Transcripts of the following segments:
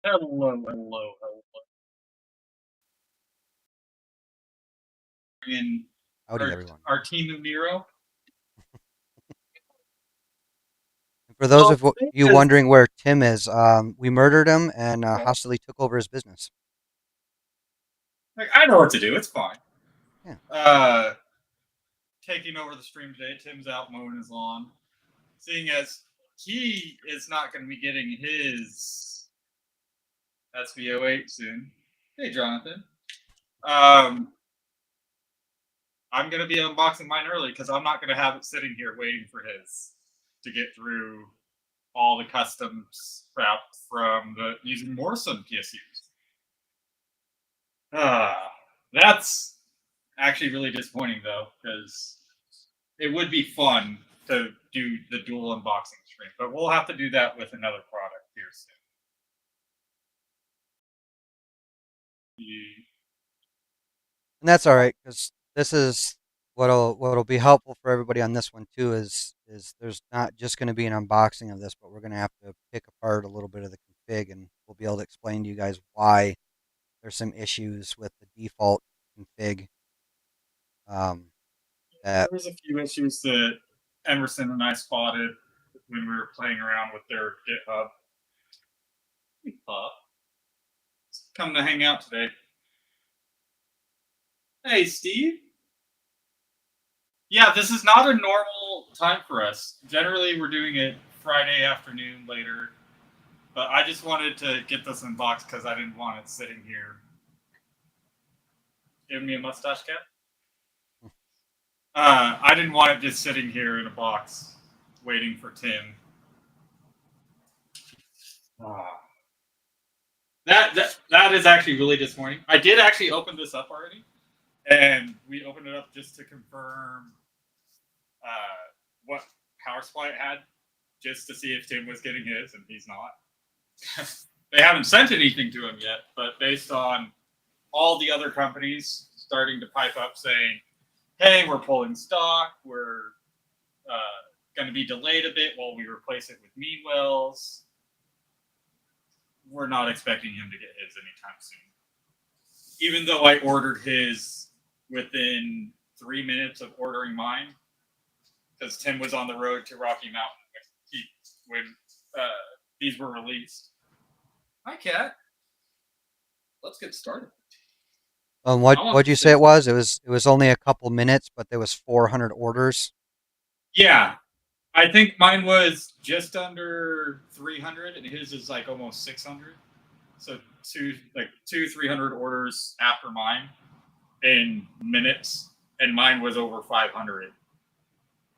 Hello. In Howdy, everyone. our team of Nero. For those of you wondering where Tim is, we murdered him and hostily took over his business. Like, I know what to do. It's fine. Yeah. Taking over the stream today. Tim's out mowing his lawn. Seeing as he is not going to be getting his SV08 soon. Hey, Jonathan. I'm going to be unboxing mine early because I'm not going to have it sitting here waiting for his to get through all the customs crap from using Morrison PSUs. That's actually really disappointing though, because it would be fun to do the dual unboxing stream, but we'll have to do that with another product here soon. And that's all right, because this is what'll be helpful for everybody on this one too. Is there's not just going to be an unboxing of this, but we're going to have to pick apart a little bit of the config, and we'll be able to explain to you guys why there's some issues with the default config. There was a few issues that Emerson and I spotted when we were playing around with their GitHub. Hey, Pup. Come to hang out today. Hey, Steve. Yeah, this is not a normal time for us. Generally, we're doing it Friday afternoon later. But I just wanted to get this unboxed because I didn't want it sitting here. Give me a mustache cap? I didn't want it just sitting here in a box waiting for Tim. That is actually really disappointing. I did actually open this up already, and we opened it up just to confirm what power supply it had, just to see if Tim was getting his, and he's not. They haven't sent anything to him yet, but based on all the other companies starting to pipe up saying, hey, we're pulling stock, we're going to be delayed a bit while we replace it with Meanwells, we're not expecting him to get his anytime soon. Even though I ordered his within 3 minutes of ordering mine, because Tim was on the road to Rocky Mountain when these were released. Hi, Cat. Let's get started. What'd you say it was? It was only a couple minutes, but there was 400 orders. Yeah, I think mine was just under 300, and his is like almost 600. So 300 orders after mine in minutes, and mine was over 500.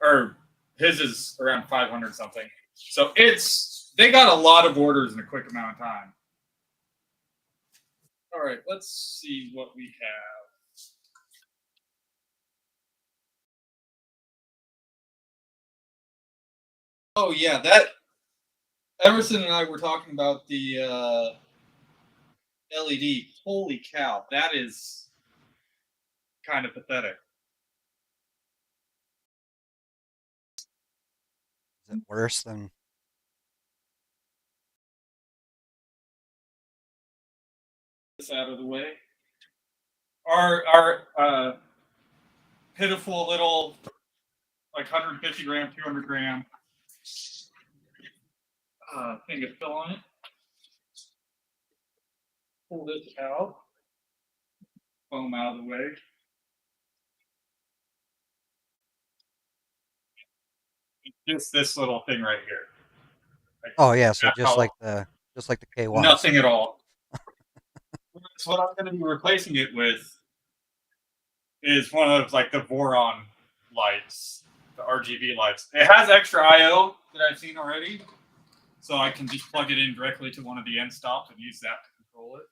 Or His is around 500 something. So they got a lot of orders in a quick amount of time. All right, let's see what we have. Oh yeah, that Emerson and I were talking about the LED. Holy cow, that is kind of pathetic. Is it worse than? This out of the way. Our pitiful little like 150 gram, 200 gram thing of fill on it. Pull this out. Foam out of the way. Just this little thing right here. Like, Oh yeah, so that's how, just like the KY. nothing at all. That's what I'm going to be replacing it with. Is one of like the Voron lights, the RGB lights. It has extra I/O that I've seen already, so I can just plug it in directly to one of the end stops and use that to control it.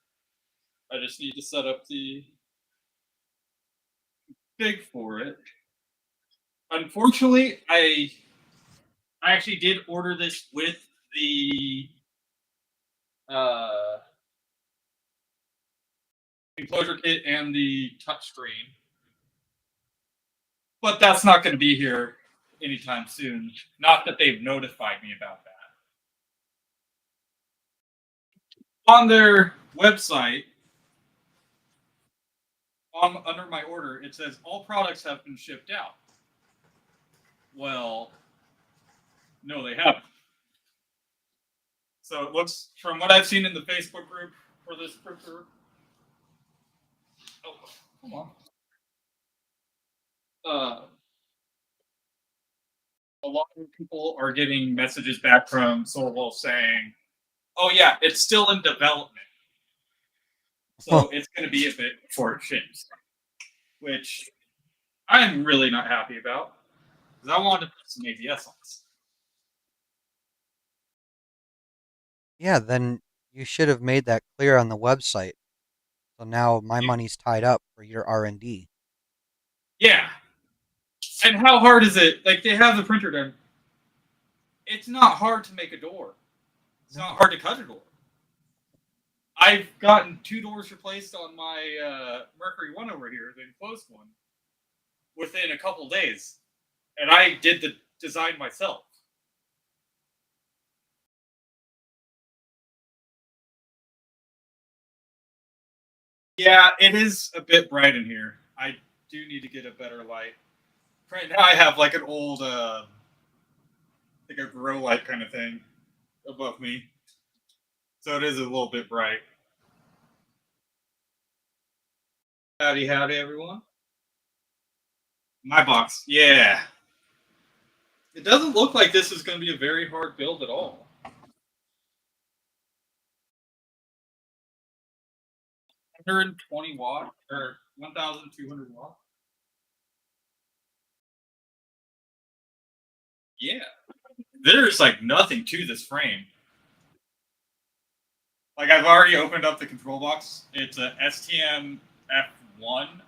I just need to set up the config for it. Unfortunately, I actually did order this with the enclosure kit and the touchscreen, but that's not going to be here anytime soon. Not that they've notified me about that. On their website, under my order, it says all products have been shipped out. Well, no, they haven't. So it looks, from what I've seen in the Facebook group for this printer. Oh, come on. A lot of people are getting messages back from Sovol saying, "Oh yeah, it's still in development, so it's going to be a bit before it ships," which I'm really not happy about because I wanted to put some ABS on this. Yeah, then you should have made that clear on the website. So now my money's tied up for your R&D. Yeah, and how hard is it? Like they have the printer done. It's not hard to make a door. It's not hard to cut a door. I've gotten 2 doors replaced on my Mercury one over here, the enclosed one, within a couple days, and I did the design myself. Yeah, it is a bit bright in here. I do need to get a better light. Right now, I have like an old, like a grow light kind of thing above me, so it is a little bit bright. Howdy, howdy, everyone. My box, yeah. It doesn't look like this is going to be a very hard build at all. 120 watt or 1,200 watt. Yeah, there's like nothing to this frame. Like I've already opened up the control box. It's a STM F1,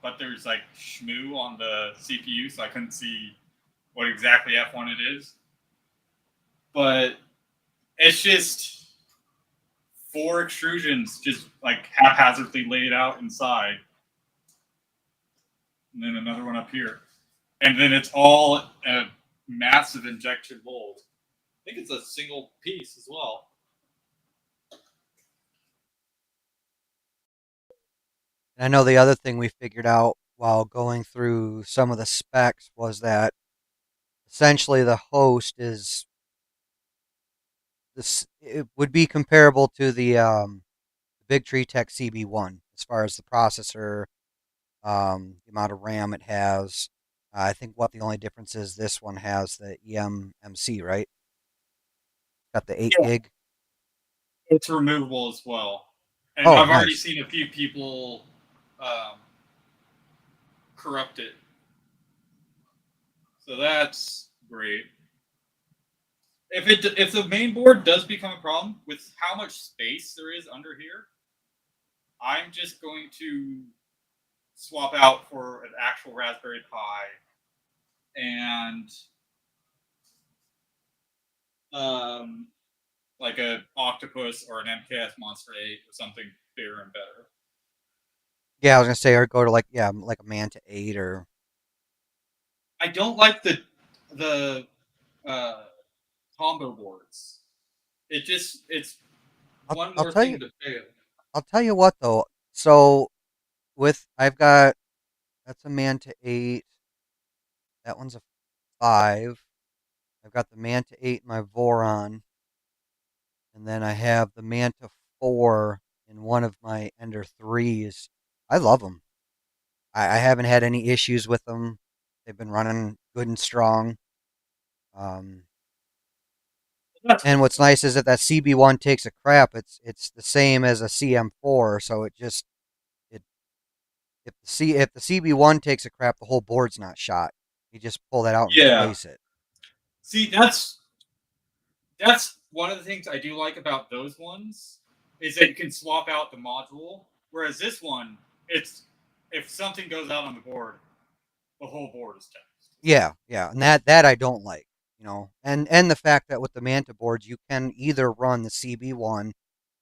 but there's like shmoo on the CPU, so I couldn't see what exactly F1 it is. But it's just 4 extrusions just like haphazardly laid out inside. And then another one up here. And then it's all a massive injection mold. I think it's a single piece as well. And I know the other thing we figured out while going through some of the specs was that essentially the host is this. It would be comparable to the Big Tree Tech CB1 as far as the processor, the amount of RAM it has. I think what the only difference is this one has the eMMC, right? Got the 8 gig. It's removable as well. And Oh, I've already nice. seen a few people corrupt it. So that's great. If the main board does become a problem with how much space there is under here, I'm just going to swap out for an actual Raspberry Pi and like a Octopus or an MKS Monster 8 or something bigger and better. Yeah, I was gonna say, or go to like a Manta 8 or. I don't like the uh, combo boards. It's I'll, one I'll more tell you. thing to fail. I'll tell you what though. So I've got, that's a Manta 8. That one's a 5. I've got the Manta 8 in my Voron, and then I have the Manta 4 in one of my Ender 3s. I love them. I haven't had any issues with them. They've been running good and strong. Um, and what's nice is that CB1 takes a crap. It's the same as a CM4, so it just it if the CB1 takes a crap, the whole board's not shot. You just pull that out and Yeah. replace it. See, that's one of the things I do like about those ones is that you can swap out the module. Whereas this one, it's if something goes out on the board, the whole board is toast. Yeah, and that I don't like, and the fact that with the Manta boards you can either run the CB1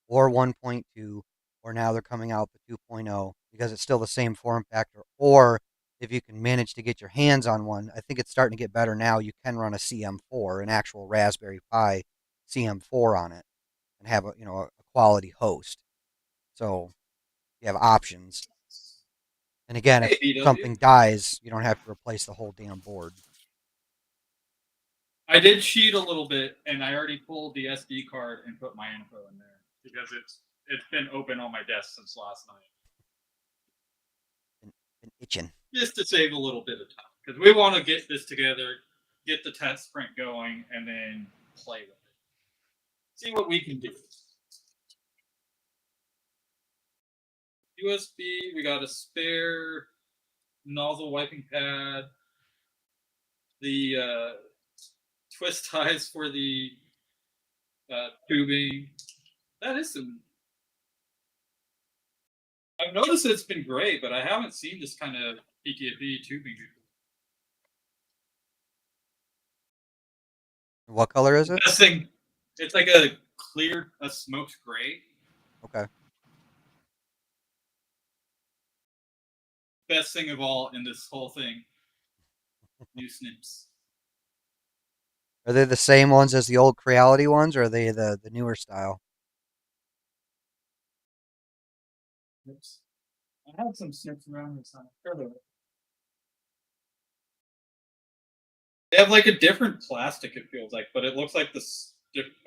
or 1.2, or now they're coming out the 2.0 because it's still the same form factor. Or if you can manage to get your hands on one, I think it's starting to get better now. You can run a CM4, an actual Raspberry Pi CM4 on it, and have a quality host. So you have options. And again, Hey, if BW. something dies, you don't have to replace the whole damn board. I did cheat a little bit, and I already pulled the SD card and put my info in there because it's been open on my desk since last night, Been itching. just to save a little bit of time because we want to get this together, get the test sprint going, and then play with it, see what we can do. USB, we got a spare nozzle wiping pad, the twist ties for the tubing. That is some. I've noticed it's been great, but I haven't seen this kind of PTFE tubing before. What color is The it? best thing, it's like a smoked gray. Okay. Best thing of all in this whole thing, new snips. Are they the same ones as the old Creality ones, or are they the newer style? Oops. I had some snips around this time. They have like a different plastic, it feels like, but it looks like this.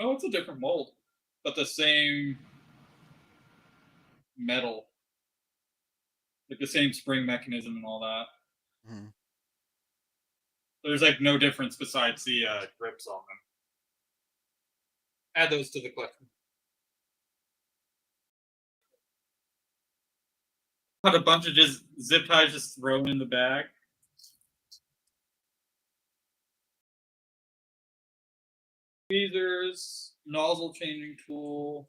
Oh, it's a different mold, but the same metal, like the same spring mechanism and all that. Mm-hmm. There's like no difference besides the grips on them. Add those to the collection. Got a bunch of just zip ties just thrown in the bag. Tweezers, nozzle changing tool.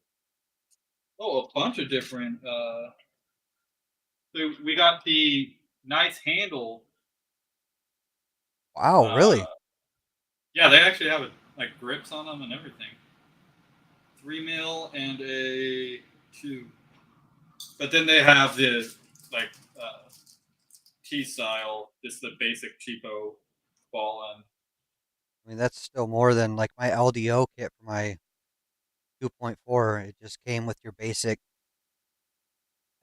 Oh, a bunch of different. So we got the nice handle. Wow, really? Yeah, they actually have like grips on them and everything. 3 mil and a 2. But then they have the like T style, just the basic cheapo ball end. I mean, that's still more than like my LDO kit for my 2.4. It just came with your basic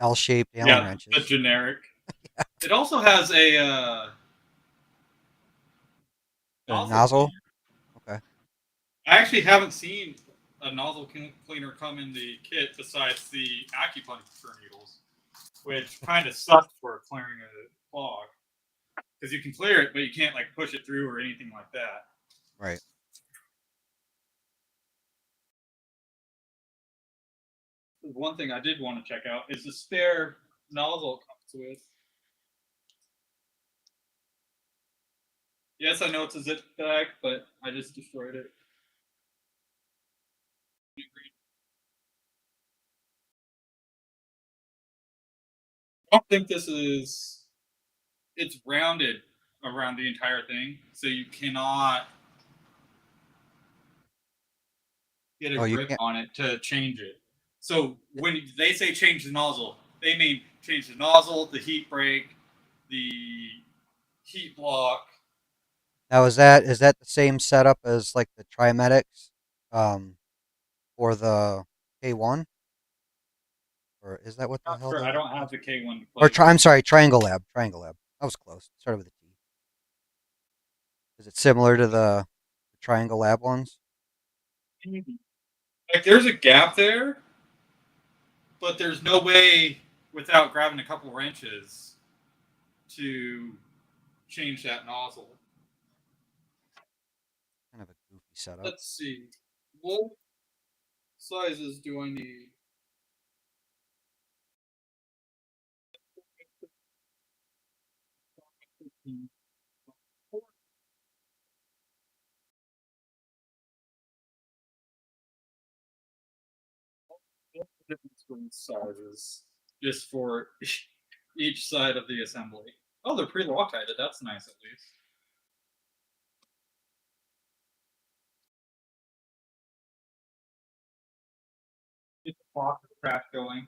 L-shaped Allen Yeah, the wrenches. generic. It also has a A nozzle nozzle? cleaner. Okay. I actually haven't seen a nozzle cleaner come in the kit besides the acupuncture needles, which kind of sucked for clearing a clog because you can clear it, but you can't like push it through or anything like that. Right. One thing I did want to check out is the spare nozzle it comes with. Yes, I know it's a zip bag, but I just destroyed it. I don't think this is. It's rounded around the entire thing, so you cannot get a Oh, you grip can't. on it to change it. So when they say change the nozzle, they mean change the nozzle, the heat break, the heat block. Now, is that the same setup as like the Trimetics, um, for the K1, or is that what the Not hell sure. the I other don't have ones? the K1 to Or play with. I'm sorry, Triangle Lab. Triangle Lab. I was close. Started with a T. Is it similar to the Triangle Lab ones? Like there's a gap there, but there's no way without grabbing a couple wrenches to change that nozzle. Kind of a goofy setup. Let's see. What sizes do I need? Different screen sizes just for each side of the assembly. Oh, they're pre-loctited. That's nice at least. Get the pocket crack going.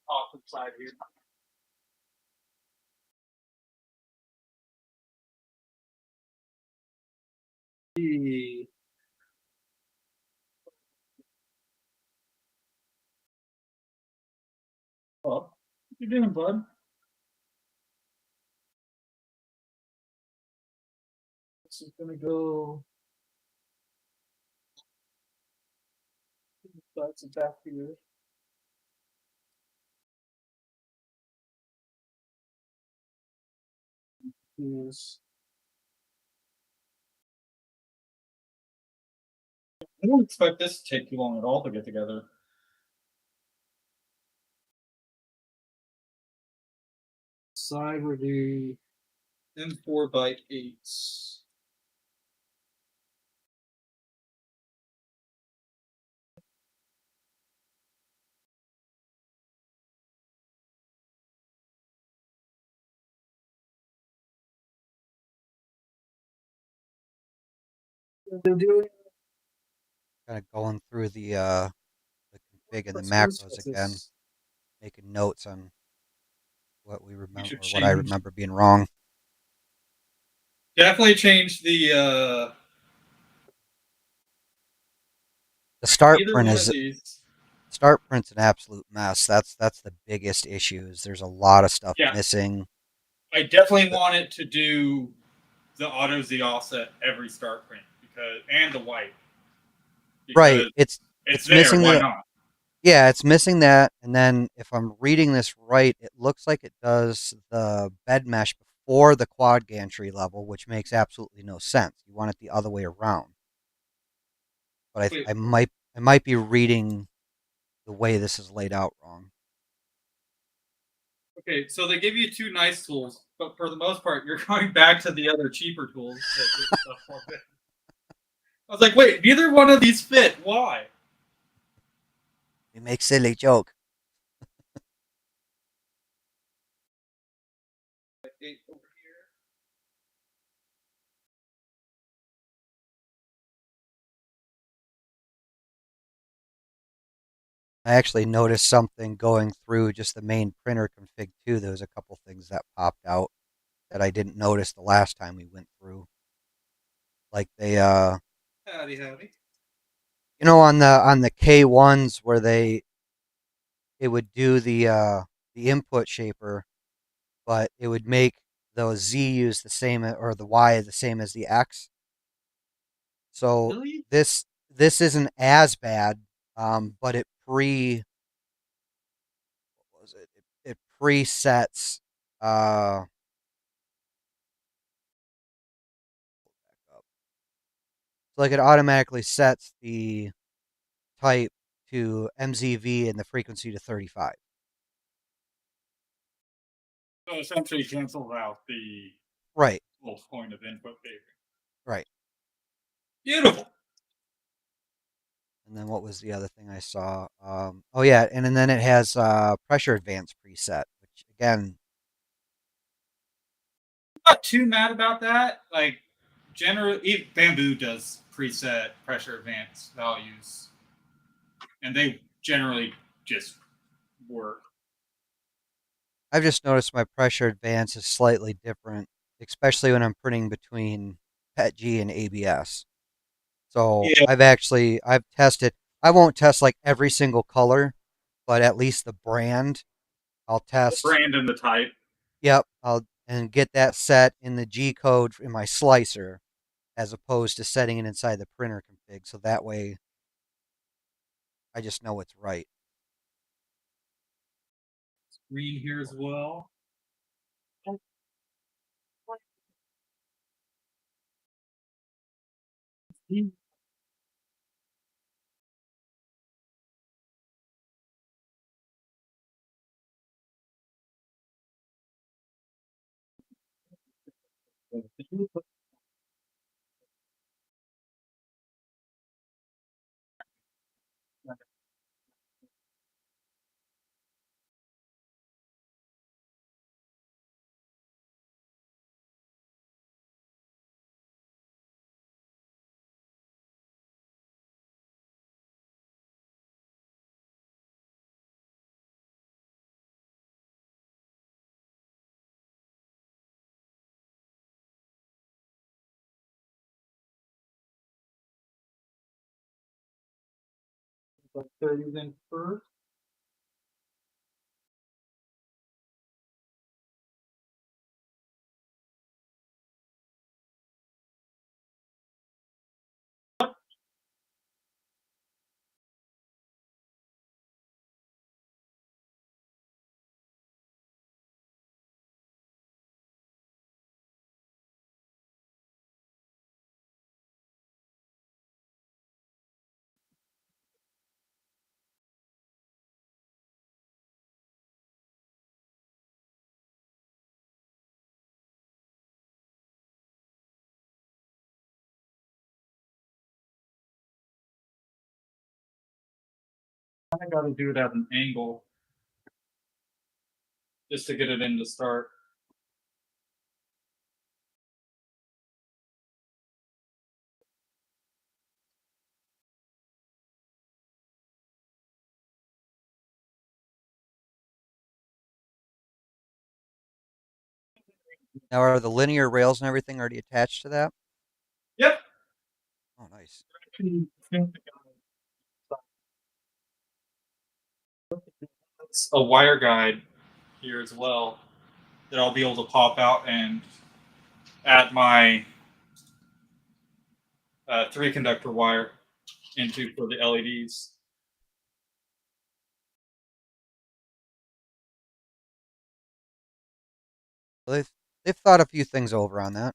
Opposite side here. The oh, what you doing, bud? This is gonna go. That's back here. Is I don't expect this to take too long at all to get together. Side would be M4x8s. They're doing Kind of going through the config and the Christmas macros with again, this. making notes on what we You remember should or what I change. remember being wrong. Definitely change the The start either print one of is these. start print's an absolute mess. That's the biggest issue. Is there's a lot of stuff Yeah, missing. I definitely want it to do the auto Z offset every start print because and the white Right. because it's It's there. missing Why the not? Yeah, it's missing that. And then if I'm reading this right, it looks like it does the bed mesh before the quad gantry level, which makes absolutely no sense. You want it the other way around. But Wait, I might be reading the way this is laid out wrong. okay, so they give you two nice tools, but for the most part, you're going back to the other cheaper tools to get stuff plugged in. I was like, wait, neither one of these fit. Why? You make silly joke. I actually noticed something going through just the main printer config too. There was a couple things that popped out that I didn't notice the last time we went through. Like they Howdy, howdy. on the K1s where it would do the input shaper, but it would make the Z use the same or the Y the same as the X. So Really? this isn't as bad, but what was it? It presets uh so like it automatically sets the type to MZV and the frequency to 35. So essentially cancels out the Right. whole point of input favoring. Right. Beautiful. And then what was the other thing I saw? Oh yeah, and then it has pressure advance preset, which again, Not too mad about that. Like generally, Bamboo does preset pressure advance values, and they generally just work. I've just noticed my pressure advance is slightly different, especially when I'm printing between PETG and ABS. So Yeah, I've tested. I won't test like every single color, but at least the brand I'll the test. brand and the type. Yep, I'll and get that set in the G code in my slicer, as opposed to setting it inside the printer config. So that way, I just know it's right. Green here as well. Like 30s in first. I got to do it at an angle just to get it in to start. Now, are the linear rails and everything already attached to that? Yep. Oh, nice. It's a wire guide here as well that I'll be able to pop out and add my 3-conductor wire into for the LEDs. Well, they've thought a few things over on that.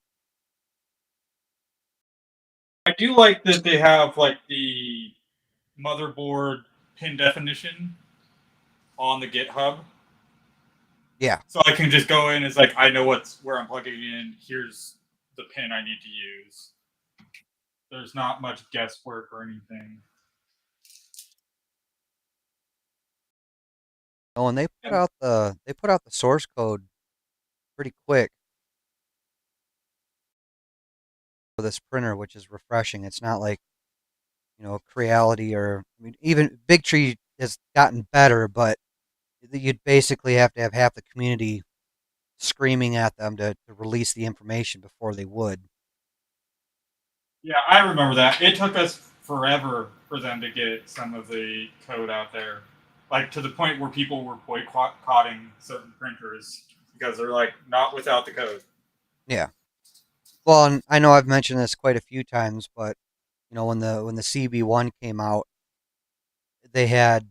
I do like that they have like the motherboard pin definition on the GitHub. Yeah. So I can just go in. It's like I know where I'm plugging in. Here's the pin I need to use. There's not much guesswork or anything. Oh, and they put out the source code pretty quick for this printer, which is refreshing. It's not like Creality or I mean, even Big Tree has gotten better, but you'd basically have to have half the community screaming at them to release the information before they would. Yeah, I remember that. It took us forever for them to get some of the code out there, like to the point where people were boycotting certain printers because they're like not without the code. Yeah. Well, and I know I've mentioned this quite a few times, but when the CB1 came out, they had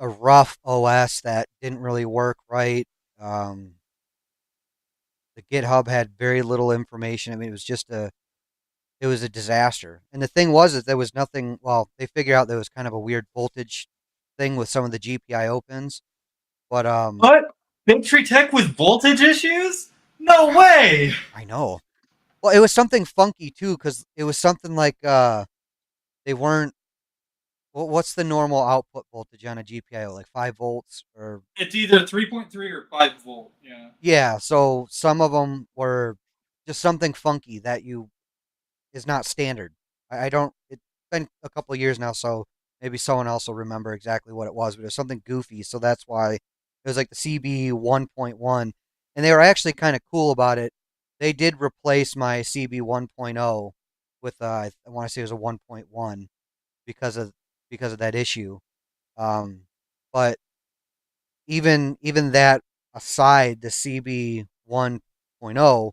a rough OS that didn't really work right. Um, the GitHub had very little information. I mean, it was a disaster. And the thing was that there was nothing. Well, they figured out there was kind of a weird voltage thing with some of the GPIO pins, but What? Gantry Tech with voltage issues? No way! I know. Well, it was something funky too, because it was something like they weren't. What's the normal output voltage on a GPIO? Like 5 volts or It's either 3.3 or 5 volt. Yeah. yeah. So some of them were just something funky that you is not standard. I don't. It's been a couple of years now, so maybe someone else will remember exactly what it was, but it was something goofy. So that's why it was like the CB 1.1, and they were actually kind of cool about it. They did replace my CB 1.0 with I want to say it was a 1.1 because of that issue. Um, but even that aside, the CB 1.0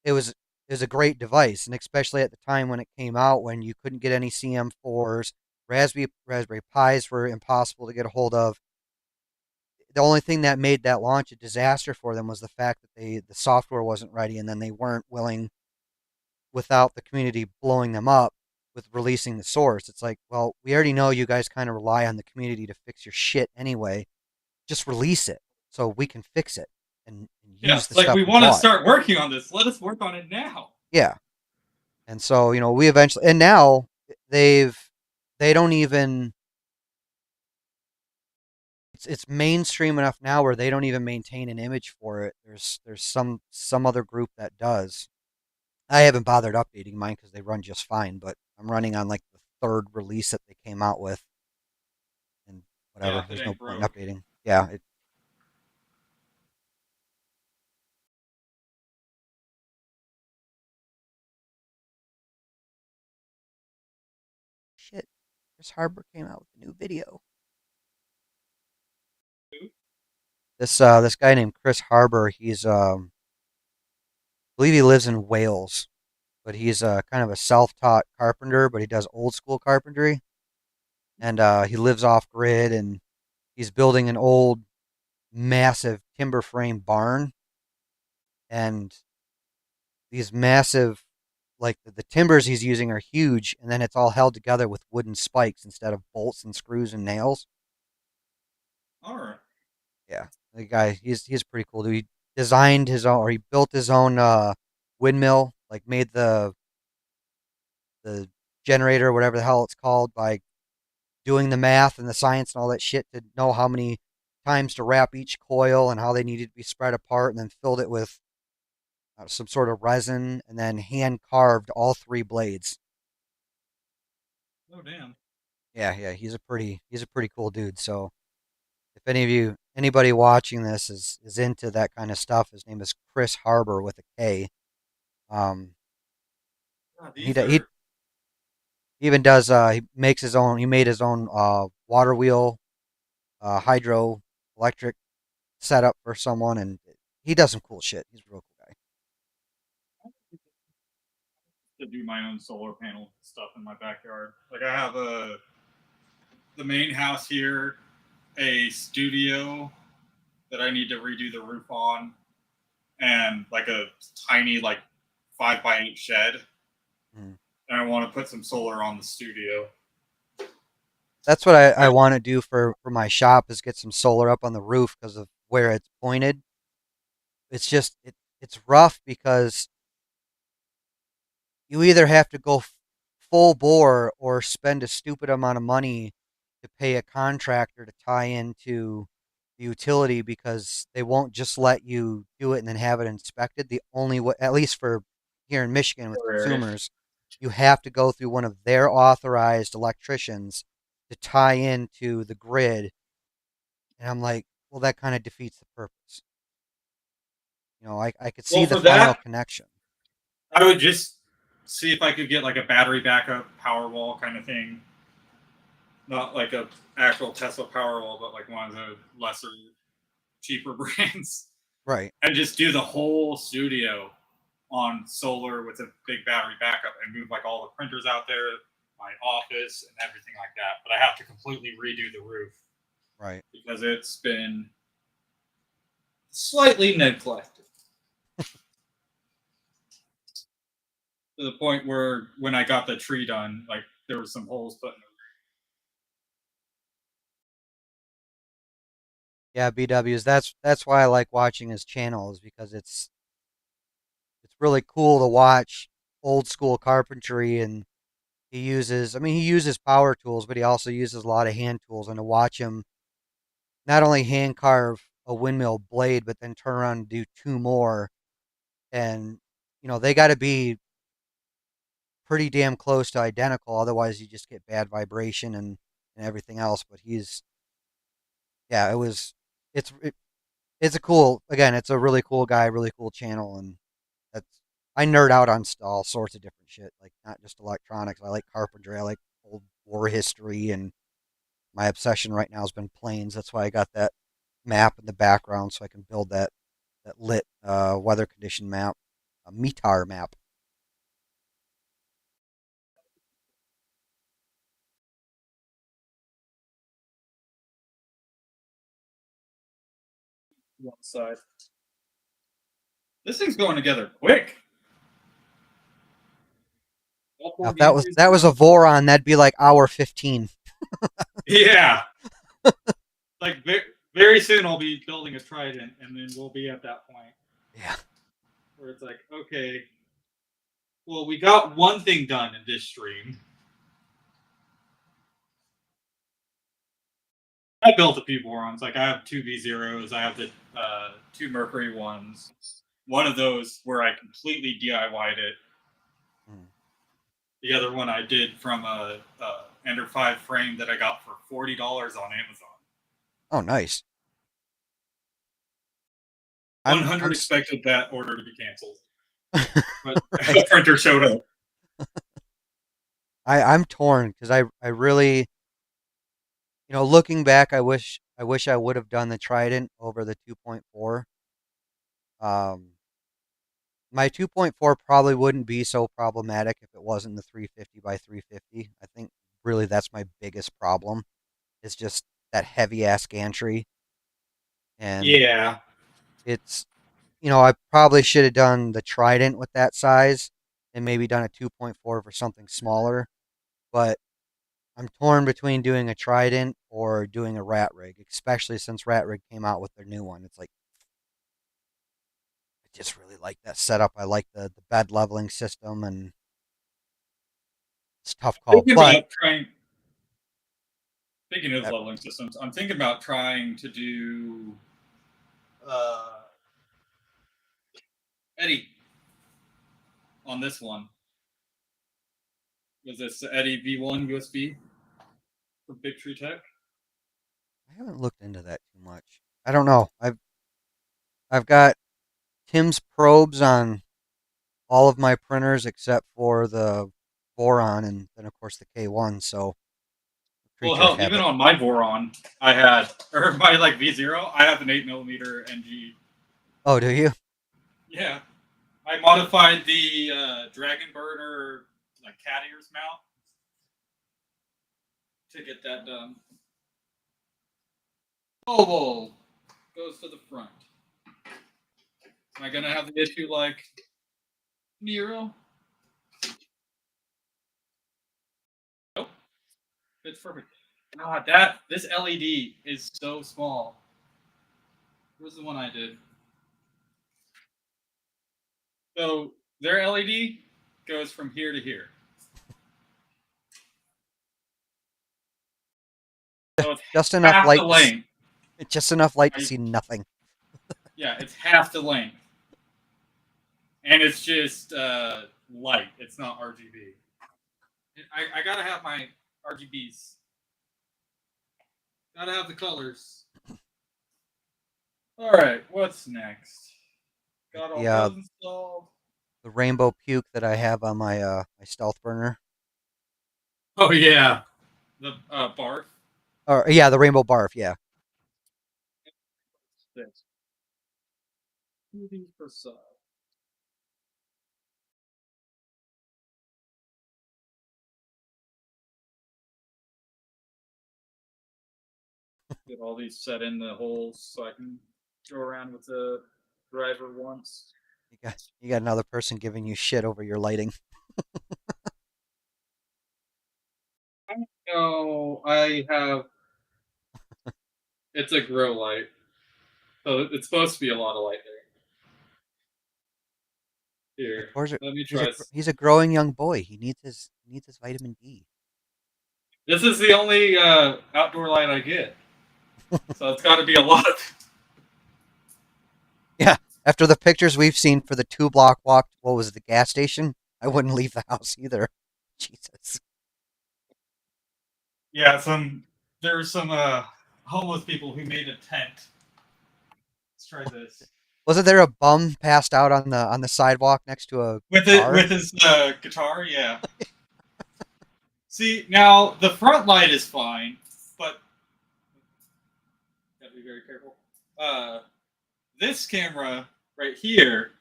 it was a great device, and especially at the time when it came out, when you couldn't get any CM4s, Raspberry Pis were impossible to get a hold of. The only thing that made that launch a disaster for them was the fact that the software wasn't ready, and then they weren't willing, without the community blowing them up, with releasing the source. It's like, well, we already know you guys kind of rely on the community to fix your shit anyway. Just release it so we can fix it and Yeah, use the it's like stuff we we want to bought. start working on this. Let us work on it now. Yeah. And so, we eventually, and now they've, they don't even, it's mainstream enough now where they don't even maintain an image for it. There's some other group that does. I haven't bothered updating mine because they run just fine, but I'm running on like the third release that they came out with, and Yeah, whatever. if it There's no ain't point broke. in updating. Yeah. Shit. Chris Harbor came out with a new video. This guy named Chris Harbor, he's I believe he lives in Wales, but he's kind of a self-taught carpenter, but he does old school carpentry, and he lives off grid, and he's building an old, massive timber frame barn, and these massive, like the timbers he's using are huge, and then it's all held together with wooden spikes instead of bolts and screws and nails. All right. Yeah, the guy, he's pretty cool dude. He designed his own, or he built his own windmill, like made the generator, whatever the hell it's called, by doing the math and the science and all that shit to know how many times to wrap each coil and how they needed to be spread apart, and then filled it with some sort of resin, and then hand carved all 3 blades. Oh damn. Yeah, he's a pretty cool dude. So if anybody watching this is into that kind of stuff, his name is Chris Harbor with a K. Um, God, and these he are even does he makes his own. He made his own water wheel, hydro electric setup for someone, and he does some cool shit. He's a real cool guy. to do my own solar panel stuff in my backyard. Like I have the main house here, a studio that I need to redo the roof on, and like a tiny like 5x8 shed. Mm. And I want to put some solar on the studio. That's what I want to do for my shop, is get some solar up on the roof because of where it's pointed. It's just it's rough because you either have to go full bore or spend a stupid amount of money to pay a contractor to tie into the utility, because they won't just let you do it and then have it inspected. The only way, at least for here in Michigan with Area. consumers, you have to go through one of their authorized electricians to tie into the grid. And I'm like, well, that kind of defeats the purpose. I could see Well, the for final that, connection. I would just see if I could get like a battery backup Powerwall kind of thing. Not like a actual Tesla Powerwall, but like one of the lesser, cheaper brands. Right. And just do the whole studio on solar with a big battery backup and move like all the printers out there, my office, and everything like that. But I have to completely redo the roof Right. because it's been slightly neglected to the point where when I got the tree done, like there was some holes put in Yeah, BWs. That's why I like watching his channel is because it's really cool to watch old school carpentry and he uses power tools, but he also uses a lot of hand tools and to watch him not only hand carve a windmill blade but then turn around and do two more and they got to be pretty damn close to identical otherwise you just get bad vibration and everything else but yeah it was it's it, it's a cool again it's a really cool guy really cool channel and that's I nerd out on all sorts of different shit like not just electronics I like carpentry I like old war history and my obsession right now has been planes that's why I got that map in the background so I can build that lit weather condition map a METAR map. One side. This thing's going together quick. All Now, four if that was gantries that on was a one side. Voron that'd be like hour 15. Yeah. Like very soon I'll be building a trident, and then we'll be at that point Yeah. where it's like, okay, well, we got one thing done in this stream. I built a few Vorons. Like I have two V0s. I have the two Mercury ones. One of those where I completely DIY'd it. Mm. The other one I did from a Ender 5 frame that I got for $40 on Amazon. Oh, nice. 100 expected that order to be canceled, but right. the printer showed up. I'm torn because I really looking back I wish I would have done the Trident over the 2.4. Um, my 2.4 probably wouldn't be so problematic if it wasn't the 350 by 350. I think really that's my biggest problem. Is just that heavy ass gantry and Yeah. it's I probably should have done the Trident with that size and maybe done a 2.4 for something smaller. But I'm torn between doing a Trident or doing a Rat Rig, especially since Rat Rig came out with their new one. It's like, I just really like that setup. I like the bed leveling system, and it's a tough call. Thinking But about trying. Speaking of that, leveling systems, I'm thinking about trying to do uh, Eddie on this one. Was this Eddie V1 USB from Big Tree Tech? I haven't looked into that too much. I don't know. I've got Tim's probes on all of my printers except for the Voron and then of course the K1. So Well, creature of hell, even habit. on my Voron, I had, or my like V0, I have an 8mm NG. Oh, do you? Yeah, I modified the Dragon Burner like cat ears mount to get that done. Sovol goes to the front. Am I gonna have the issue like Nero? Nope, it's perfect. God, this LED is so small. Where's the one I did? So their LED goes from here to here. So it's Just enough half the light to length. just enough light to Right? see nothing. Yeah, it's half the length. And it's just light. It's not RGB. I gotta have my RGBs. Gotta have the colors. All right, what's next? Like Got all the those installed. the rainbow puke that I have on my stealth burner. Oh yeah, the barf. Or yeah, the rainbow barf. Yeah, Six. 2 per side. Get all these set in the holes so I can go around with the driver once. you got another person giving you shit over your lighting. No, I have. It's a grow light. So it's supposed to be a lot of light there. Here, let me try. He's a growing young boy. He needs his vitamin D. This is the only outdoor light I get, so it's got to be a lot. Yeah, after the pictures we've seen for the 2 block walk, what was it, the gas station? I wouldn't leave the house either. Jesus. Yeah, there were some homeless people who made a tent. Let's try this. Wasn't there a bum passed out on the sidewalk next to a car? With his guitar, yeah. See, now the front light is fine, but gotta be very careful. This camera right here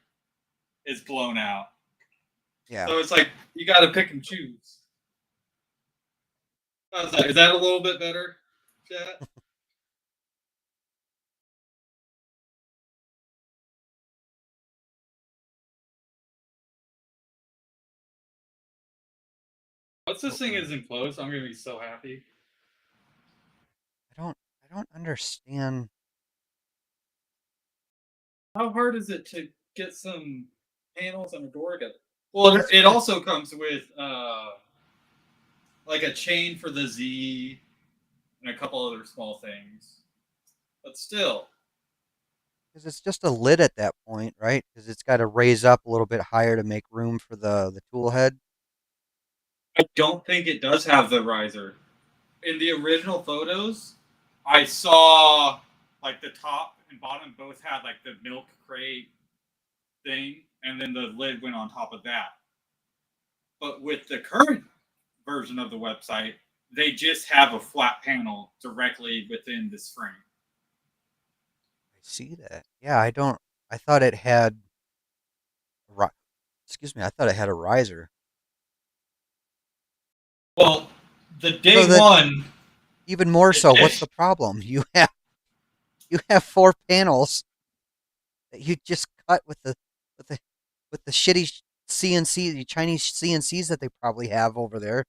is blown out. Yeah. So it's like you got to pick and choose. How's that? Is that a little bit better, chat? Once this thing is enclosed, I'm gonna be so happy. I don't understand. How hard is it to get some panels and a door together? Well, it also comes with like a chain for the Z and a couple other small things. But still, Because it's just a lid at that point, right? Because it's got to raise up a little bit higher to make room for the tool head. I don't think it does have the riser. In the original photos, I saw like the top and bottom both had like the milk crate thing, and then the lid went on top of that. But with the current version of the website, they just have a flat panel directly within this frame. I see that. Yeah, I don't. I thought it had. Excuse me. I thought it had a riser. Well, the day So that one, even more it so. What's did. the problem? You have 4 panels that you just cut with the with the shitty CNC, the Chinese CNCs that they probably have over there.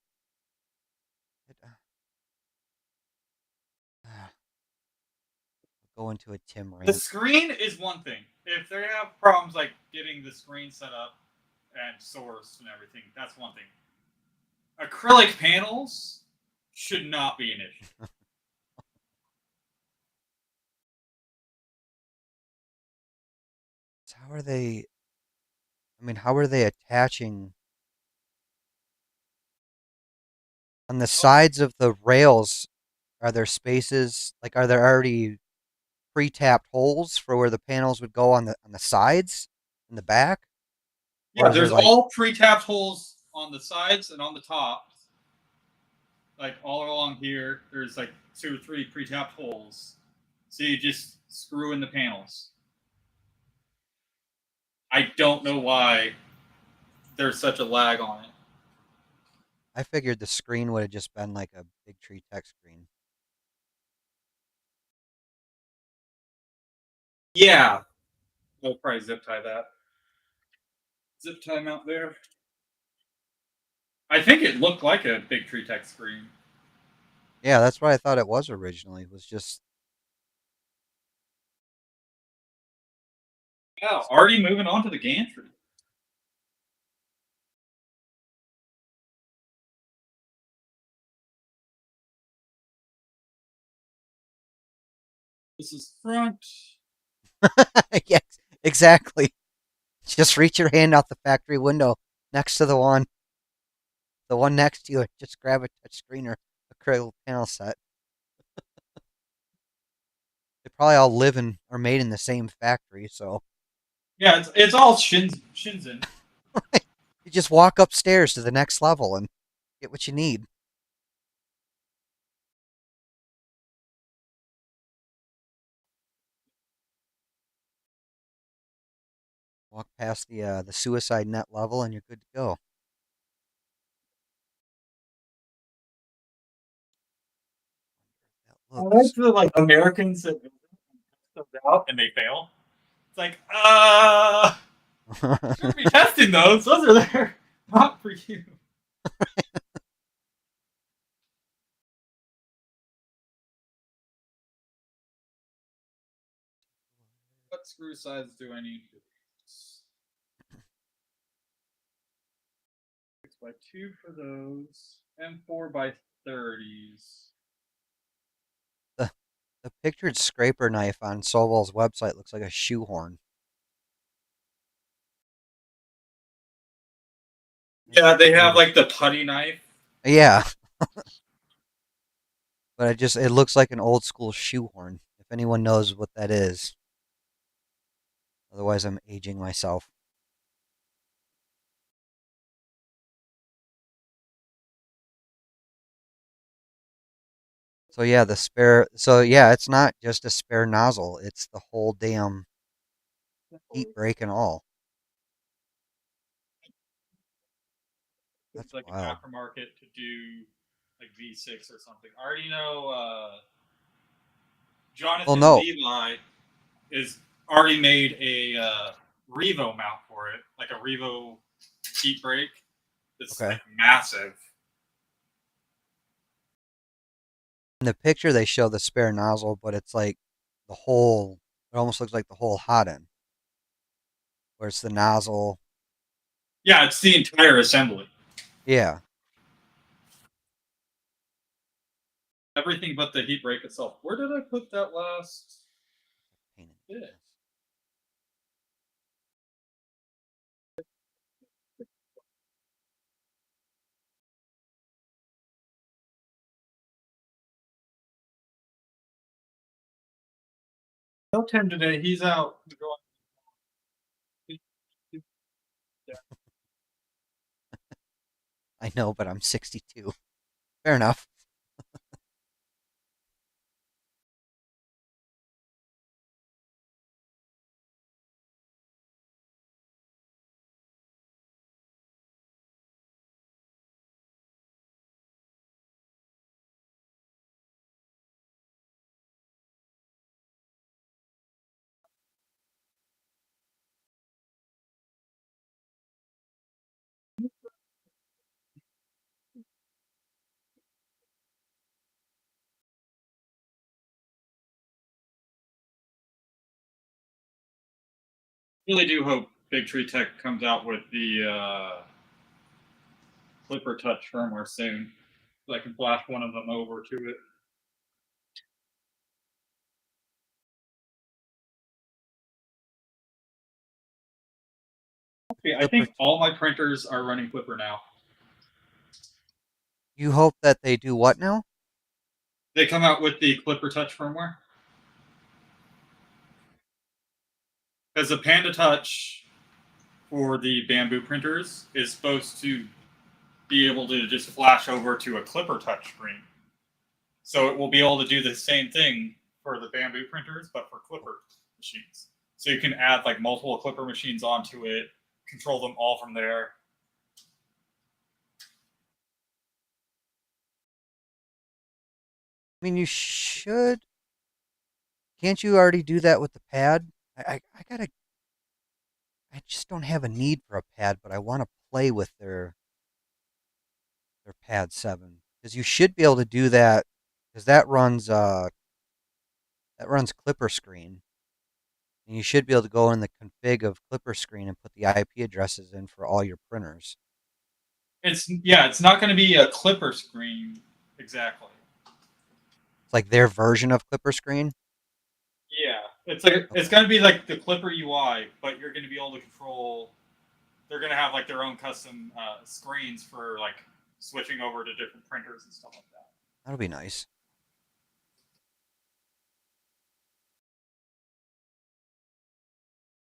Go into a Tim The rant. screen is one thing. If they have problems like getting the screen set up and sourced and everything, that's one thing. Acrylic panels should not be an issue. How are they? I mean, how are they attaching on the sides of the rails? Are there spaces? Like, are there already pre-tapped holes for where the panels would go on the sides in the back, or Yeah, is there there's like all pre-tapped holes on the sides and on the top. Like all along here, there's like 2 or 3 pre-tapped holes. So you just screw in the panels. I don't know why there's such a lag on it. I figured the screen would have just been like a big tree tech screen. Yeah. I'll probably zip tie that. Zip tie mount there. I think it looked like a big tree tech screen. Yeah, that's what I thought it was originally. It was just Yeah, already moving on to the gantry. This is front. yes, exactly. Just reach your hand out the factory window next to the one next to you, and just grab a touch screen or a critical panel set. They probably all live in or made in the same factory, so Yeah, it's all Shenzhen. you just walk upstairs to the next level and get what you need. Walk past the suicide net level, and you're good to go. That I like looks. the Americans that build out and they fail. It's like, shouldn't be testing those. Those are there not for you. screw size do I need for these? 6x2 for those, and 4x30s. The pictured scraper knife on Sovol's website looks like a shoehorn. Yeah, they have like the putty knife. Yeah, but it looks like an old school shoehorn. If anyone knows what that is, otherwise I'm aging myself. So yeah, the spare. So yeah, it's not just a spare nozzle; it's the whole damn heat break and all. It's That's like an wild. aftermarket to do like V6 or something. I already know Well, Jonathan no. Levi is already made a Revo mount for it, like a Revo heat break. It's Okay. like massive. In the picture, they show the spare nozzle, but it's like the whole. It almost looks like the whole hot end, where it's the nozzle. Yeah, it's the entire assembly. Yeah. Everything but the heat break itself. Where did I put that last Pain in the bit? ass. Hotend today. He's out. I know, but I'm 62. Fair enough. Really do hope Big Tree Tech comes out with the Klipper Touch firmware soon, so I can flash one of them over to it. Okay, I Clipper. think all my printers are running Klipper now. You hope that they do what now? They come out with the Klipper Touch firmware. Because the Panda Touch for the bamboo printers is supposed to be able to just flash over to a Klipper Touch screen. So it will be able to do the same thing for the bamboo printers, but for Klipper machines. So you can add like multiple Klipper machines onto it, control them all from there. I mean, you should. Can't you already do that with the pad? I gotta. I just don't have a need for a pad, but I want to play with their pad 7 because you should be able to do that because that runs Klipper screen, and you should be able to go in the config of Klipper screen and put the IP addresses in for all your printers. It's not going to be a Klipper screen exactly. It's like their version of Klipper screen. Yeah, it's going to be like the Klipper UI, but you're going to be able to control. They're going to have like their own custom screens for like switching over to different printers and stuff like that. That'll be nice.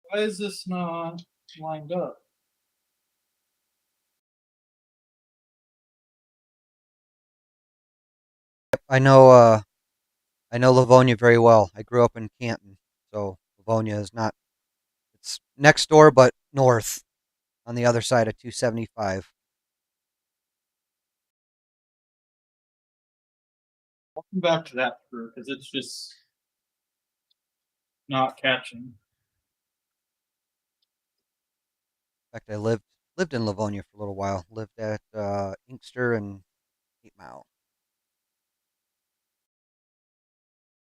Why is this not lined up? I know. I know Livonia very well. I grew up in Canton, so Livonia is not. It's next door, but north on the other side of 275. Welcome back to that crew because it's just not catching. In fact, I lived in Livonia for a little while. Lived at Inkster and 8 Mile.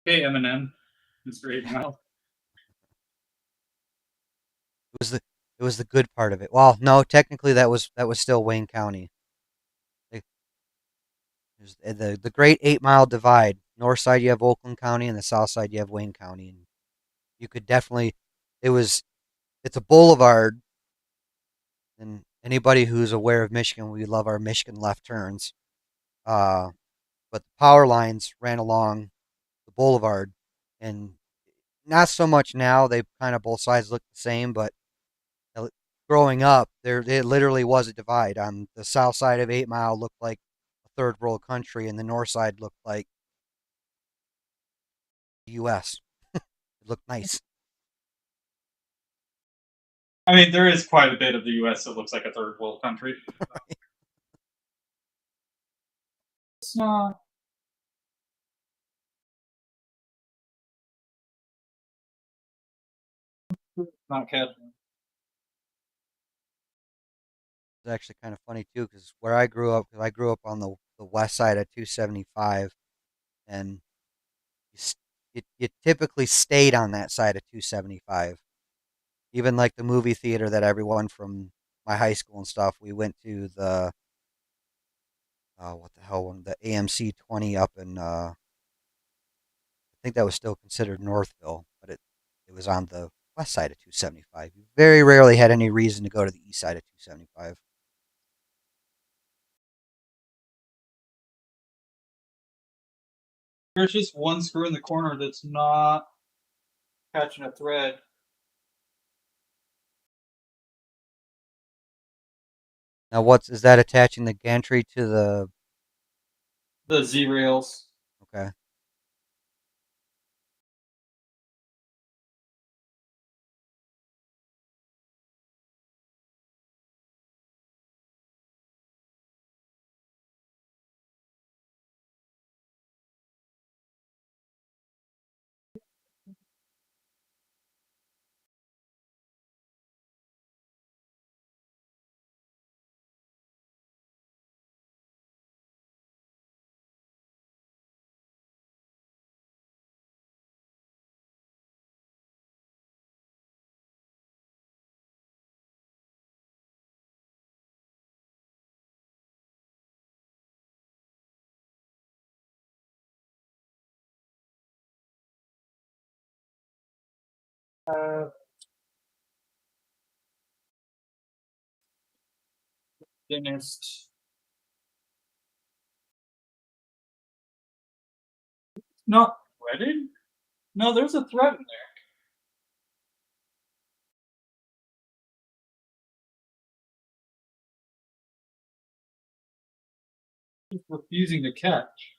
Okay, Eminem, Mr. 8 Mile. It was the good part of it. Well, no, technically that was still Wayne County. It- the Great 8 Mile Divide. North side you have Oakland County, and the south side you have Wayne County. And you could definitely, it was, it's a boulevard, and anybody who's aware of Michigan, we love our Michigan left turns. Uh, but the power lines ran along the boulevard, and not so much now. They kind of both sides look the same, but growing up, there it literally was a divide. On the south side of 8 Mile looked like a third world country, and the north side looked like the U.S. It looked nice. I mean, there is quite a bit of the U.S. that looks like a third world country. It's not catching. It's actually kind of funny too, because where I grew up, because I grew up on the west side of 275, and you typically stayed on that side of 275. Even like the movie theater that everyone from my high school and stuff, we went to the what the hell one, the AMC 20 up in I think that was still considered Northville, but it was on the west side of 275. You very rarely had any reason to go to the east side of 275. There's just one screw in the corner that's not catching a thread. Now, what's is that attaching the gantry to the? The Z rails. Okay, Thinnest. Not threaded? No, there's a thread in there. It's refusing to catch.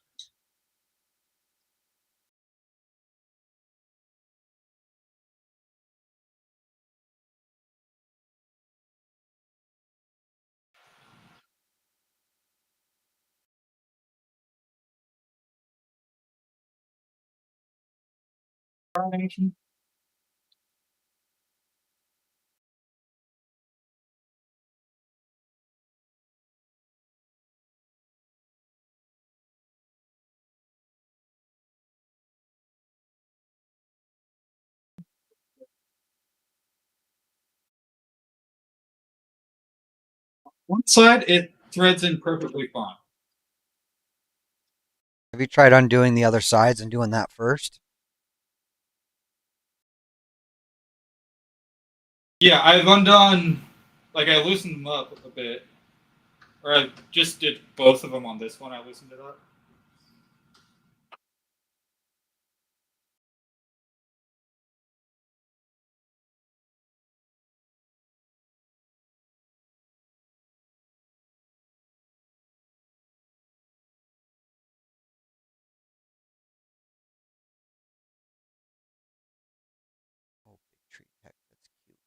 Carnation. One side, it threads in perfectly fine. have you tried undoing the other sides and doing that first? Yeah, I've undone, like I loosened them up a bit. Or I just did both of them on this one. I loosened it up. Oh, big tree peck, that's cute.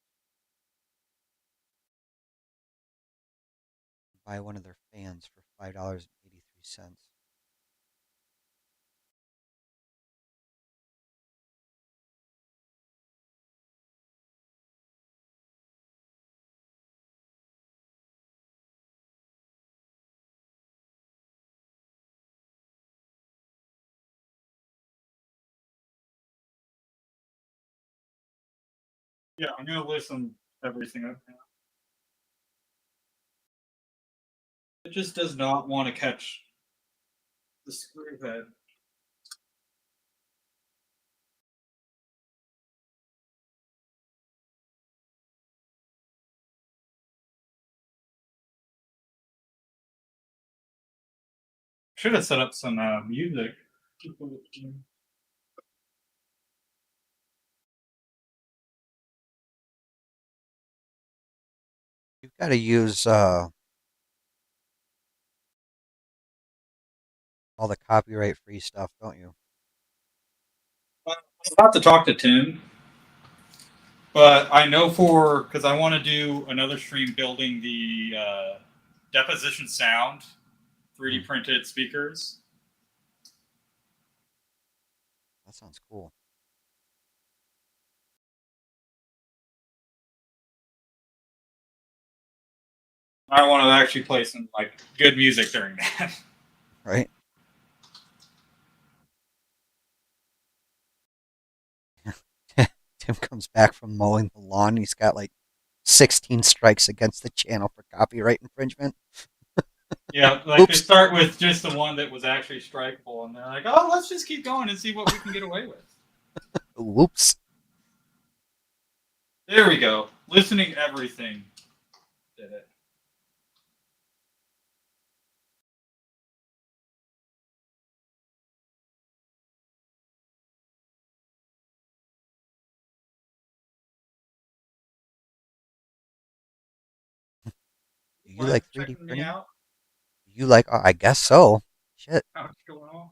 Buy one of their fans for $5.83. Yeah, I'm gonna loosen everything up now. It just does not want to catch the screw head. Should have set up some music. You've got to use all the copyright free stuff, don't you? I'll have to talk to Tim, but I know because I want to do another stream building the deposition sound 3D printed speakers. That sounds cool. I want to actually play some like good music during that. Right? Tim comes back from mowing the lawn. He's got like 16 strikes against the channel for copyright infringement. Yeah, like they start with just the one that was actually strikeable, and they're like, "Oh, let's just keep going and see what we can get away with." Whoops. There we go. Listening everything did it. Do you like 3D Checking me printing? out? You like? I guess so. Shit. What's going on?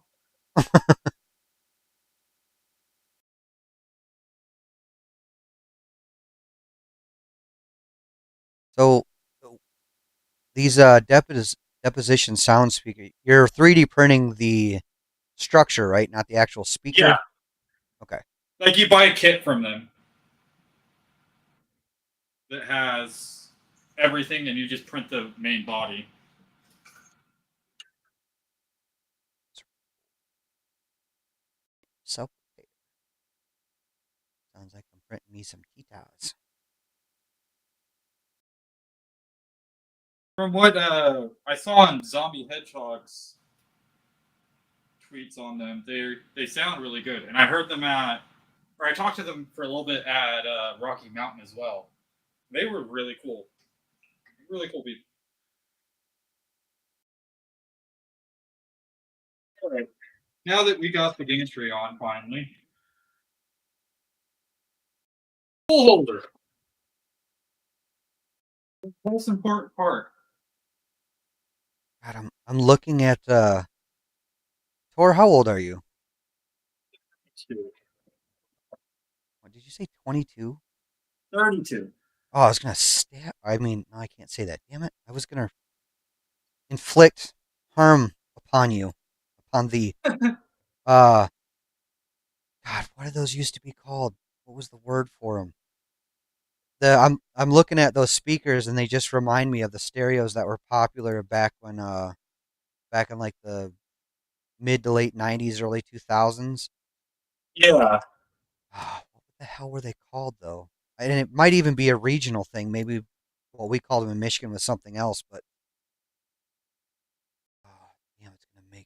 So these deposition sound speaker, you're 3D printing the structure, right? Not the actual speaker. Yeah. Okay. Like you buy a kit from them that has everything, and you just print the main body. So sounds like I'm printing me some guitars. From what I saw on Zombie Hedgehog's tweets on them, they sound really good, and I heard them or I talked to them for a little bit at Rocky Mountain as well. They were really cool, really cool people. All right, now that we got the gantry on finally, tool holder, most important part. God, I'm looking at Tor. How old are you? What did you say? 22? 32. Oh, I was gonna stab. I mean, no, I can't say that. Damn it! I was gonna inflict harm upon you, upon the uh. God, what are those used to be called? What was the word for them? I'm looking at those speakers and they just remind me of the stereos that were popular back in like the mid to late 90s, early 2000s. Yeah. What the hell were they called though? And it might even be a regional thing. Maybe what we called them in Michigan was something else. But damn, it's gonna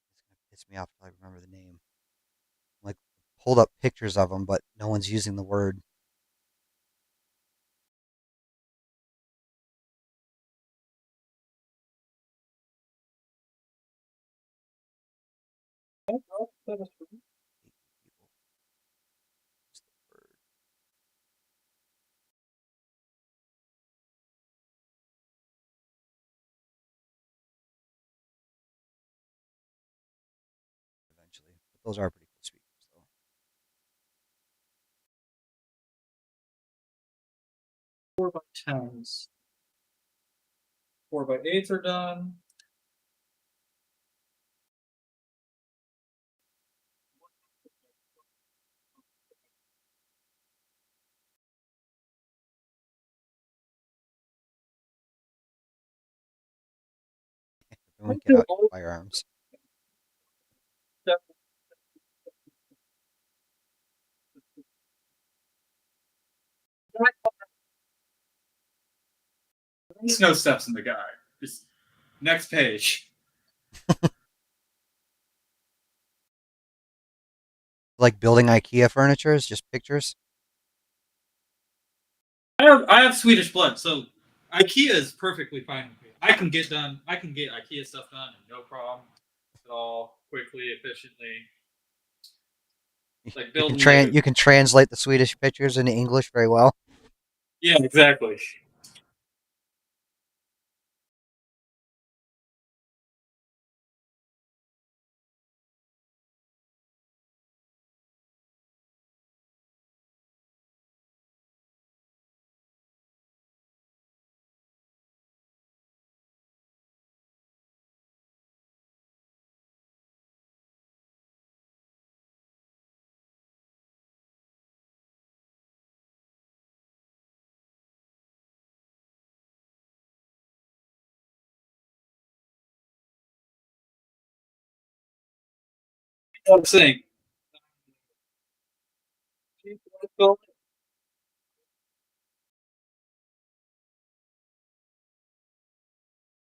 piss me off if I remember the name. Like pulled up pictures of them, but no one's using the word. Eventually, but those are pretty cool speakers though. 4x10s. 4x8s are done. Everyone get out your firearms. There's no steps in the guide. Just next page. Like building IKEA furniture is just pictures. I have Swedish blood, so IKEA is perfectly fine with me. I can get IKEA stuff done no problem at all, quickly, efficiently. Like building You can translate the Swedish pictures into English very well. Yeah, exactly. I'm saying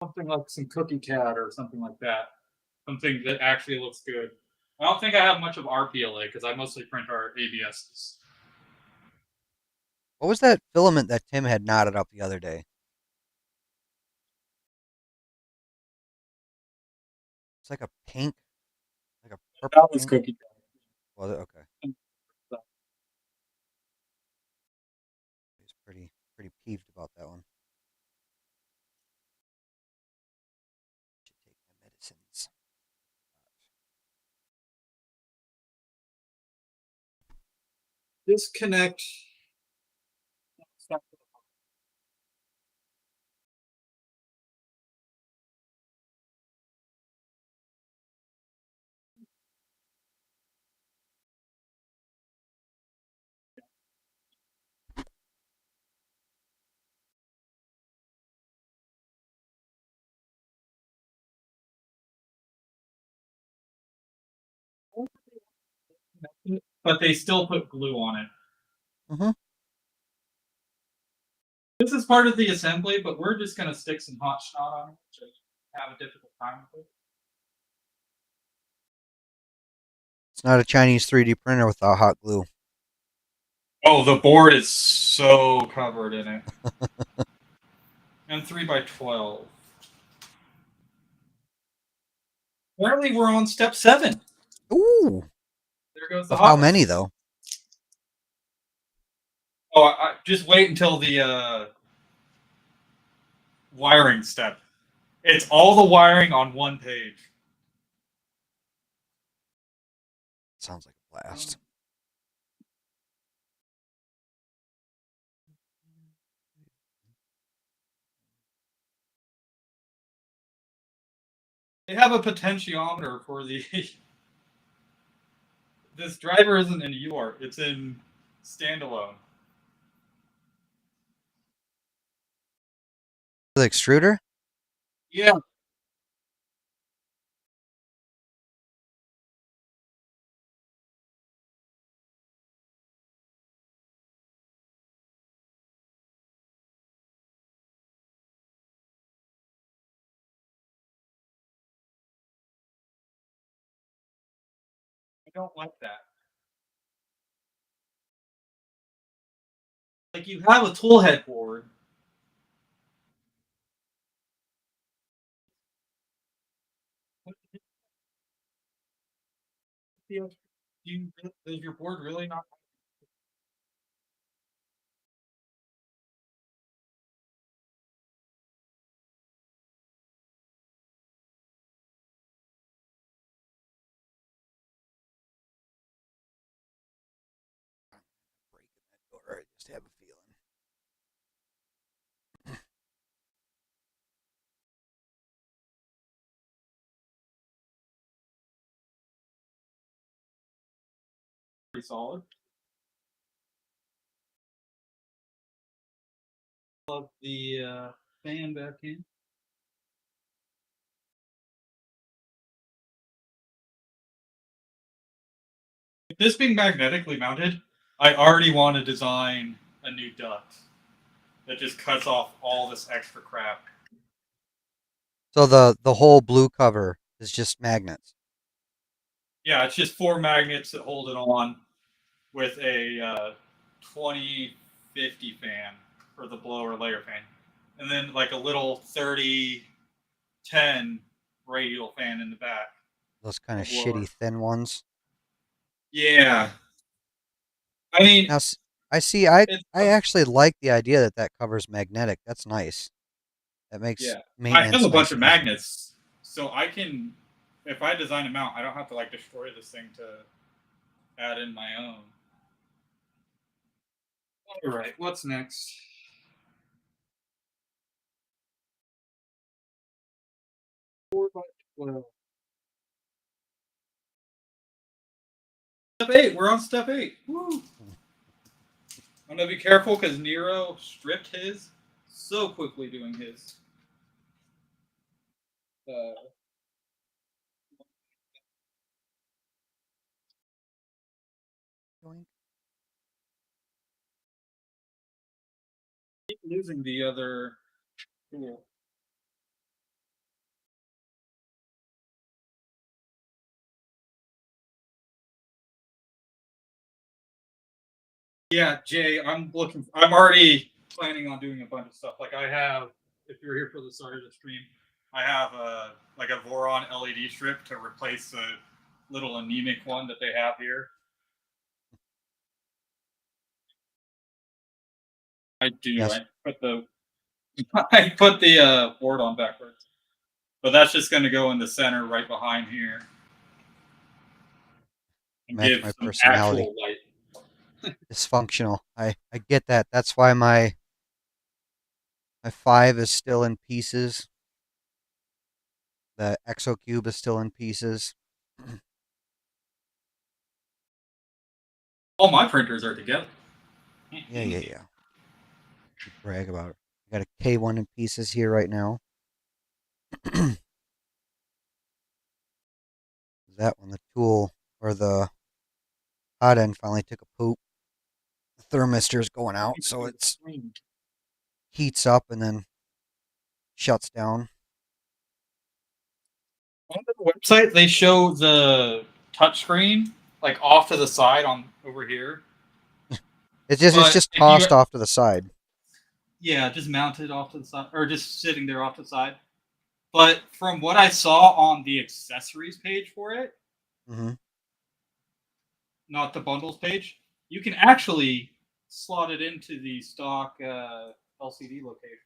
something like some cookie cat or something like that. Something that actually looks good. I don't think I have much of RPLA because I mostly print our ABSs. What was that filament that Tim had knotted up the other day? It's like a pink, like a purple That was pink. cookie cat. Was it? Okay. He's pretty peeved about that one. Should take my medicines. Disconnect. But they still put glue on it. Mm-hmm. This is part of the assembly, but we're just going to stick some hot snot on it, which I have a difficult time with it. It's not a Chinese 3D printer without hot glue. Oh, the board is so covered in it. And 3x12. Apparently, we're on step 7. Ooh. There goes the Of hot. how many though? Oh, just wait until the wiring step. It's all the wiring on one page. Sounds like a blast. They have a potentiometer for the. This driver isn't in UART, it's in standalone. The extruder? Yeah. I don't like that. Like, you have a toolhead board. Does your board really not? Breaking that door. I just have a feeling. Pretty solid. Love the fan back in. This being magnetically mounted, I already want to design a new duct. that just cuts off all this extra crap. So the whole blue cover is just magnets. Yeah, it's just 4 magnets that hold it on with a 2050 fan for the blower layer fan, and then like a little 3010 radial fan in the back. Those kind A of blower. shitty thin ones. Yeah, I mean, Now, I see. I it's I actually like the idea that that cover's magnetic. That's nice. That makes yeah. I have a maintenance bunch nice of and easy. magnets, so I can, if I design a mount, I don't have to like destroy this thing to add in my own. All right, what's next? Well, step 8. We're on step 8. Woo! I'm gonna be careful because Nero stripped his so quickly doing his. Uh, keep losing the other tool. Yeah, Jay, I'm looking. I'm already planning on doing a bunch of stuff. Like I have, if you're here for the start of the stream, I have a like a Voron LED strip to replace the little anemic one that they have here. I do. Yes, I put the I put the board on backwards, but that's just going to go in the center right behind here and match give my some personality. actual light. Dysfunctional. I get that. That's why my 5 is still in pieces. The Exo Cube is still in pieces. All my printers are together. Yeah. You brag about it. I got a K1 in pieces here right now. That one, the tool or the hot end finally took a poop. The thermistor is going out, so it heats up and then shuts down. On the website, they show the touchscreen like off to the side on over here. It's But just if you, tossed off to the side. yeah, just mounted off to the side or just sitting there off to the side. But from what I saw on the accessories page for it, Hmm. not the bundles page, you can actually slot it into the stock LCD location.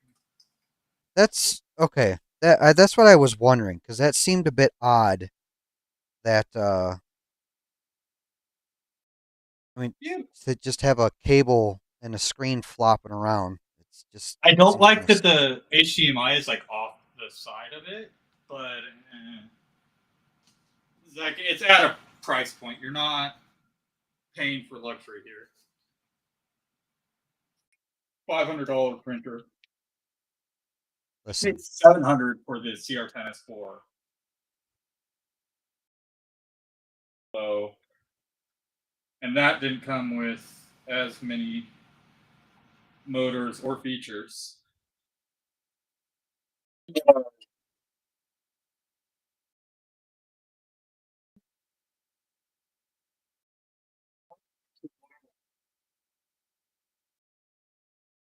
That's okay. That's what I was wondering because that seemed a bit odd. That I mean, Yeah. to just have a cable and a screen flopping around. It's just I don't seems kind like of that stupid. the HDMI is like off the side of it, but it's like it's at a price point. You're not paying for luxury here. $500 printer. Listen, It's 700 for the CR10S4. So, and that didn't come with as many motors or features.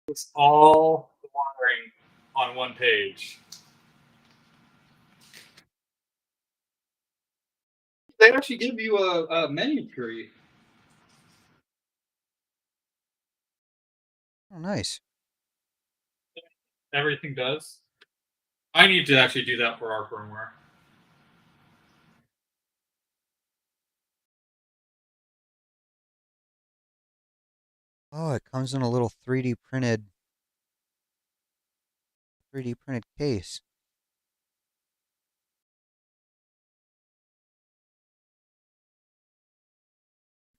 It's all the wiring on one page. They actually give you a menu tree. oh nice. Everything does. I need to actually do that for our firmware. Oh, it comes in a little 3D printed case.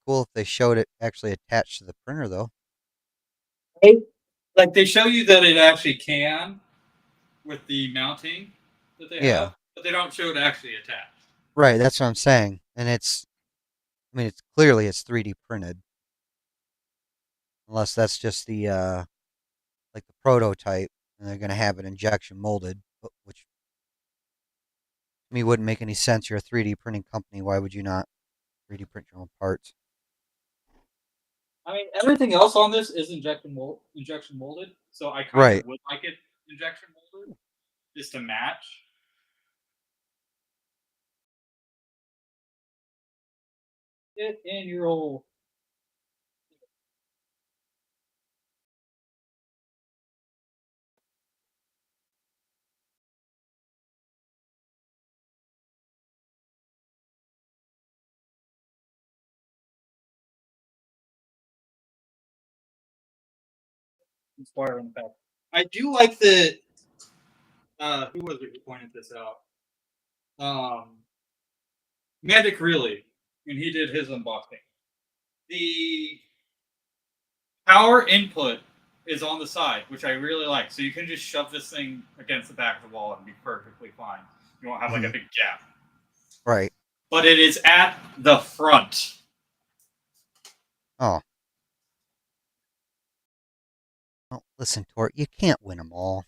Cool if they showed it actually attached to the printer though. Like they show you that it actually can with the mounting that they Yeah, have, but they don't show it actually attached. right. That's what I'm saying. And I mean, it's clearly it's 3D printed, unless that's just the like the prototype, and they're going to have it injection molded, which to me wouldn't make any sense. You're a 3D printing company. Why would you not 3D print your own parts? I mean, everything else on this is injection molded, so I kind Right. of would like it injection molded just to match. It in your old. Spoiler in the back. I do like the. Who was it who pointed this out? Magic Really, when he did his unboxing. The power input is on the side, which I really like. So you can just shove this thing against the back of the wall and be perfectly fine. You won't have like a big gap. Right. But it is at the front. Oh. Well, listen, Tort, you can't win them all.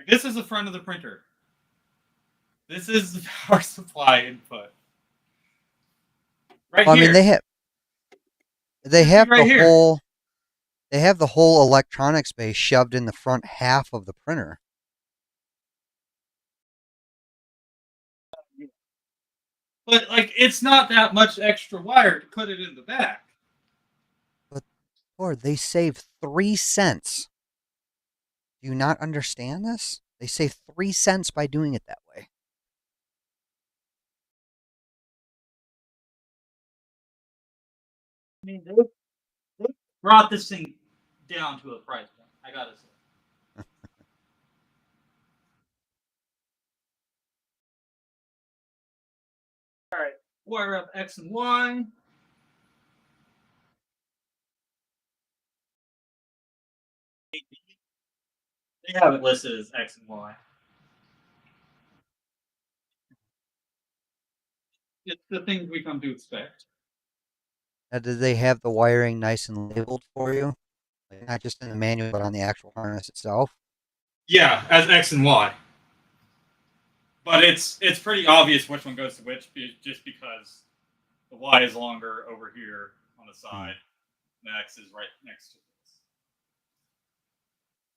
This is the front of the printer. This is the power supply input. Right Well, I here. mean, they have right the here. whole electronics base shoved in the front half of the printer. But like, it's not that much extra wire to put it in the back. But Tort, they save 3 cents. Do you not understand this? They save 3 cents by doing it that way. I mean, they brought this thing down to a price point. I gotta say. All right, wire up X and Y. They have it listed as X and Y. It's the things we come to expect. Now, do they have the wiring nice and labeled for you? Like, not just in the manual, but on the actual harness itself? Yeah, as X and Y. But it's pretty obvious which one goes to which, just because the Y is longer over here on the side, and the X is right next to this.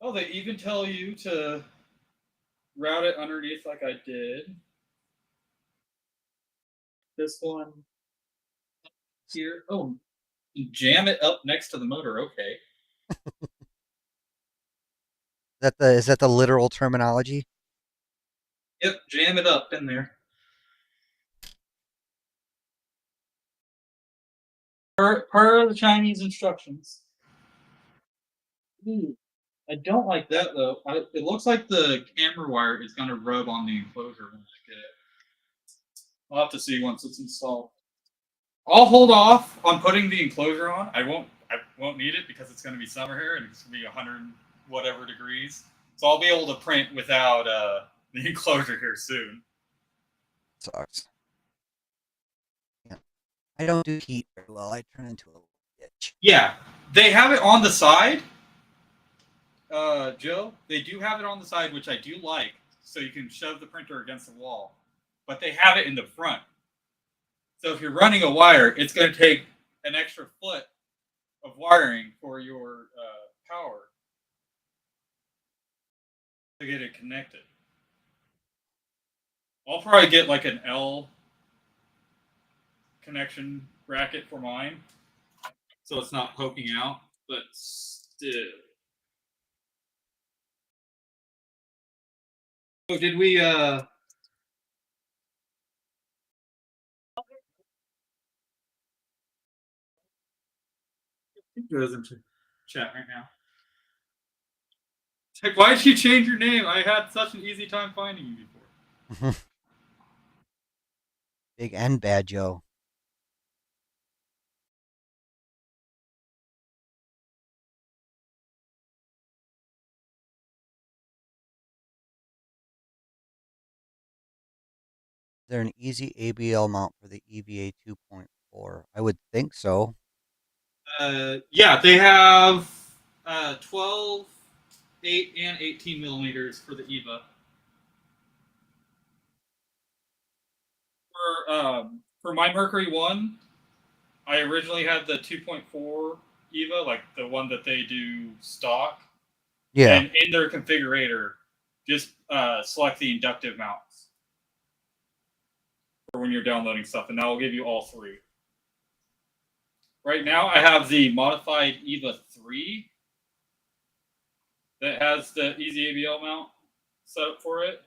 Oh, they even tell you to route it underneath like I did. This one here. Oh, jam it up next to the motor. Okay. Is that the literal terminology? Yep, jam it up in there. Per the Chinese instructions. Ooh, I don't like that though. It looks like the camera wire is going to rub on the enclosure when I get it. I'll have to see once it's installed. I'll hold off on putting the enclosure on. I won't need it because it's going to be summer here and it's going to be 100 whatever degrees. So I'll be able to print without the enclosure here soon. Sucks. Yeah. I don't do heat very well. I turn into a little bitch. Yeah, they have it on the side, Joe. They do have it on the side, which I do like, so you can shove the printer against the wall. But they have it in the front. So if you're running a wire, it's going to take an extra foot of wiring for your power to get it connected. I'll probably get like an L connection bracket for mine, so it's not poking out, but still. So did we goes into chat right now. It's like, why did you change your name? I had such an easy time finding you before. Big and bad Joe. Is there an easy ABL mount for the EVA 2.4? 4. I would think so. Yeah, they have 12, 8, and 18 millimeters for the EVA. For my Mercury 1, I originally had the 2.4 EVA, like the one that they do stock. Yeah. And in their configurator, just select the inductive mounts for when you're downloading stuff, and that will give you all three. Right now, I have the modified EVA 3 that has the Easy ABL mount set up for it,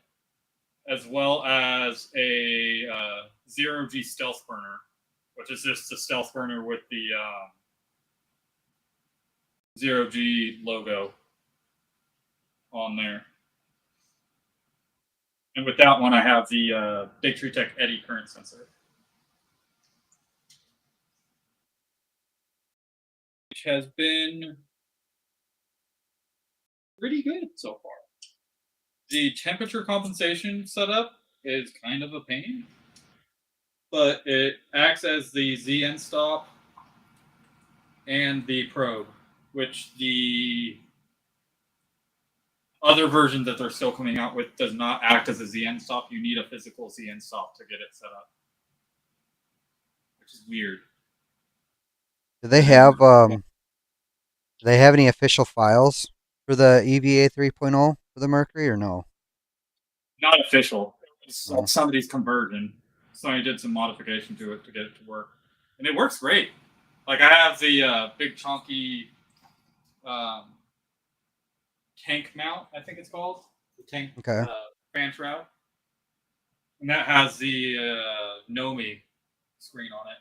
as well as a 0G stealth burner, which is just a stealth burner with the 0G logo on there. And with that one, I have the Big Tree Tech eddy current sensor, which has been pretty good so far. The temperature compensation setup is kind of a pain, but it acts as the ZN stop and the probe, which the other version that they're still coming out with does not act as a ZN stop. You need a physical ZN stop to get it set up, which is weird. Do they have any official files for the EVA 3.0 for the Mercury or no? Not official. It's No. somebody's conversion. Somebody did some modification to it to get it to work, and it works great. Like I have the big chunky tank mount, I think it's called the tank Okay. fan shroud, and that has the Nomi screen on it.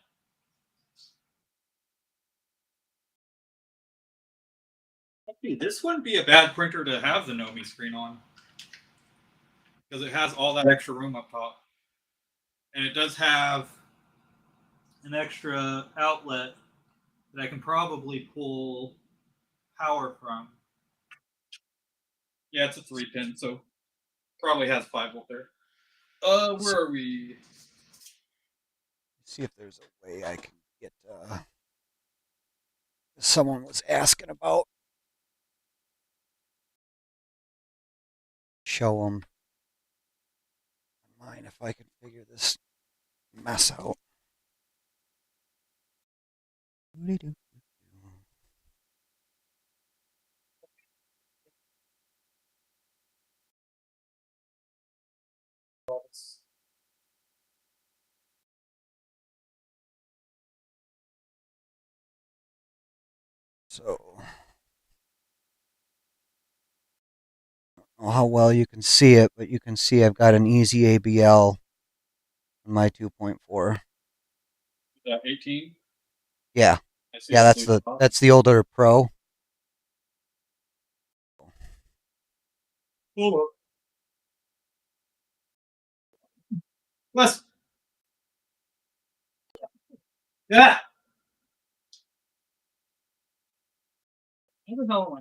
Hey, this wouldn't be a bad printer to have the Nomi screen on because it has all that extra room up top, and it does have an extra outlet that I can probably pull power from. Yeah, it's a 3-pin, so probably has 5 volt there. Where are we? See if there's a way I can get. Someone was asking about. Show them mine if I can figure this mess out. So, I don't know how well you can see it, but you can see I've got an easy ABL on my 2.4. 18. Yeah, I see yeah, the blue top. that's the older Pro. Cool. Let's. Yeah. What the hell am I?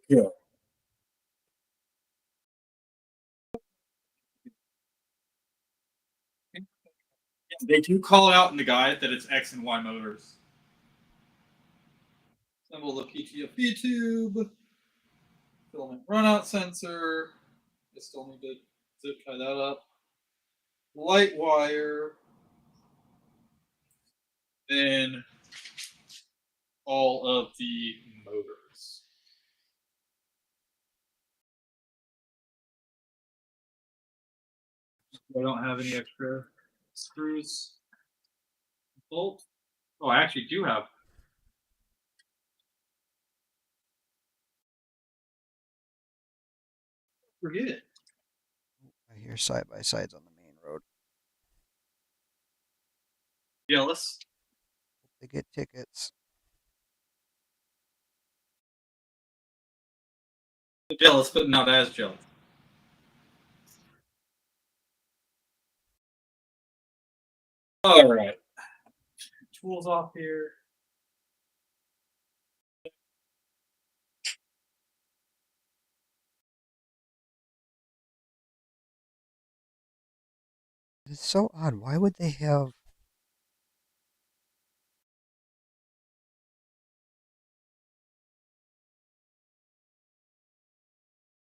Yeah. They do call it out in the guide that it's X and Y motors. Assemble the PTFE tube, filament runout sensor. I still need to zip tie that up. Light wire. Then all of the motors. I don't have any extra screws. Bolt. Oh, I actually do have. Forget it. I hear side by sides on the main road. Yeah, let's. They get tickets. Yeah, let's put it out as gel. All right. Tools off here. It's so odd. Why would they have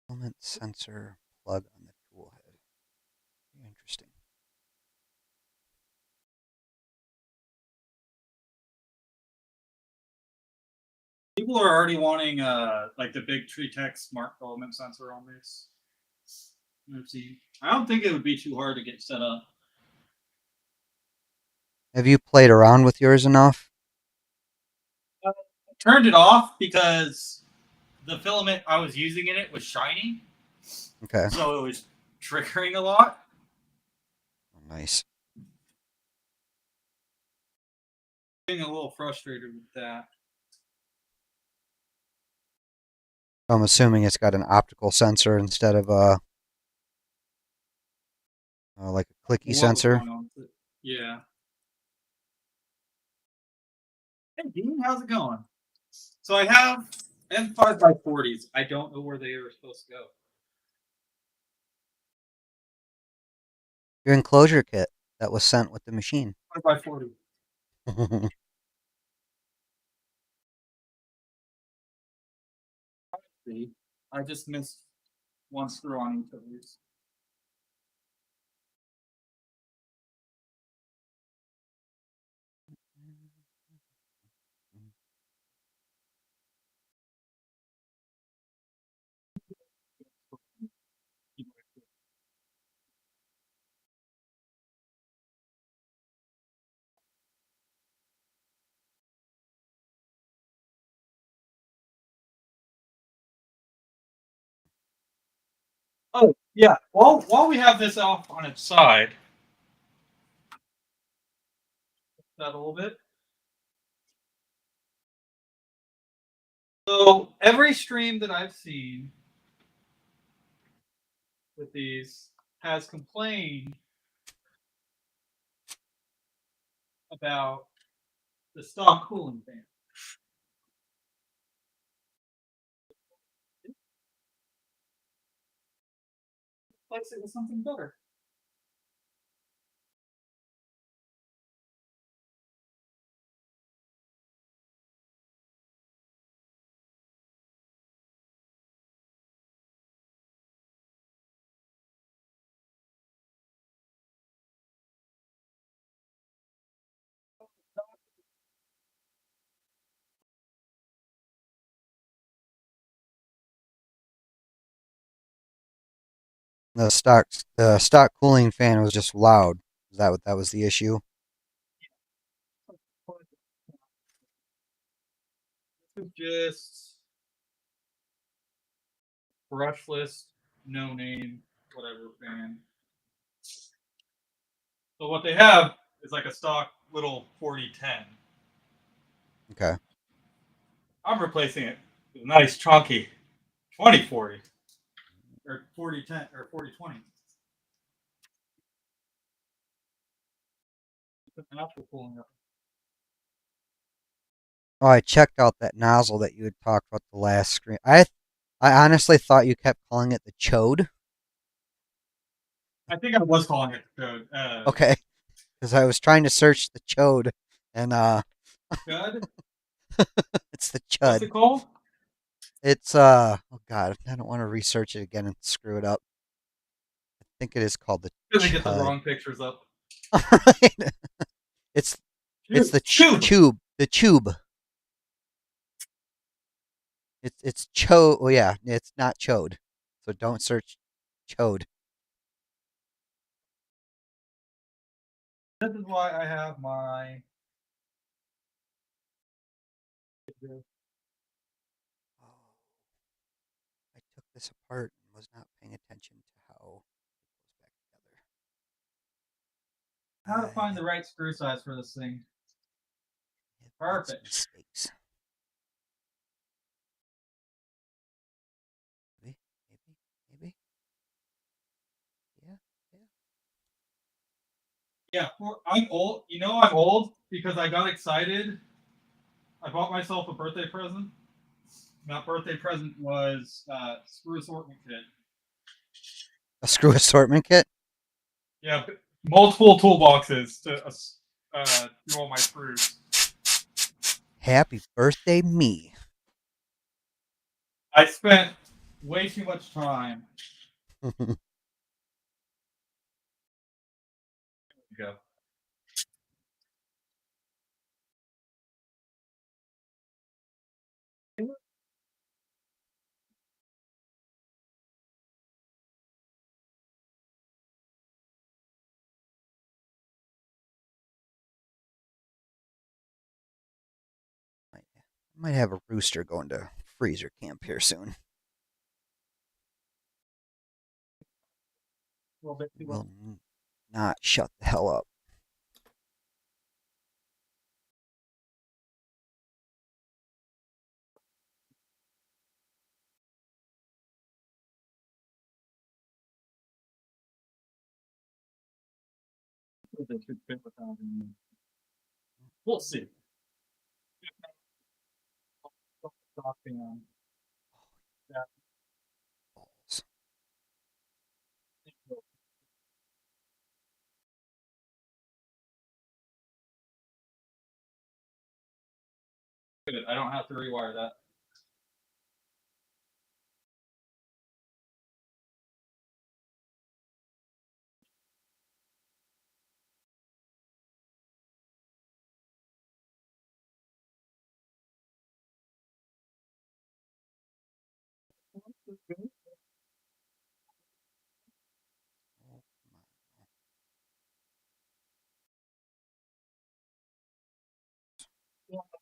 element sensor plug on the tool head? Interesting. People are already wanting like the big TreeTech smart filament sensor on this. Let's see. I don't think it would be too hard to get set up. Have you played around with yours enough? I turned it off because the filament I was using in it was shiny. Okay. So it was triggering a lot. Oh, nice. Getting a little frustrated with that. I'm assuming it's got an optical sensor instead of a like a clicky What was sensor. going on with it? Yeah. Hey, Dean, how's it going? So I have M5x40s. I don't know where they are supposed to go. Your enclosure kit that was sent with the machine. 5x40. See, I just missed one screw on each of these. Oh, yeah. While we have this off on its side, that a little bit. So every stream that I've seen with these has complained about the stock cooling fan. Replace it with something better. The stock cooling fan was just loud. Is that what that was the issue? This is just brushless, no name, whatever fan. So what they have is like a stock little 4010. Okay. I'm replacing it with a nice chunky 2040 or 4010 or 4020. Natural cooling up. Oh, I checked out that nozzle that you had talked about the last screen. I honestly thought you kept calling it the chode. I think I was calling it the code. Okay, because I was trying to search the chode, and Good. it's the What's chud. it called? It's oh god, I don't want to research it again and screw it up. I think it is called the Gonna get the chud. wrong pictures up. Right? It's it's the Tube. tube. The tube. It's chode. Oh yeah, it's not chode. So don't search chode. This is why I have my. Oh, I took this apart and was not paying attention to how it goes back How to together. find the right screw size for this thing. I have made some Perfect. mistakes. Maybe, maybe. Yeah, yeah. Yeah, I'm old. You know I'm old because I got excited. I bought myself a birthday present. That birthday present was screw assortment kit. A screw assortment kit? Yeah, multiple toolboxes to do all my screws. Happy birthday, me. I spent way too much time. Go. Might have a rooster going to freezer camp here soon. Will not shut the hell up. We'll see. I don't have to rewire that.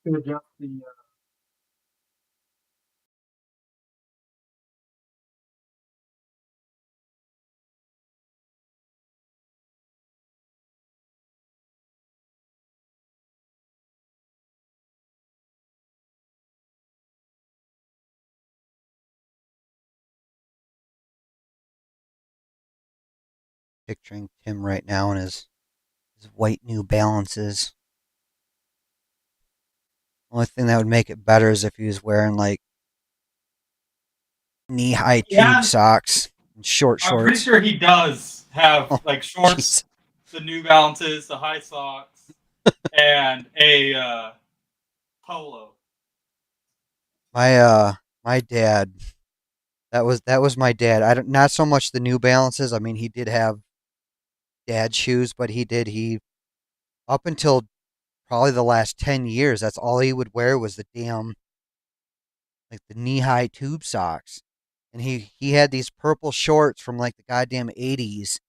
To adjust the Picturing Tim right now in his white New Balances. Only thing that would make it better is if he was wearing like knee-high tube socks and short shorts. I'm pretty sure he does have like shorts, Jeez. the New Balances, the high socks, and a polo. My dad. That was my dad. I don't not so much the New Balances. I mean, he did have dad shoes, but he up until probably the last 10 years, that's all he would wear was the damn like the knee-high tube socks. And he had these purple shorts from like the goddamn 80s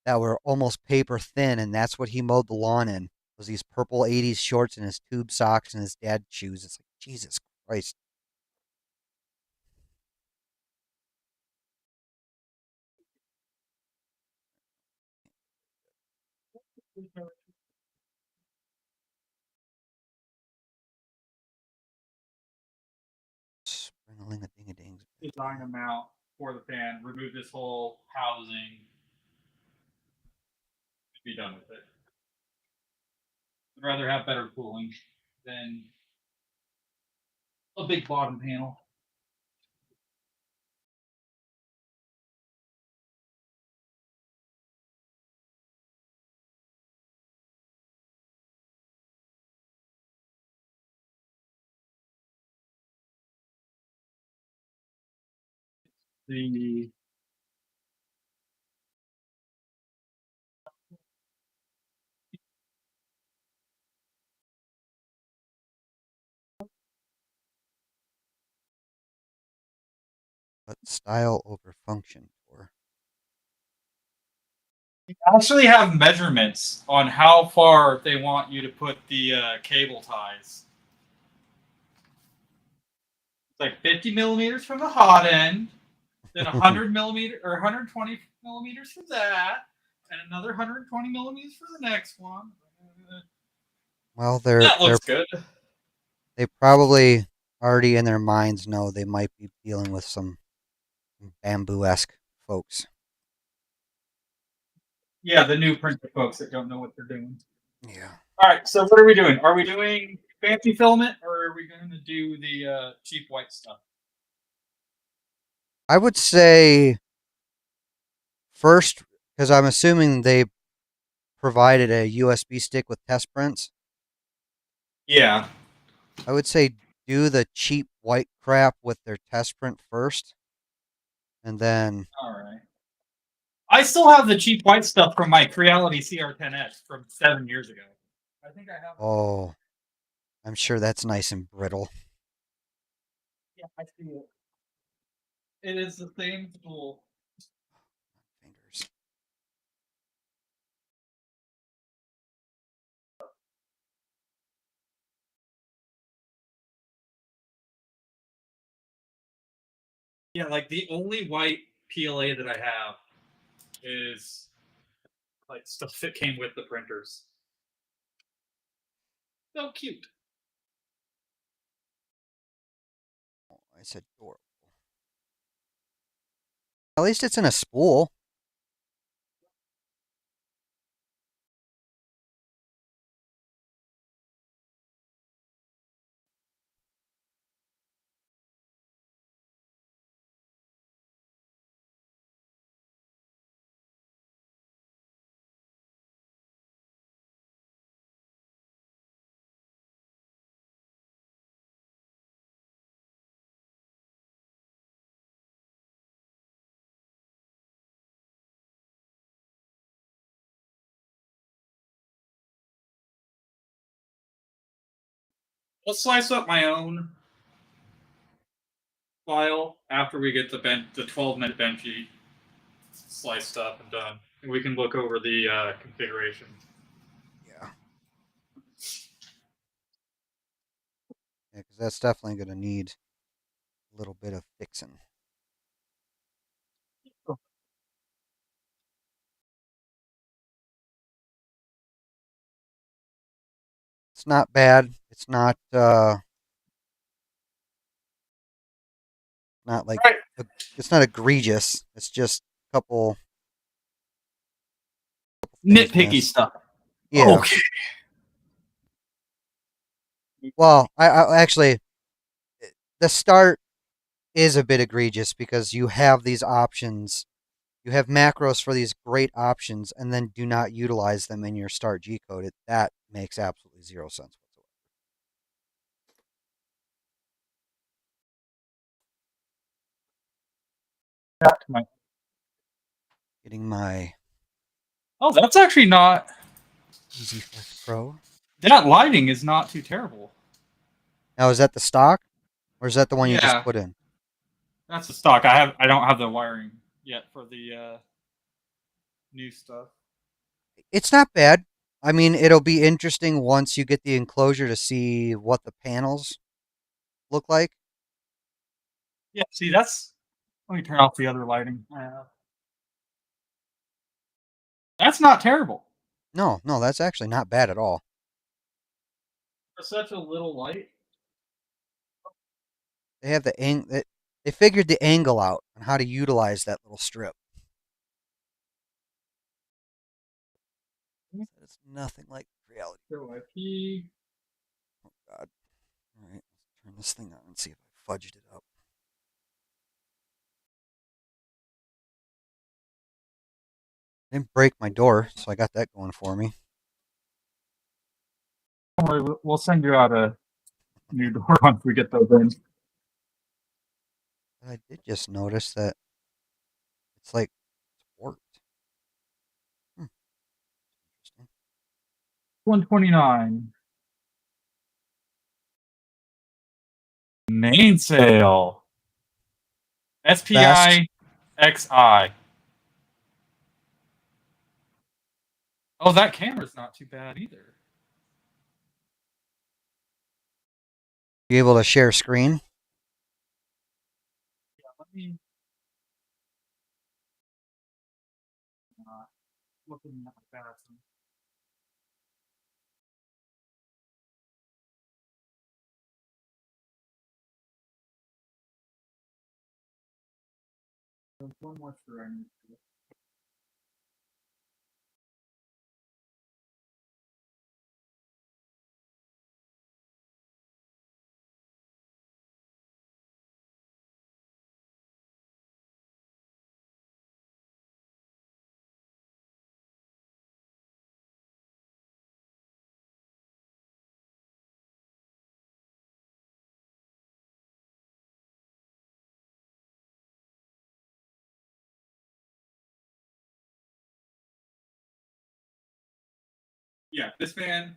that were almost paper thin, and that's what he mowed the lawn in. Was these purple 80s shorts and his tube socks and his dad shoes. It's like Jesus Christ. Ring-a-ling-a-ding-a-dings. Design them out for the fan. Remove this whole housing. Be done with it. I'd rather have better cooling than a big bottom panel. The But style over function for. actually have measurements on how far they want you to put the cable ties. It's like 50 millimeters from the hot end, then 100 millimeter or 120 millimeters for that, and another 120 millimeters for the next one. Well, That looks good. They probably already in their minds know they might be dealing with some bamboo-esque folks. Yeah, the new printer folks that don't know what they're doing. Yeah. All right, so what are we doing? Are we doing fancy filament, or are we going to do the cheap white stuff? I would say first, because I'm assuming they provided a USB stick with test prints. Yeah. I would say do the cheap white crap with their test print first, and then All right. I still have the cheap white stuff from my Creality CR10S from 7 years ago. I think I have. oh, I'm sure that's nice and brittle. Yeah, I see it. It is the same tool. Fingers. Yeah, like the only white PLA that I have is like stuff that came with the printers. So cute. Oh, it's adorable. At least it's in a spool. I'll slice up my own file after we get the 12-minute Benchy sliced up and done. And we can look over the configuration. Yeah. Yeah, because that's definitely going to need a little bit of fixing. It's not bad. It's not like All right. it's not egregious. It's just a couple things Nitpicky miss. stuff. Yeah. Okay. Well, I actually the start is a bit egregious because you have these options. You have macros for these great options, and then do not utilize them in your start G code. That makes absolutely zero sense whatsoever. Getting my Oh, that's actually not. Easy Flex Pro. That lighting is not too terrible. Now, is that the stock, or is that the one you just Yeah, put in? that's the stock. I don't have the wiring yet for the new stuff. It's not bad. I mean, it'll be interesting once you get the enclosure to see what the panels look like. Yeah, see, that's. Let me turn off the other lighting. That's not terrible No, no, that's actually not bad at all. for such a little light. They have they figured the angle out on how to utilize that little strip. It's nothing like reality. Show IP. Oh God! All right, let's turn this thing on and see if I fudged it up. I didn't break my door, so I got that going for me. Don't worry, we'll send you out a new door once we get those in. But I did just notice that it's like it's warped. Interesting. 129. Mainsail. Best. SPI XI. Oh, that camera's not too bad either. You able to share screen? Yeah, let me. Looking at my bathroom. There's one more screw I need to do. Yeah, this fan.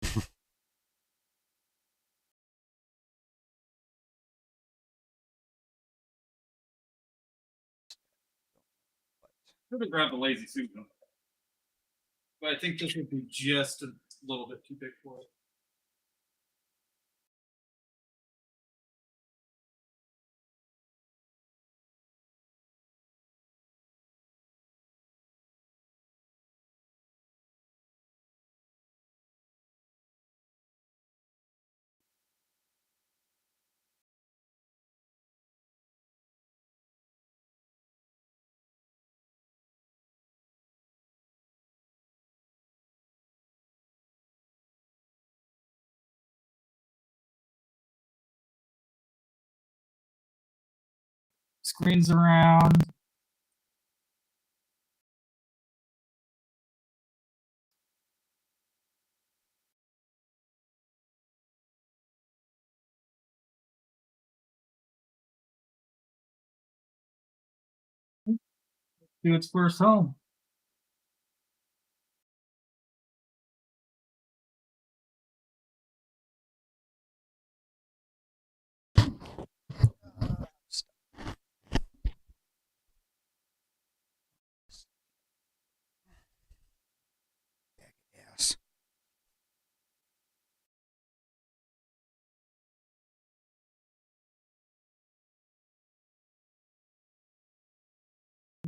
Could have grabbed the lazy Susan, but I think this would be just a little bit too big for it. Screens around. Do its first home. Yes.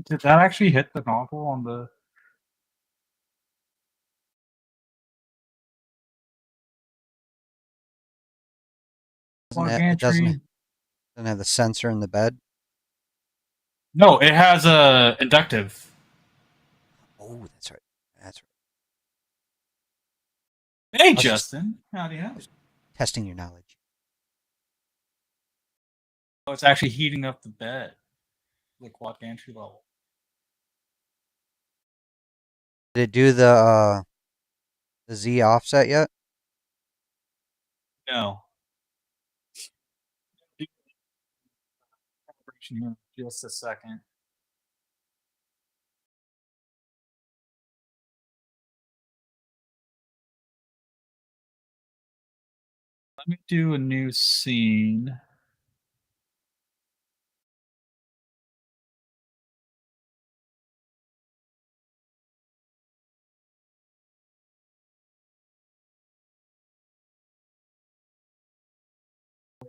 Did that actually hit the nozzle on the? It doesn't have the sensor in the bed. No, it has a inductive. Oh, that's right. That's right. Hey, was Justin. How do you know? Testing your knowledge. Oh, it's actually heating up the bed, like quad gantry level. Did it do the Z offset yet? No. Calibration here, just a second. Let me do a new scene.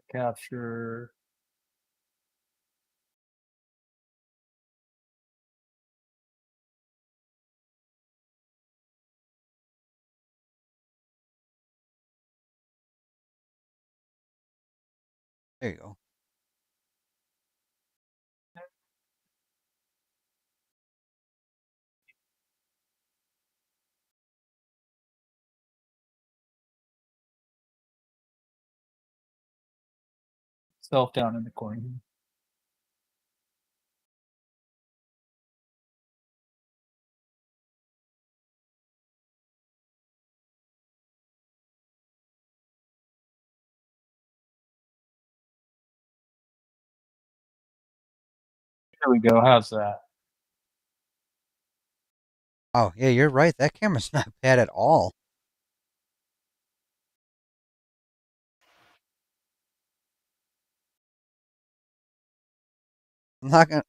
Capture. There you go. Self down in the corner. There we go. How's that? Oh, yeah, you're right. That camera's not bad at all. I'm not gonna.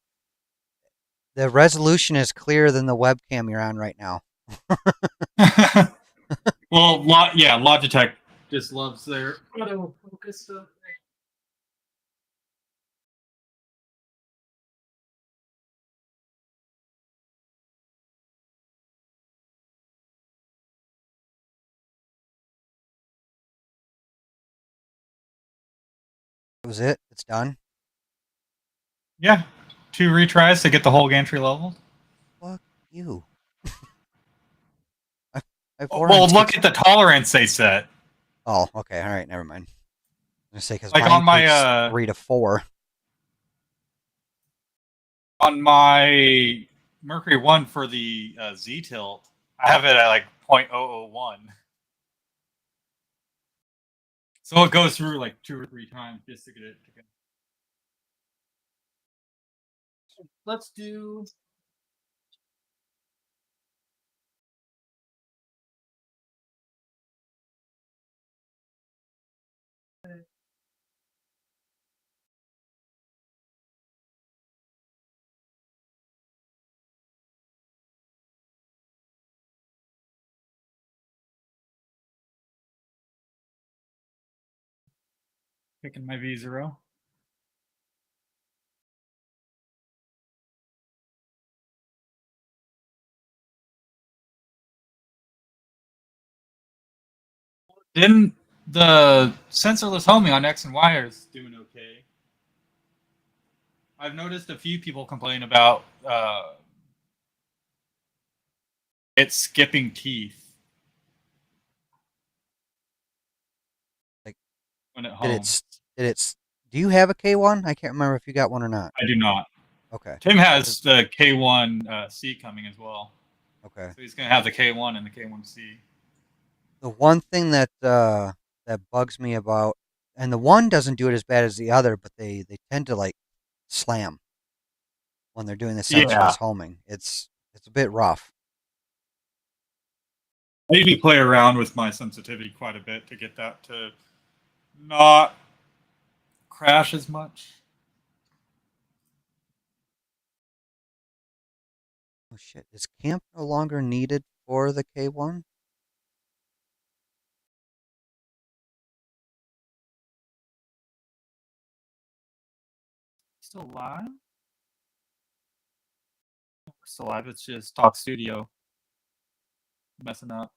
The resolution is clearer than the webcam you're on right now. Well, yeah, Logitech just loves their auto focus stuff. That was it. It's done. Yeah, 2 retries to get the whole gantry level. Fuck you. Well, look at the tolerance they set. Oh, okay. All right. Never mind. I'm gonna say because like mine on my takes 3 to 4. On my Mercury 1 for the Z tilt, I have it at like 0.001. So it goes through like 2 or 3 times just to get it to go. Let's do Picking my V0. Then the sensorless homing on X and Y is doing okay. I've noticed a few people complain about it skipping teeth Like, when it did homes. it? Do you have a K1? I can't remember if you got one or not. I do not. Okay. Tim has the K1C coming as well. Okay. So he's going to have the K1 and the K1C. The one thing that that bugs me about, and the one doesn't do it as bad as the other, but they tend to like slam when they're doing the sensorless homing. It's a bit rough. I usually play around with my sensitivity quite a bit to get that to not crash as much. Oh shit! Is camp no longer needed for the K1? Still alive? Still alive. It's just Talk Studio messing up.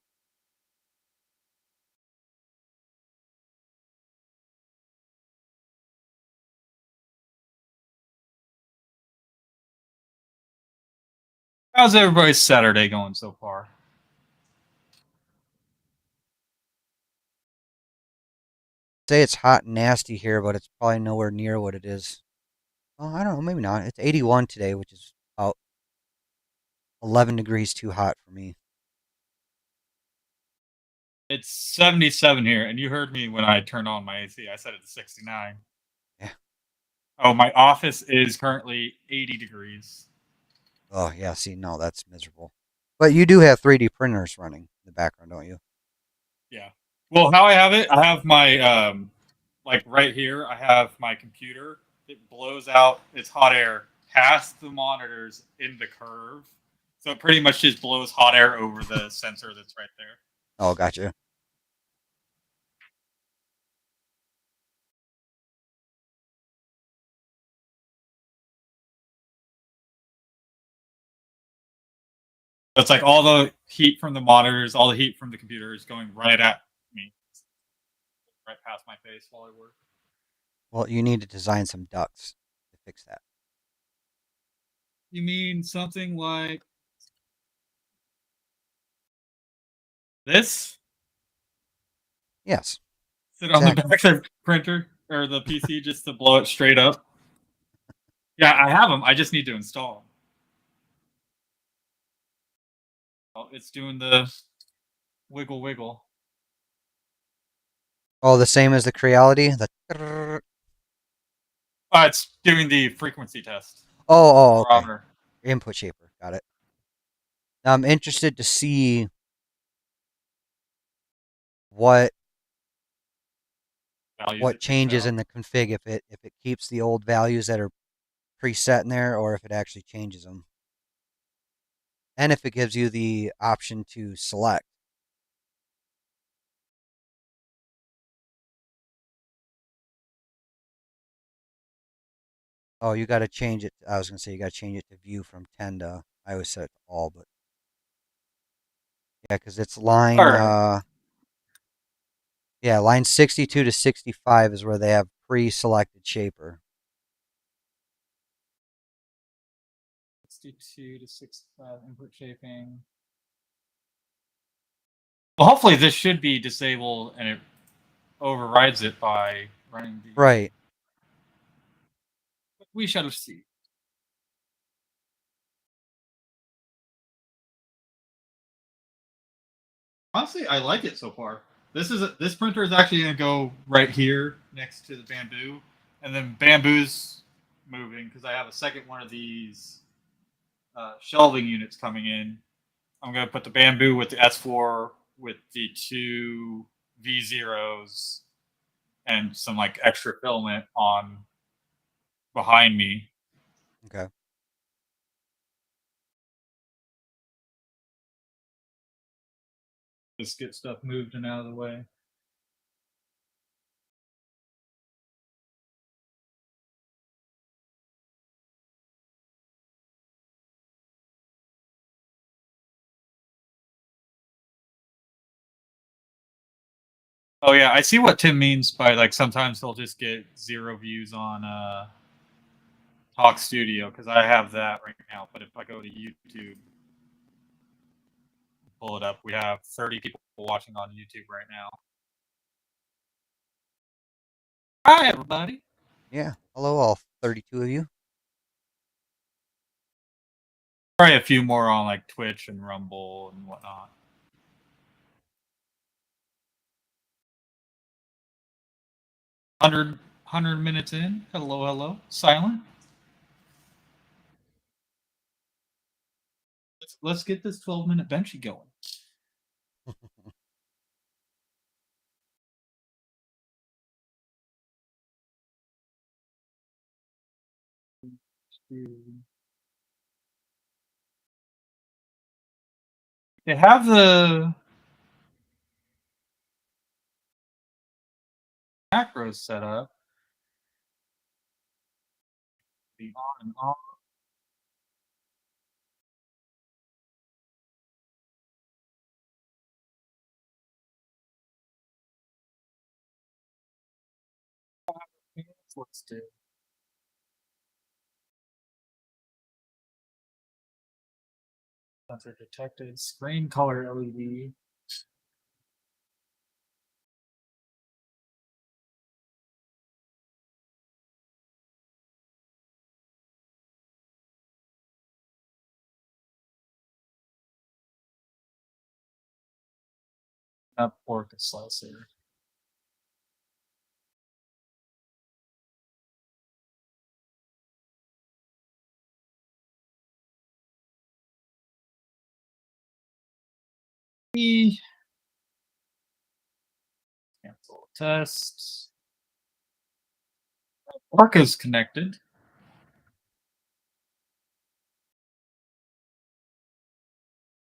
How's everybody's Saturday going so far? Say it's hot and nasty here, but it's probably nowhere near what it is. Oh, I don't know. Maybe not. It's 81 today, which is about 11 degrees too hot for me. It's 77 here, and you heard me when I turned on my AC. I set it to 69. Yeah. Oh, my office is currently 80 degrees. Oh yeah. See, no, that's miserable. But you do have 3D printers running in the background, don't you? Yeah. Well, how I have it, I have my like right here, I have my computer. It blows out its hot air past the monitors in the curve. So it pretty much just blows hot air over the sensor that's right there. Oh, gotcha. So it's like all the heat from the monitors, all the heat from the computer is going right at me, right past my face while I work. Well, you need to design some ducts to fix that. You mean something like this? Yes, Sit on the exactly. back of the printer or the PC just to blow it straight up? Yeah, I have them. I just need to install them. Oh, it's doing the wiggle wiggle. Oh, the same as the Creality? The It's doing the frequency test. okay. Barometer Input shaper. Got it. Now I'm interested to see what values what it picks changes out. in the config if it keeps the old values that are preset in there or if it actually changes them. And if it gives you the option to select. Oh, you got to change it. I was going to say you got to change it to view from 10 to, I always set it to all, but yeah, because it's line, All right. yeah, line 62 to 65 is where they have pre-selected shaper. 62 to 65 input shaping. Well, hopefully this should be disabled and it overrides it by running the. Right. We shall see. Honestly, I like it so far. This printer is actually going to go right here next to the bamboo, and then bamboo's moving because I have a second one of these shelving units coming in. I'm going to put the bamboo with the S4 with the two V0s and some like extra filament on behind me. Okay. Just get stuff moved and out of the way. Oh yeah, I see what Tim means by like sometimes they'll just get 0 views on Talk Studio because I have that right now. But if I go to YouTube, pull it up, we have 30 people watching on YouTube right now. Hi everybody. Yeah. Hello, all 32 of you. Probably a few more on like Twitch and Rumble and whatnot. Hundred minutes in. Hello, hello. Silent. Let's get this 12-minute Benchy going. They have the macros set up. The on and off. Let's do. Sensor detected. Screen color LED. Up pork slicer. Cancel tests. Pork is connected.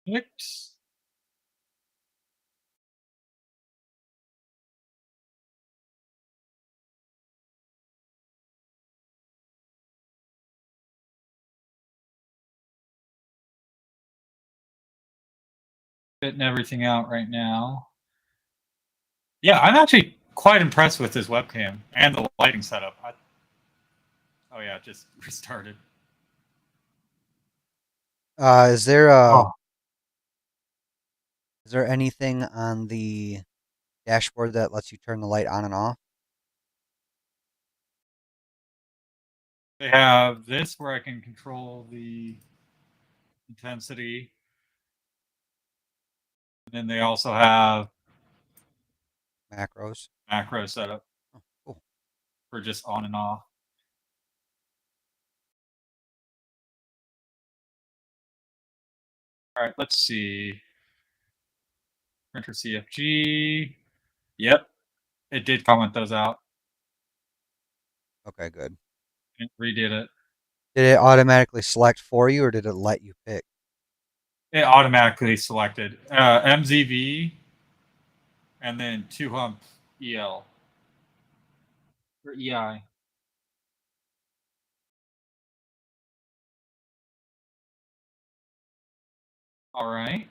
Fix. Fitting everything out right now. Yeah, I'm actually quite impressed with this webcam and the lighting setup. Oh yeah, just restarted. Is there Oh. is there anything on the dashboard that lets you turn the light on and off? They have this where I can control the intensity. And then they also have Macros. macro setup Oh, cool. for just on and off. All right, let's see. Printer CFG. Yep, it did comment those out. Okay, good. It redid it. Did it automatically select for you, or did it let you pick? It automatically selected MZV and then 2-hump EL or EI. All right.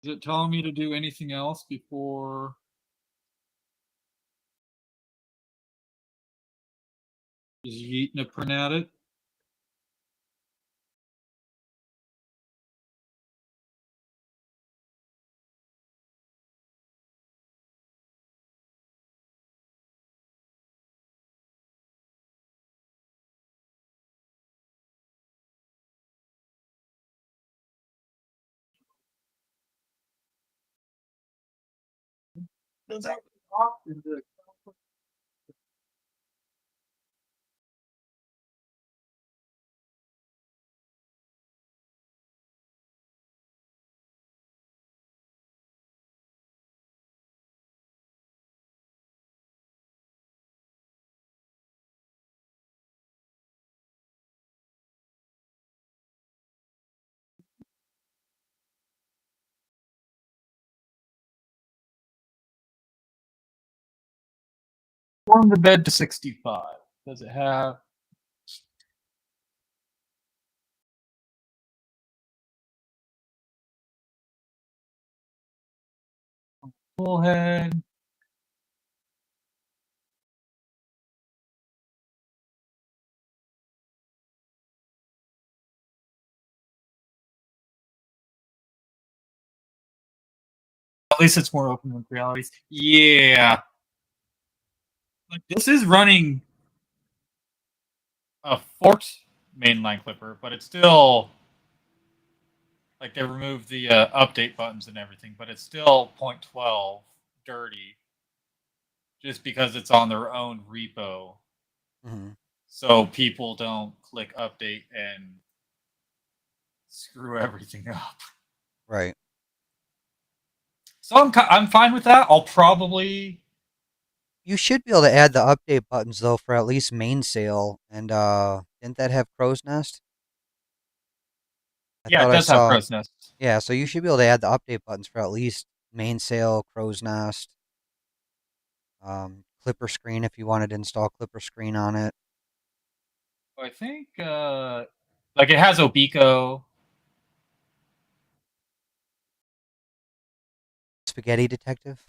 Is it telling me to do anything else before just yeeting a print at it? Does that off into Warm the bed to 65. Does it have? Toolhead. At least it's more open with realities. Yeah. Like this is running a forked mainline Klipper, but it's still like they removed the update buttons and everything, but it's still 0.12 dirty just because it's on their own repo. Mm-hmm. So people don't click update and screw everything up. Right. So I'm fine with that. I'll probably You should be able to add the update buttons though for at least mainsail. And didn't that have crow's nest? I yeah, it thought I does have saw. crow's nest. Yeah, so you should be able to add the update buttons for at least mainsail, crow's nest, Clipper screen if you wanted to install Clipper screen on it. I think like it has Obico. Spaghetti detective.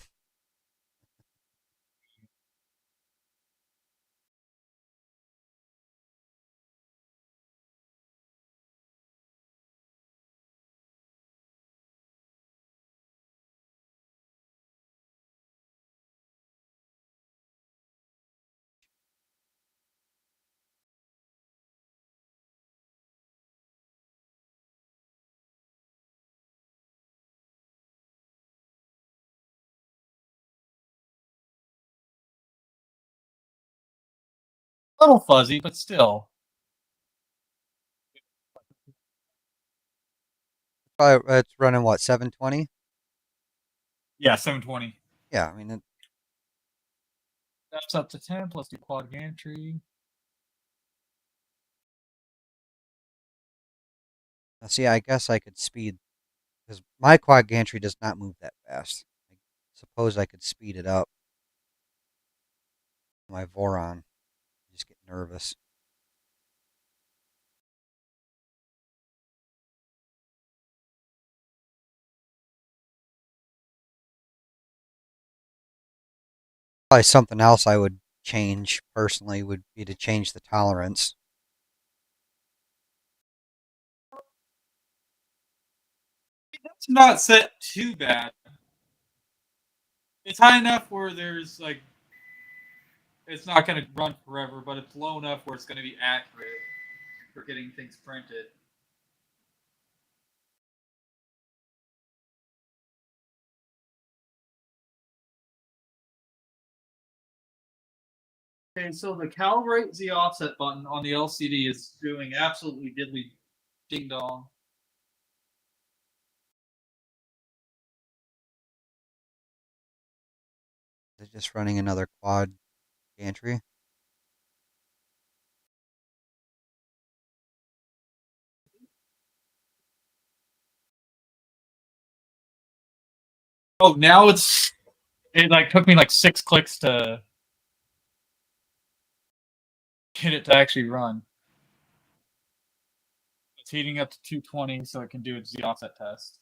A little fuzzy, but still. Probably it's running what 720. Yeah, 720. Yeah, I mean, That's up to 10. Let's do quad gantry. see, I guess I could speed because my quad gantry does not move that fast. I suppose I could speed it up. My Voron, I just get nervous. Probably something else I would change personally would be to change the tolerance. That's not set too bad. It's high enough where there's like it's not going to run forever, but it's low enough where it's going to be accurate for getting things printed. Okay, so the calibrate Z offset button on the LCD is doing absolutely diddly ding dong. They're just running another quad gantry. Oh, now it like took me like 6 clicks to get it to actually run. It's heating up to 220 so it can do its Z offset test.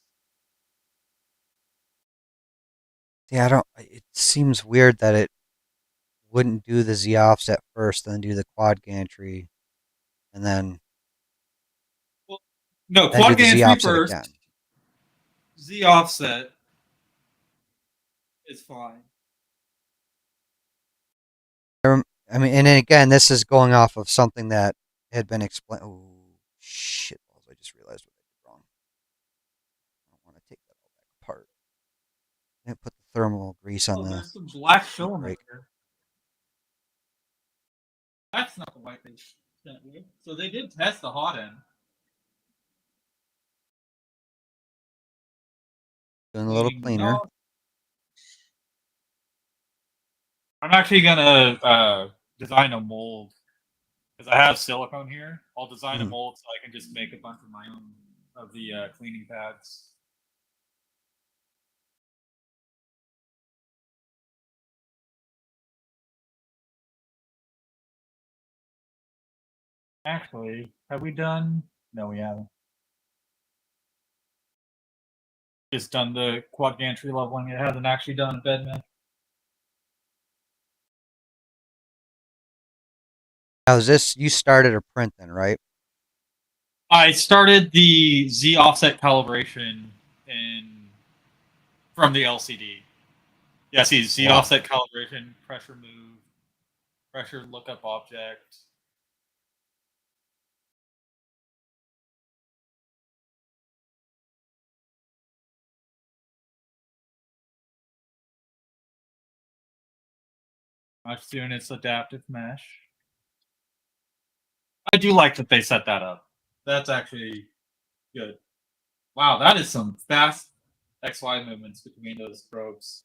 Yeah, I don't. It seems weird that it wouldn't do the Z offset first, then do the quad gantry, and Well, no, then do quad the Z gantry offset first. again. Z offset is fine. I mean, and then again, this is going off of something that had been explained. Oh shit! I just realized what I did wrong. I don't want to take that all back apart. I didn't put the thermal grease on Oh, the there's some black heat filament break. here. That's not the white they sent me. So they did test the hot end. Doing a little cleaner. No, I'm actually gonna design a mold because I have silicone here. I'll design a Mm. mold so I can just make a bunch of my own of the cleaning pads. Actually, have we done? No, we haven't. Just done the quad gantry leveling. It hasn't actually done bed mesh. Now, is this, you started a print then, right? I started the Z offset calibration from the LCD. Yeah, see Z Wow. offset calibration, pressure move, pressure lookup object. Much doing its adaptive mesh. I do like that they set that up. That's actually good. Wow, that is some fast XY movements between those probes.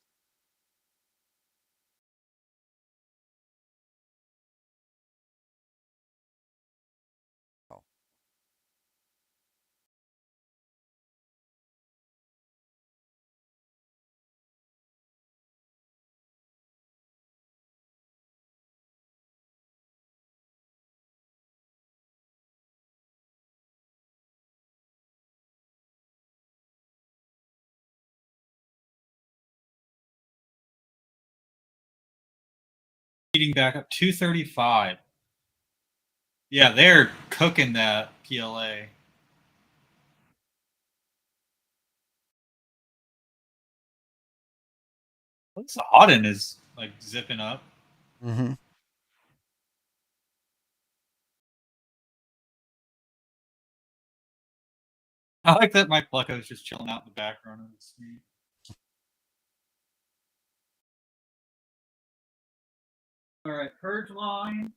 Heating back up 235. Yeah, they're cooking that PLA. Looks the Hotend is like zipping up. Mm-hmm. I like that my Pleco is just chilling out in the background of the screen. All right, purge line,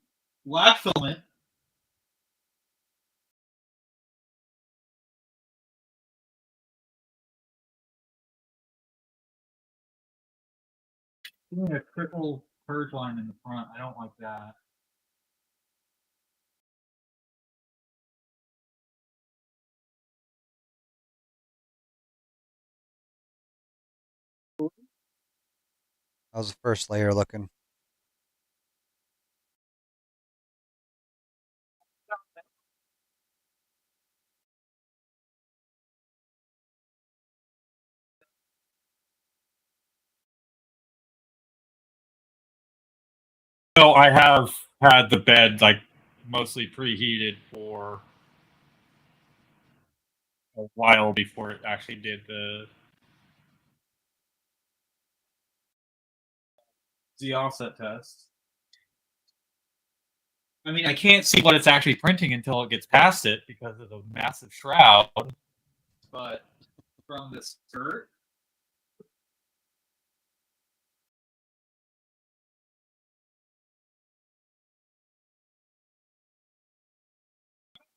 black filament. Doing a triple purge line in the front. I don't like that. How's the first layer looking? So I have had the bed like mostly preheated for a while before it actually did the offset test. I mean, I can't see what it's actually printing until it gets past it because of the massive shroud. But from the skirt,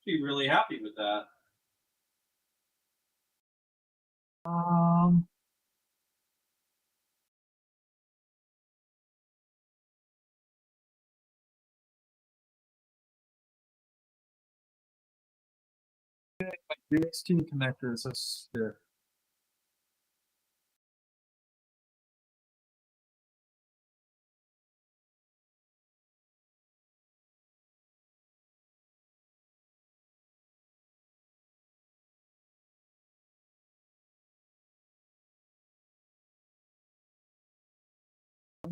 be really happy with that. Um, these two connectors are stiff.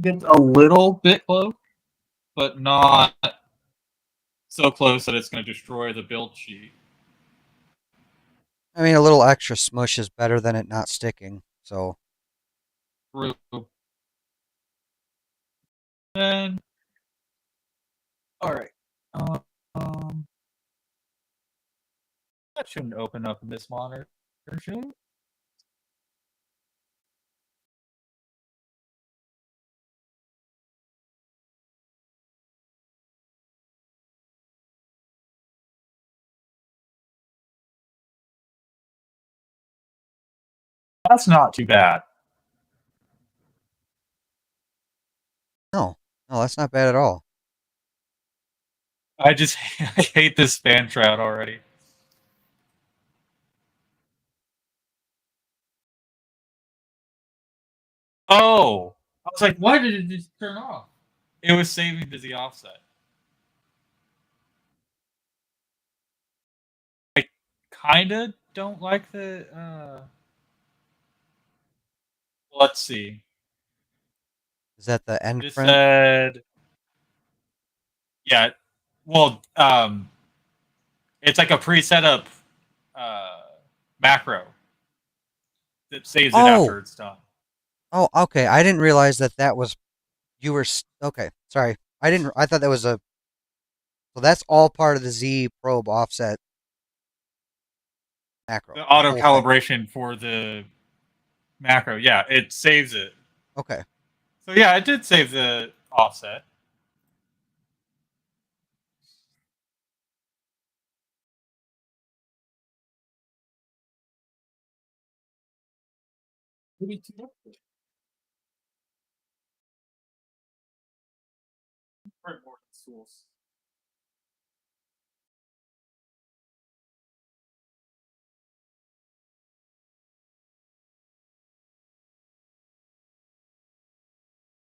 Gets a little bit close, but not so close that it's going to destroy the build sheet. I mean, a little extra smush is better than it not sticking. So, Through. And all right, um, that shouldn't open up in this monitor, should it? That's not too bad. no, no, that's not bad at all. I just I hate this fan shroud already. Oh, I was like, why did it just turn off? It was saving busy offset. kind of don't like the. Let's see. Is that the end Just print? said, yeah. Well, it's like a pre-set up macro that saves it Oh, after it's done. oh, okay. I didn't realize that that was you were okay. Sorry, I didn't. I thought that was a. So that's all part of the Z probe offset macro. The The auto whole thing. calibration for the macro, yeah, it saves it. Okay. So yeah, it did save the offset.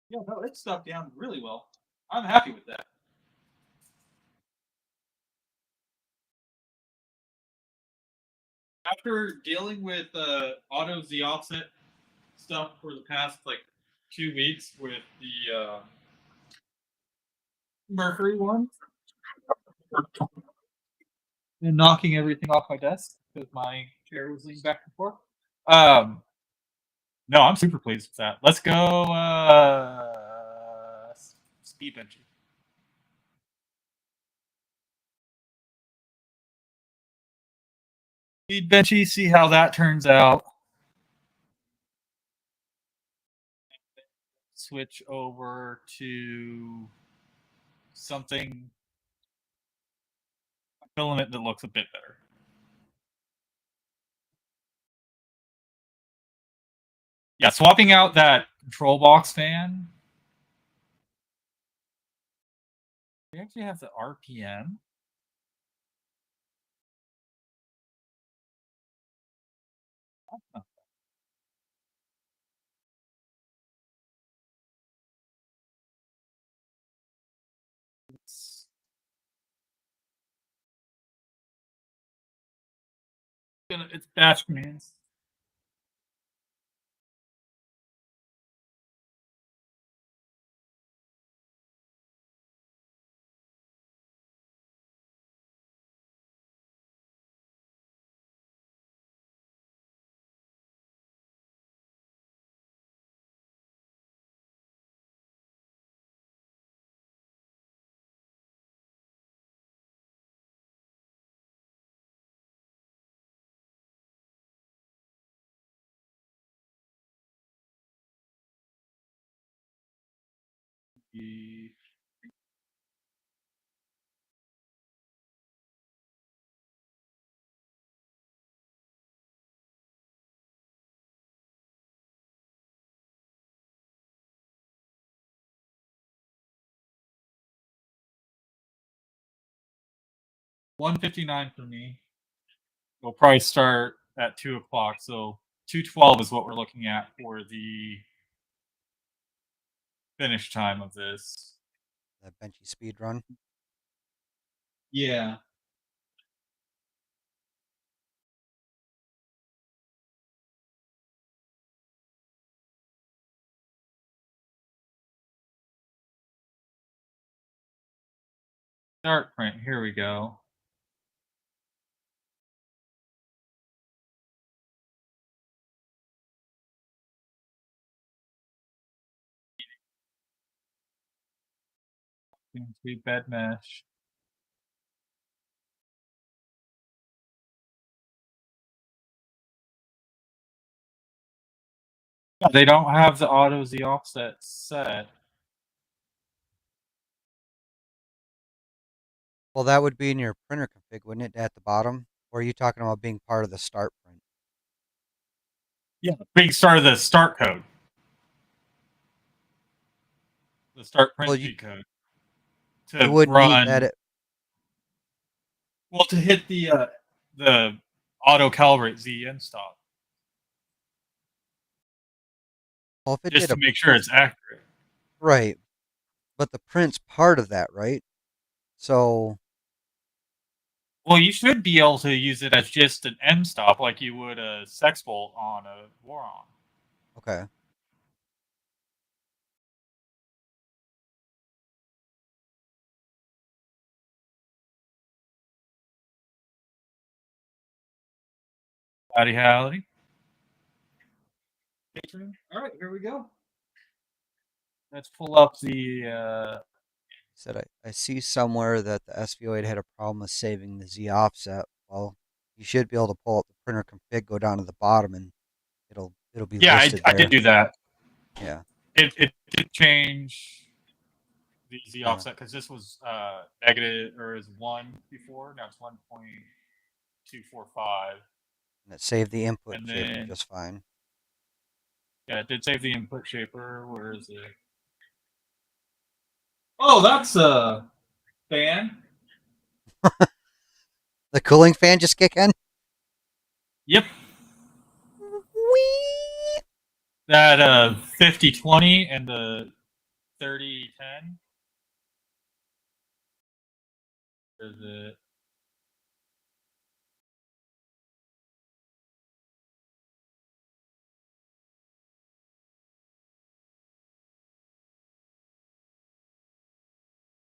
Yeah, no, it stuck down really well. I'm happy with that. After dealing with auto Z offset stuff for the past like 2 weeks with the Mercury one, and knocking everything off my desk because my chair was leaning back and forth. Um, no, I'm super pleased with that. Let's go speed Benchy. Speed Benchy, see how that turns out. Switch over to something filament that looks a bit better. Yeah, swapping out that control box fan. We actually have the RPM. Oh, it's batch commands. The 159 for me. We'll probably start at 2 o'clock. So 2:12 is what we're looking at for the finish time of this. That Benchy speed run. Yeah. Start print. Here we go. Sweet bed mesh. They don't have the auto Z offset set. Well, that would be in your printer config, wouldn't it, at the bottom? Or are you talking about being part of the start print? Yeah, big start of the start code. The start print Well, sheet code you to wouldn't need that. run. Well, to hit the auto calibrate Z in stop, Well, if it just did to a make sure it's accurate. right, but the print's part of that, right? So Well, you should be able to use it as just an M stop, like you would a sex bolt on a Voron. Okay. Howdy, howdy. All right, here we go. Let's pull up the. Said I see somewhere that the SV08 had a problem with saving the Z offset. Well, you should be able to pull up the printer config, go down to the bottom, and it'll be Yeah, listed I there. did do that. Yeah. It did change the Z Yeah. offset because this was negative or is 1 before. Now it's 1.245. And it saved the input And shaper then just fine. yeah, it did save the input shaper. Where is it? Oh, that's a fan. The cooling fan just kick in? Yep. Whee! That 5020 and the 3010. Is it?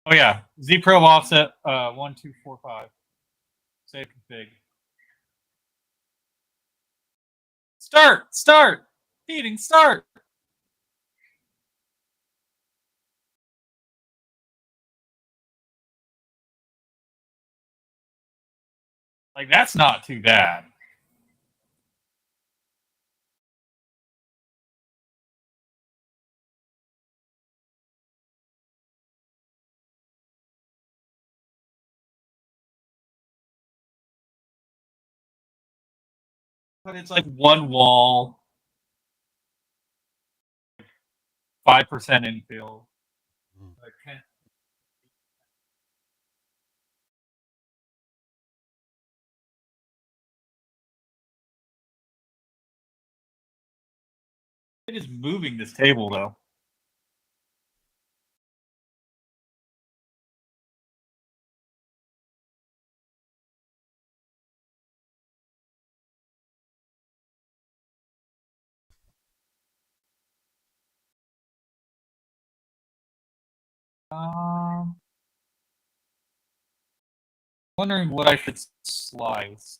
Oh yeah, Z probe offset 1245. Save config. Start. Heating, start. Like that's not too bad. But it's like one wall, 5% infill. Okay. It is moving this table though. Wondering what I should slice.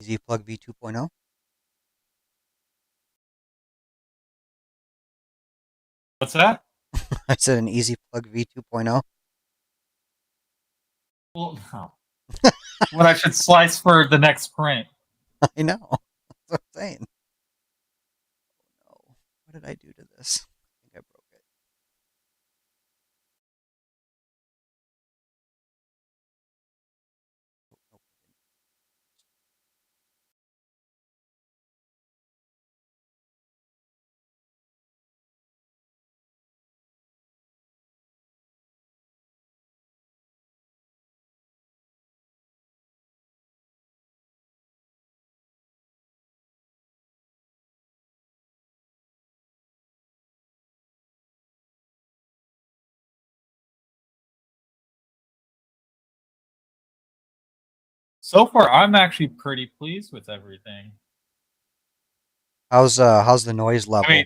Easy plug V2.0. What's that? I said an easy plug V2.0. Well, no. What I should slice for the next print. I know. That's what I'm saying. Oh no. What did I do to this? I think I broke it. Nope. So far, I'm actually pretty pleased with everything. How's the noise level? I mean,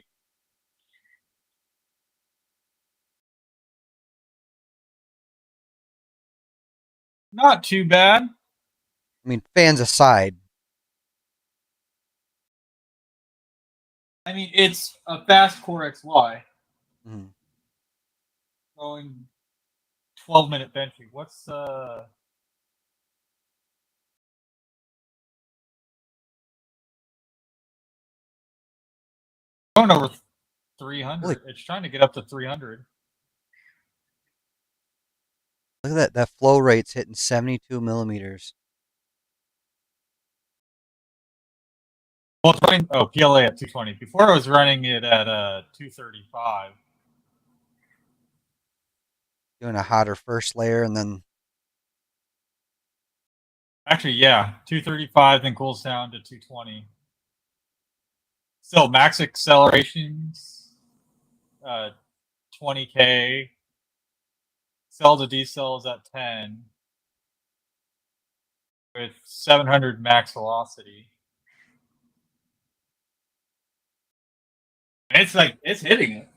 not too bad. Fans aside. I mean, it's a fast CoreXY Mm. going 12-minute Benchy. What's going over 300? Holy, It's trying to get up to 300. look at that. That flow rate's hitting 72 millimeters. Well, it's running PLA at 220. Before I was running it at 235. Doing a hotter first layer and then Actually, yeah, 235, then cools down to 220. Still, max accelerations, 20K. Cell to decel is at 10 with 700 max velocity. It's like it's hitting it.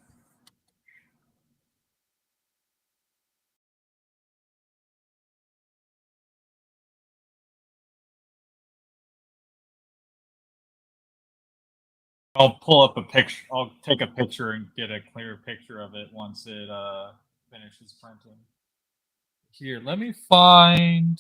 I'll pull up a picture. I'll take a picture and get a clear picture of it once it finishes printing. Here, let me find.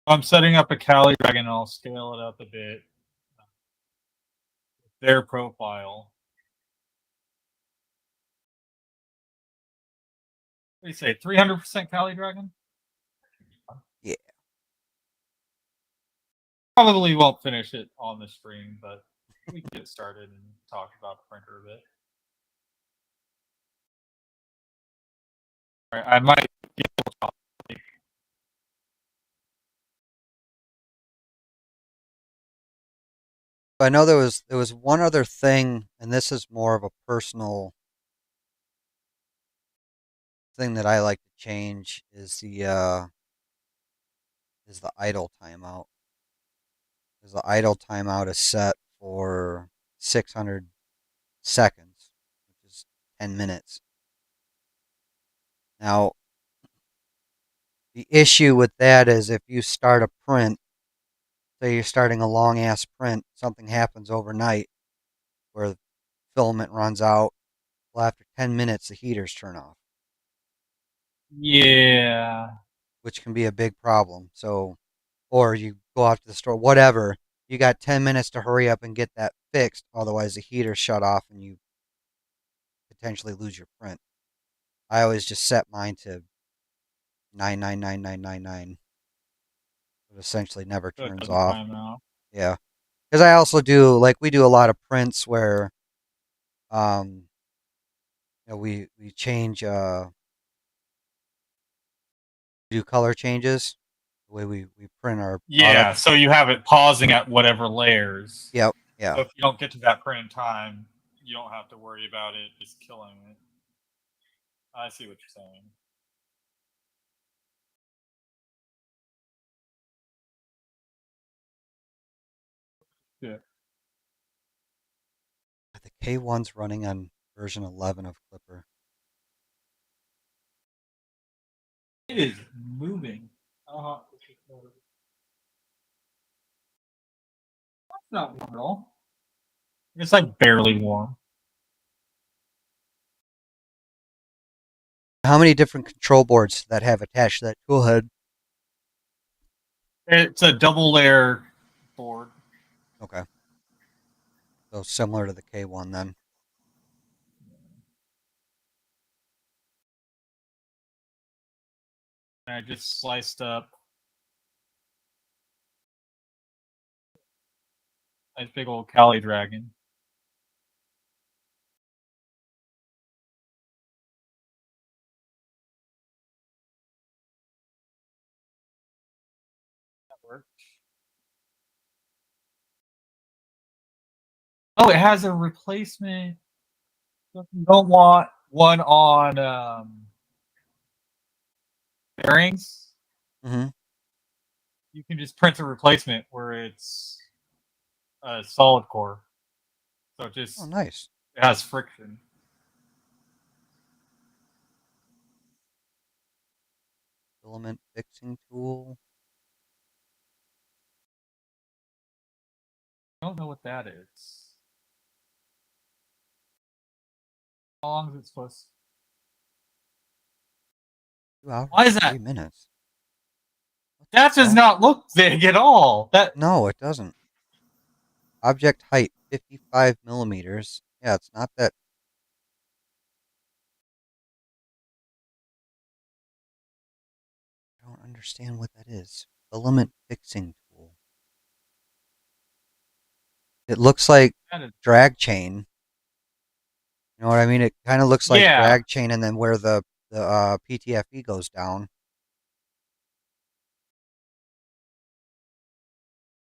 I'm setting up a Calibration and I'll scale it up a bit. Their profile. What do you say? 300% Calibration? Yeah. Probably won't finish it on the stream, but we can get started and talk about the printer a bit. All right, I might get I know there was one other thing, and this is more of a personal thing that I like to change is the idle timeout. Because the idle timeout is set for 600 seconds, which is 10 minutes. Now, the issue with that is if you start a print, say you're starting a long ass print, something happens overnight where the filament runs out. Well, after 10 minutes, the heaters turn off, Yeah. which can be a big problem. So, or you go out to the store, whatever. You got 10 minutes to hurry up and get that fixed. Otherwise, the heaters shut off and you potentially lose your print. I always just set mine to 99999. It essentially never So it turns doesn't off. time out. Yeah. Because I also do, like, we do a lot of prints where um, we change, do color changes, the way we print our Yeah, product. so you have it pausing at whatever layers. Yep. Yeah. So if you don't get to that print in time, you don't have to worry about it just killing it. I see what you're saying. Yeah. The K1's running on version 11 of Klipper. It is moving. Uh-huh. That's not warm at all. It's like barely warm. How many different control boards that have attached to that toolhead? It's a double layer board. Okay. So similar to the K1 then. I just sliced up a big old Cali Dragon. That worked. Oh, it has a replacement. If you don't want one on bearings, Mm-hmm. you can just print a replacement where it's a solid core. So it Oh, just nice. it has friction. Filament fixing tool. I don't know what that is. How long is it supposed to? 2 hours, Why is that? 3 minutes. That does not look big at all. That No, it doesn't. Object height 55 millimeters. Yeah, it's not that. I don't understand what that is. Filament fixing tool. It looks like Kind of, drag chain. You know what I mean? It kind of looks like yeah. drag chain, and then where the PTFE goes down.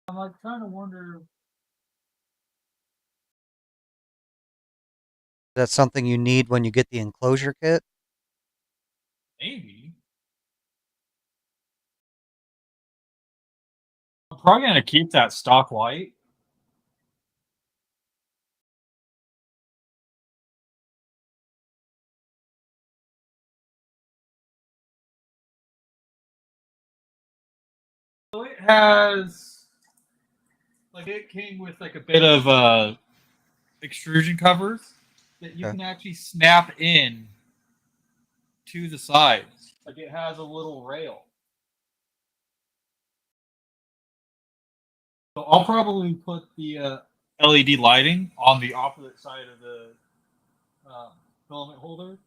I'm like trying to wonder. That's something you need when you get the enclosure kit. Maybe. I'm probably gonna keep that stock white. So it has like it came with like a bit of extrusion covers that you Okay. can actually snap in to the sides. Like it has a little rail. So I'll probably put the LED lighting on the opposite side of the filament holder,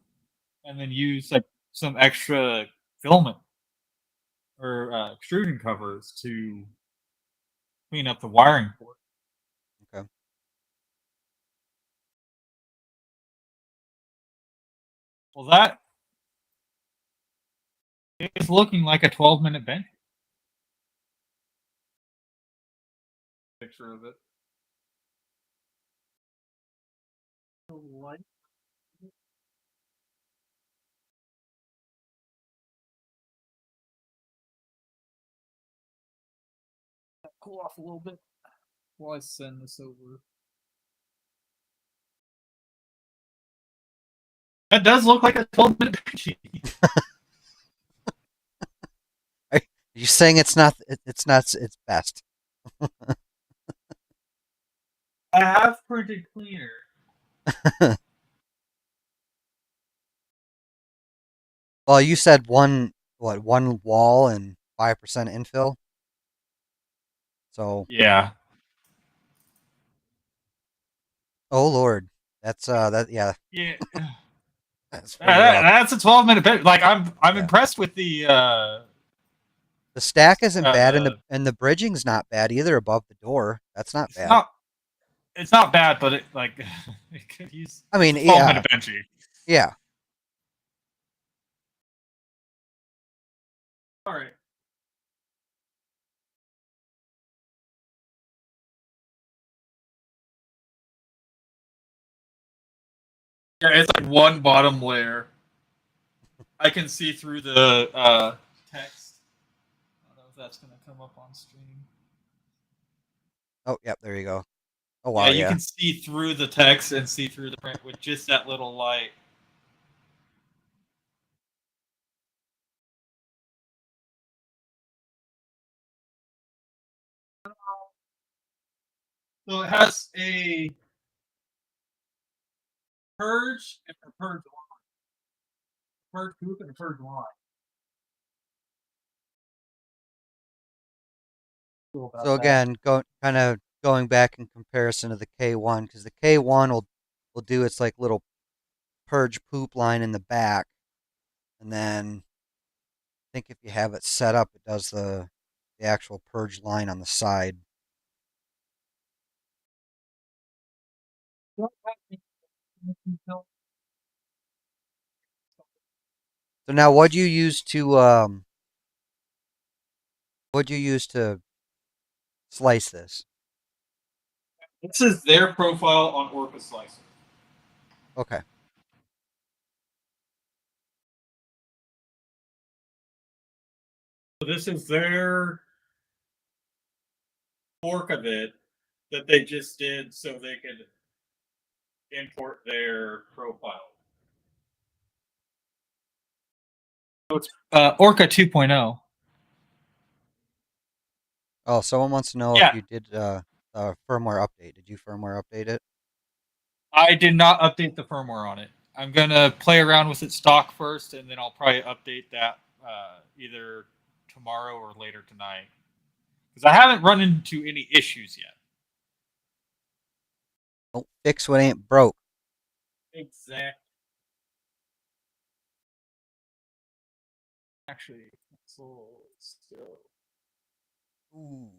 and then use like some extra filament or extrusion covers to clean up the wiring port. Okay. Well, that is looking like a 12-minute bench. Picture of it. Cool off a little bit while I send this over. That does look like a 12-minute Benchy. Are you saying it's not? It's not its best. I have printed cleaner. Well, you said one wall and 5% infill. So, Yeah. oh Lord, that yeah, Yeah. that's pretty rough. That's a 12-minute bench. Like I'm Yeah, impressed with the the stack isn't bad, and the uh and the bridging's not bad either above the door. That's not it's bad. not it's not bad, but it like it could use I it's mean, a 12 yeah, minute Benchy. yeah. All right. Yeah, it's like one bottom layer. I can see through the text. I don't know if that's gonna come up on stream. Oh, yep, there you go. Oh Yeah, wow, you yeah. can see through the text and see through the print with just that little light. So it has a purge and a purge line. Purge group and a purge line. Cool about So that. again, kind of going back in comparison to the K1, because the K1 will do its like little purge poop line in the back, and then I think if you have it set up, it does the actual purge line on the side. So now, what'd you use to slice this? This is their profile on Orca Slicer. Okay, So this is their fork of it that they just did so they could import their profile. So it's Orca 2.0. oh, someone wants to know if Yeah, you did a firmware update. Did you firmware update it? I did not update the firmware on it. I'm gonna play around with it stock first, and then I'll probably update that either tomorrow or later tonight because I haven't run into any issues yet. Don't fix what ain't broke. Exactly. Actually, so let's go. Ooh.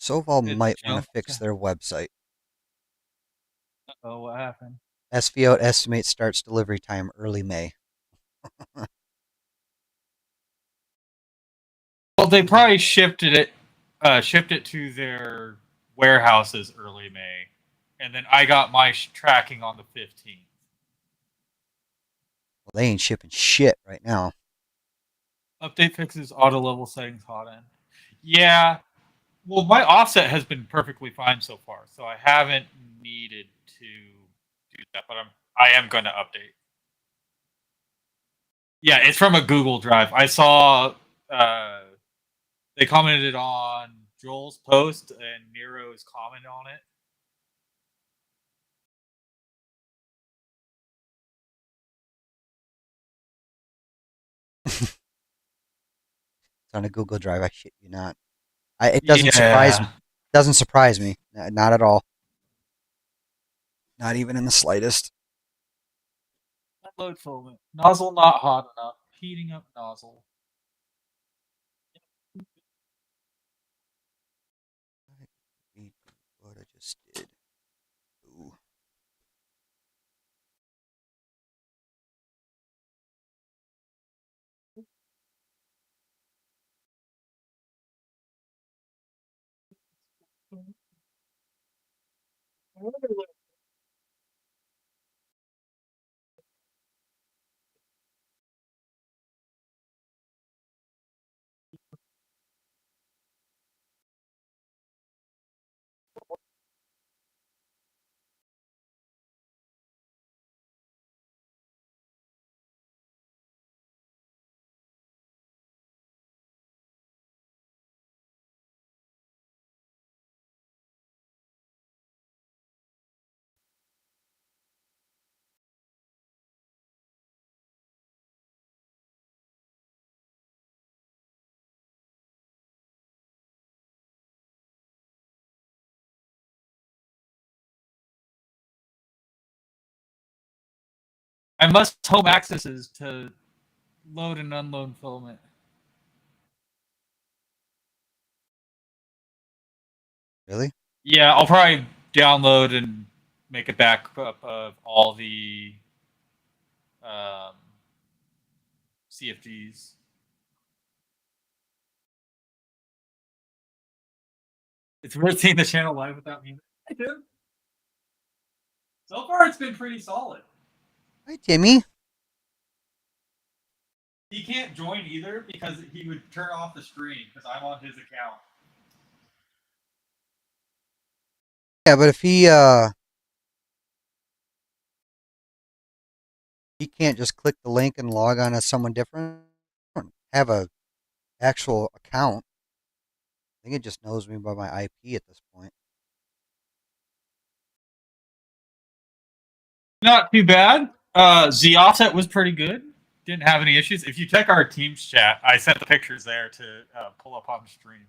Sovol It might want to jumped. fix their website. Oh, what happened? SV08 estimates starts delivery time early May. Well, they probably shipped it to their warehouses early May, and then I got my tracking on the 15th. Well, they ain't shipping shit right now. Update fixes auto level settings Hotend. Yeah, well, my offset has been perfectly fine so far, so I haven't needed to do that, but I am going to update. Yeah, it's from a Google Drive. I saw they commented on Joel's post and Nero's comment on it. It's on a Google Drive. I shit you not. It doesn't surprise me. Yeah. Doesn't surprise me. Not at all. Not even in the slightest. Load filament. Nozzle not hot enough. Heating up nozzle. What I just did. Ooh. I must home accesses to load and unload filament. Really? Yeah, I'll probably download and make a backup of all the um, CFGs. It's worth seeing the channel live without me. I do. So far, it's been pretty solid. Hi, Timmy. He can't join either because he would turn off the stream because I'm on his account. Yeah, but if he can't just click the link and log on as someone different, have a actual account. I think it just knows me by my IP at this point. Not too bad. Z offset was pretty good. Didn't have any issues. If you check our Teams chat, I sent the pictures there to pull up on stream.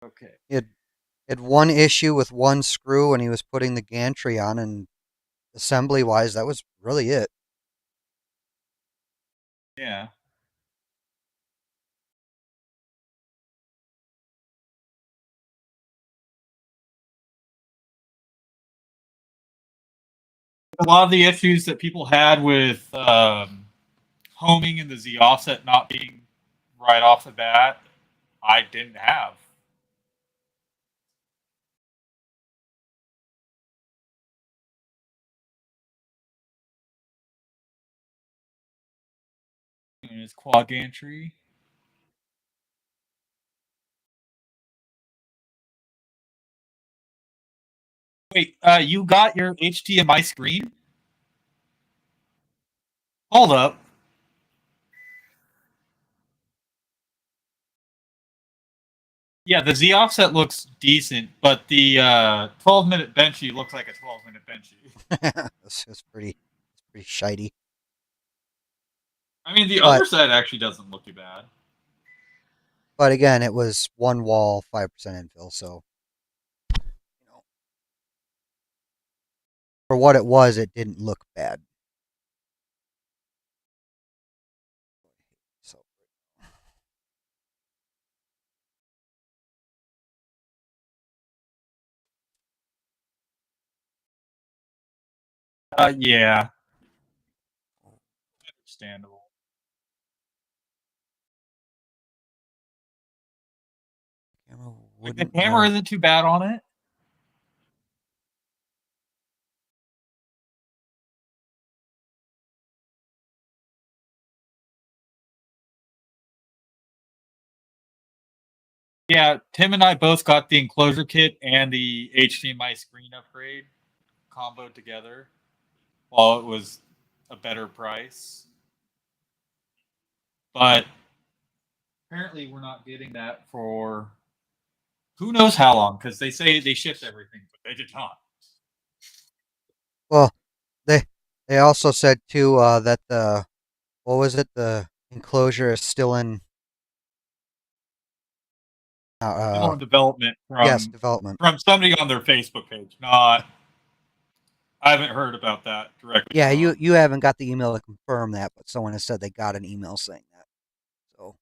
Okay. He had one issue with one screw when he was putting the gantry on, and assembly wise, that was really it. Yeah. A lot of the issues that people had with homing and the Z offset not being right off the bat, I didn't have. And it's quad gantry. Wait, you got your HDMI screen? Hold up. Yeah, the Z offset looks decent, but the 12-minute Benchy looks like a 12-minute Benchy. It's pretty shitey. I mean, the But other side actually doesn't look too bad. but again, it was one wall, 5% infill, so you know, for what it was, it didn't look bad. So Yeah. Understandable. Camera Like the wouldn't camera mount. isn't too bad on it. Yeah, Tim and I both got the enclosure kit and the HDMI screen upgrade comboed together. While it was a better price, but apparently we're not getting that for who knows how long because they say they shipped everything, but they did not. Well, they they also said too that the what was it? The enclosure is still in Still in development yes, development. from somebody on their Facebook page. Not, I haven't heard about that directly Yeah, from. you haven't got the email to confirm that, but someone has said they got an email saying that. So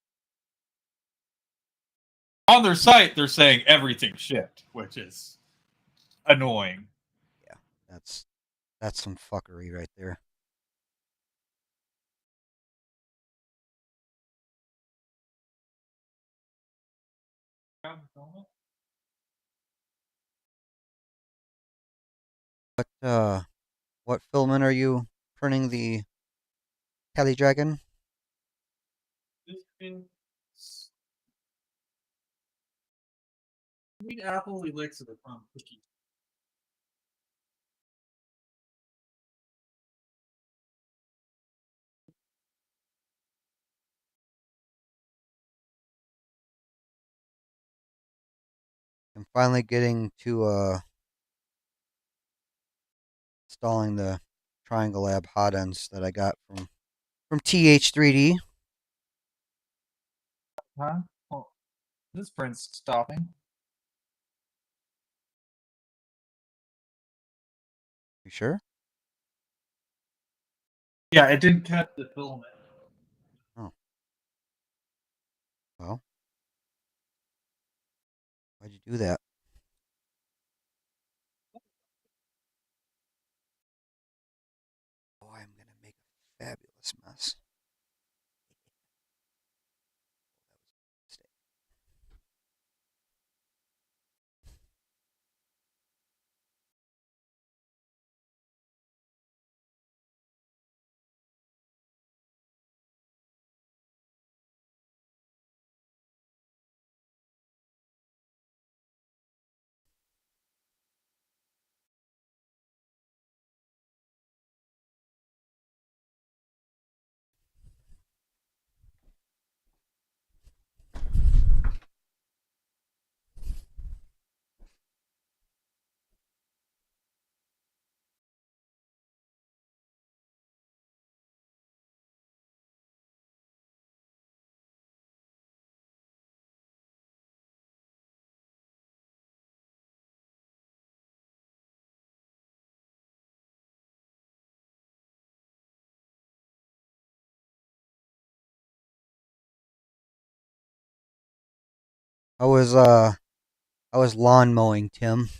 On their site, they're saying everything shipped, which is annoying. yeah, that's some fuckery right there. What filament are you printing the Kelly Dragon? This is sweet apple elixir from Cookie. I'm finally getting to installing the Triangle Lab hot ends that I got from TH3D. Huh? Oh, this print's stopping. You sure? Yeah, it didn't cut the filament. Oh, well, why'd you do that? Oh, I'm gonna make a fabulous mess. I was I was lawn mowing, Tim.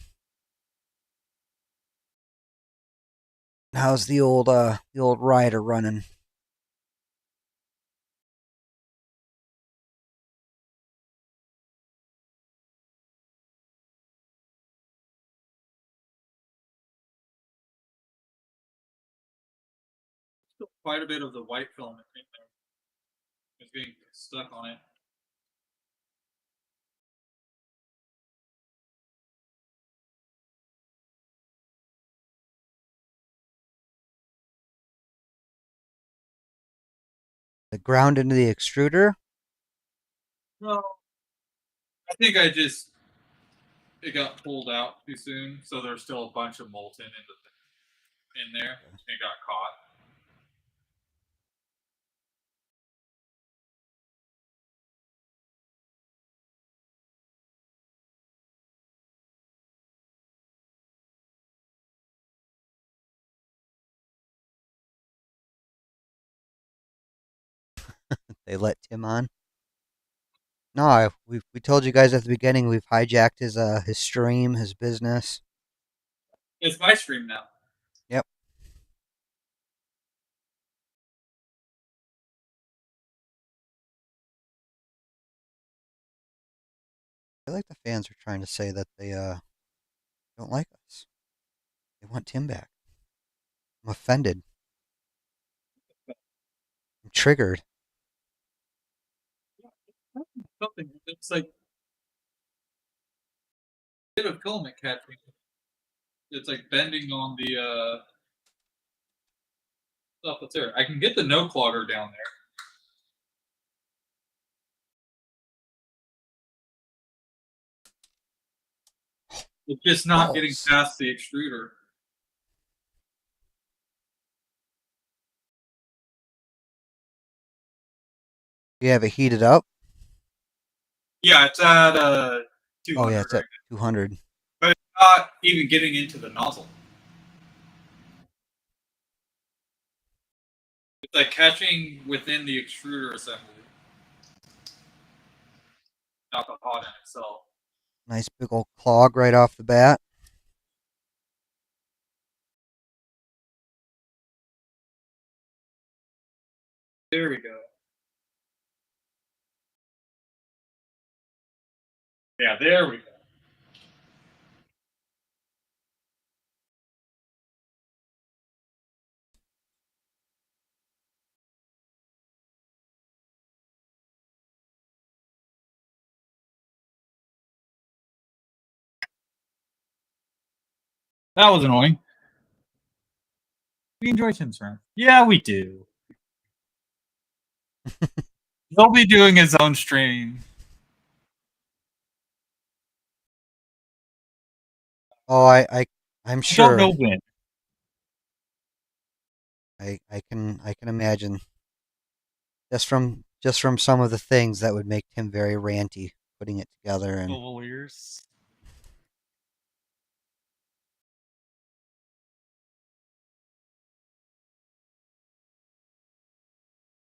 How's the old rider running? Still quite a bit of the white filament in there. It's being stuck on it. The ground into the extruder? No, I think I just it got pulled out too soon, so there's still a bunch of molten in there. It got caught. They let Tim on? No, we told you guys at the beginning we've hijacked his stream, his business. It's my stream now. Yep. feel like the fans are trying to say that they don't like us. They want Tim back. I'm offended. I'm triggered. Something. It's like a bit of filament catching. It's like bending on the stuff that's there. I can get the no clogger down there. It's just not getting Balls. past the extruder. You have it heated up? Yeah, it's at 200 Oh yeah, it's right at 200. but it's not even getting into the nozzle. It's like catching within the extruder assembly, not the hot end itself. Nice big old clog right off the bat. There we go. Yeah, there we go. That was annoying. We enjoy Tim's turn. Yeah, we do. He'll be doing his own stream. Oh, I'm I don't sure. know when. I can imagine. Just from some of the things that would make Tim very ranty, putting it together and Sovol ears.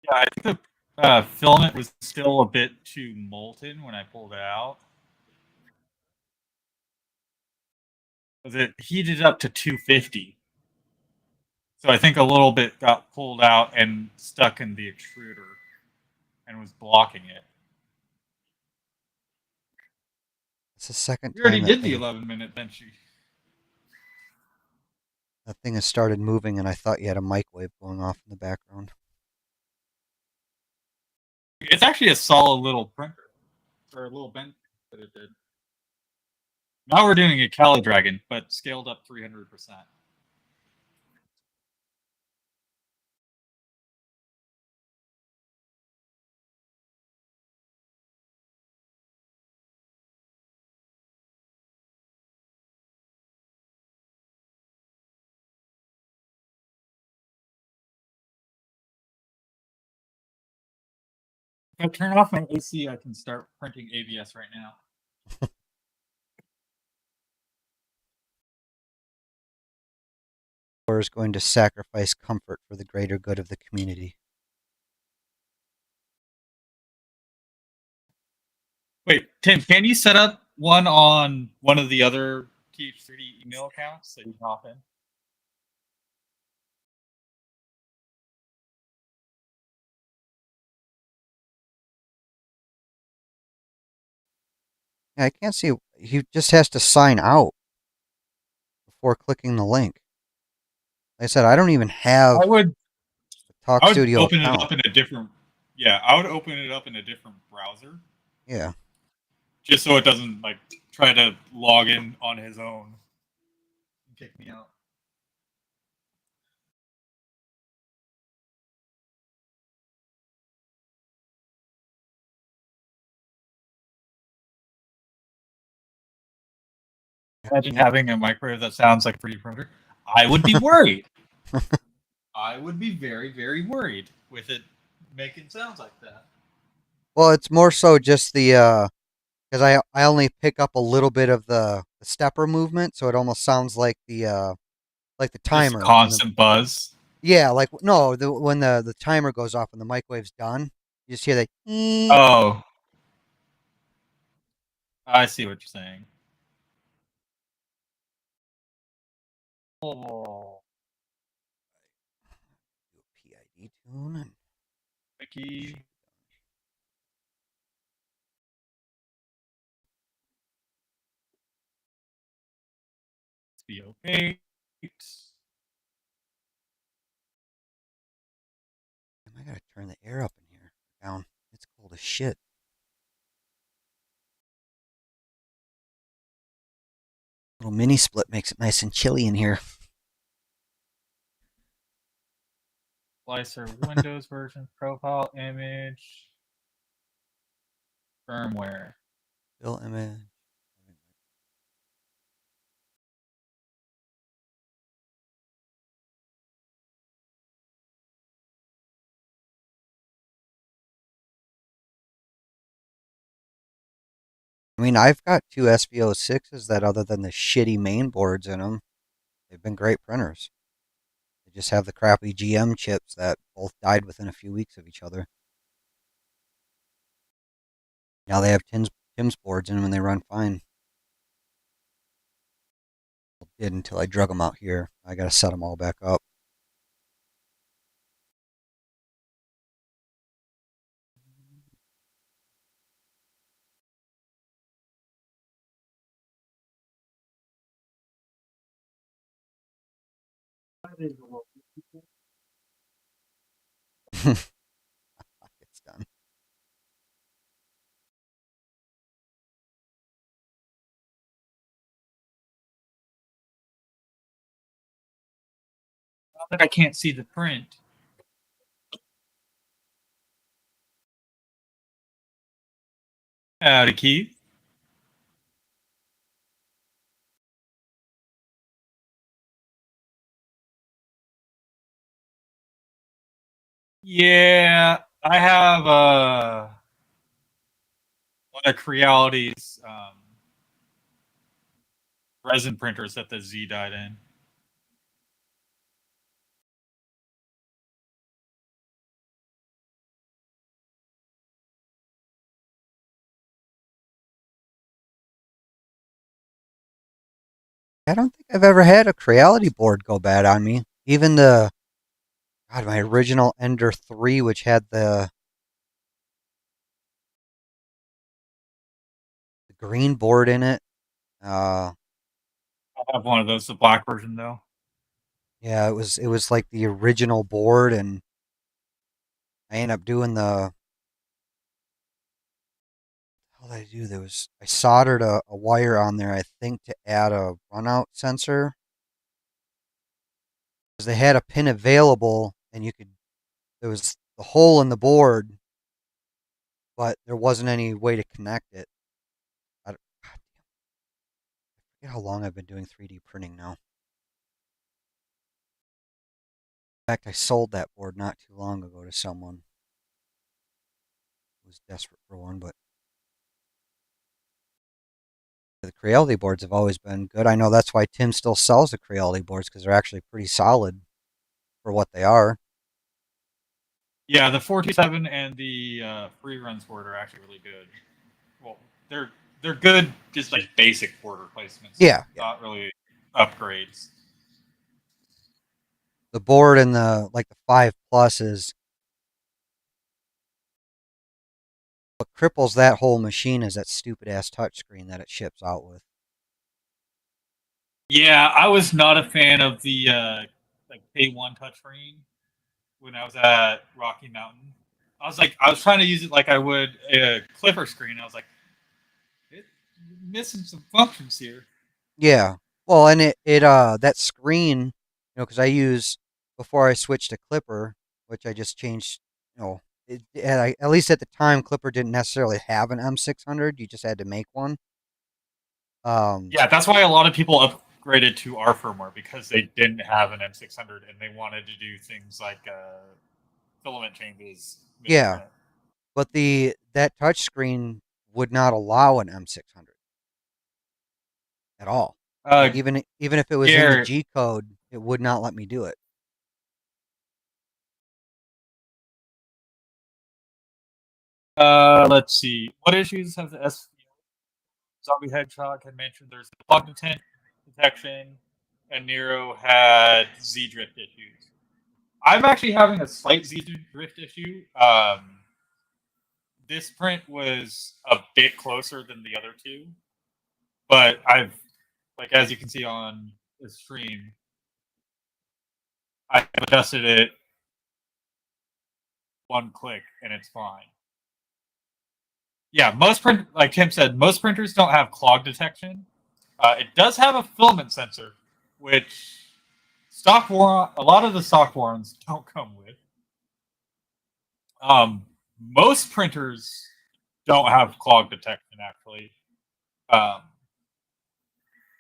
Yeah, I think the filament was still a bit too molten when I pulled it out. Because it heated up to 250. So I think a little bit got pulled out and stuck in the extruder and was blocking it. it's the second We already time did the 11-minute Benchy. that thing has started moving, and I thought you had a microwave going off in the background. It's actually a solid little printer. Or a little bench that it did. Now we're doing a Calidragon, but scaled up 300%. If I turn off my AC, I can start printing ABS right now. Or is going to sacrifice comfort for the greater good of the community. Wait, Tim, can you set up one on one of the other TH3D email accounts that you can hop in? Yeah, I can't see. He just has to sign out before clicking the link. Like I said, I don't even have I would a Talk I would Studio open it account. up in a different I would open it up in a different browser. Yeah. Just so it doesn't like try to log in on his own and kick me out. Imagine having a microwave that sounds like a 3D printer. I would be worried. I would be very, very worried with it making sounds like that. Well, it's more so just the because I only pick up a little bit of the stepper movement, so it almost sounds like the Just timer. constant buzz. Yeah, like no, when the timer goes off and the microwave's done, you just hear that. Oh, I see what you're saying. Oh, PID tune. Mickey. SV08. I gotta turn the air up in here. Down. It's cold as shit. Little mini split makes it nice and chilly in here. Slicer Windows version, profile image, firmware. Bill image. I mean, I've got two SV06s that, other than the shitty main boards in them, they've been great printers. They just have the crappy GM chips that both died within a few weeks of each other. Now they have Tim's boards in them and they run fine. Did until I drug them out here. I gotta set them all back up. It's done. Not that I can't see the print. Howdy, Keith. Yeah, I have one of Creality's resin printers that the Z died in. I don't think I've ever had a Creality board go bad on me. Even my original Ender 3, which had the green board in it. I have one of those, the black version though. Yeah, it was like the original board, and I ended up doing the. What did I do? I soldered a wire on there, I think, to add a runout sensor. Because they had a pin available, and there was the hole in the board, but there wasn't any way to connect it. God damn, I forget how long I've been doing 3D printing now. In fact, I sold that board not too long ago to someone who was desperate for one, but the Creality boards have always been good. I know that's why Tim still sells the Creality boards, because they're actually pretty solid for what they are. Yeah, the 427 and the free runs board are actually really good. Well, they're good, just like basic board replacements. Yeah. Not really upgrades. The board and the 5 Plus is what cripples that whole machine is that stupid ass touchscreen that it ships out with. Yeah, I was not a fan of the K1 touchscreen when I was at Rocky Mountain. I was trying to use it like I would a Klipper screen. I was like, it's missing some functions here. Yeah. Well, and it that screen, because I use before I switched to Klipper, which I just changed, at least at the time, Klipper didn't necessarily have an M600. You just had to make one. Yeah, that's why a lot of people upgraded to our firmware, because they didn't have an M600 and they wanted to do things like filament changes. Yeah, but that touchscreen would not allow an M600 at all. Like, even if it was in the G code, it would not let me do it. Let's see. What issues have the Zombie Hedgehog had mentioned? There's the bug detection, and Nero had Z drift issues. I'm actually having a slight Z drift issue. This print was a bit closer than the other two, but as you can see on the stream, I adjusted it one click and it's fine. Yeah, like Tim said, most printers don't have clog detection. It does have a filament sensor, which a lot of the stock Vorons don't come with. Most printers don't have clog detection, actually.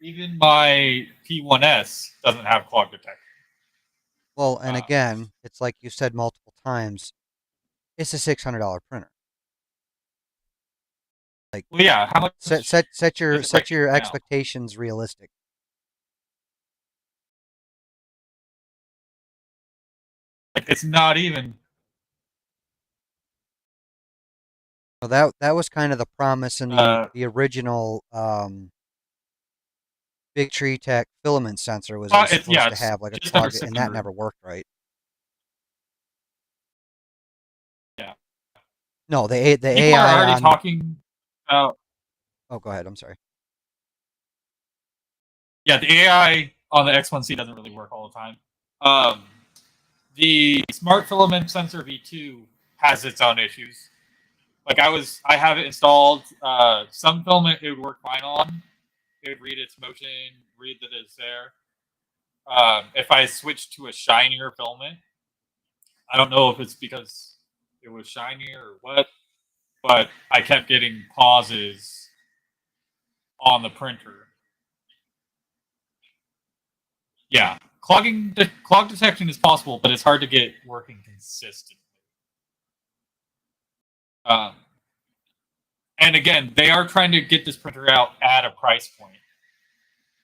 Even my P1S doesn't have clog detection. Well, and again, it's like you said multiple times, it's a $600 printer. Like, well, yeah, how much? Set your now? expectations realistic. Like, it's not even. So that was kind of the promise in the original Big Tree Tech filament sensor was it was supposed to have like a clog, and that never worked right. Yeah. No, the People AI are already on talking about. Oh, go ahead. I'm sorry. Yeah, the AI on the X1C doesn't really work all the time. The Smart Filament Sensor V2 has its own issues. Like I have it installed. Some filament it would work fine on. It would read its motion, read that it's there. If I switch to a shinier filament, I don't know if it's because it was shinier or what, but I kept getting pauses on the printer. Yeah, clog detection is possible, but it's hard to get working consistently. And again, they are trying to get this printer out at a price point.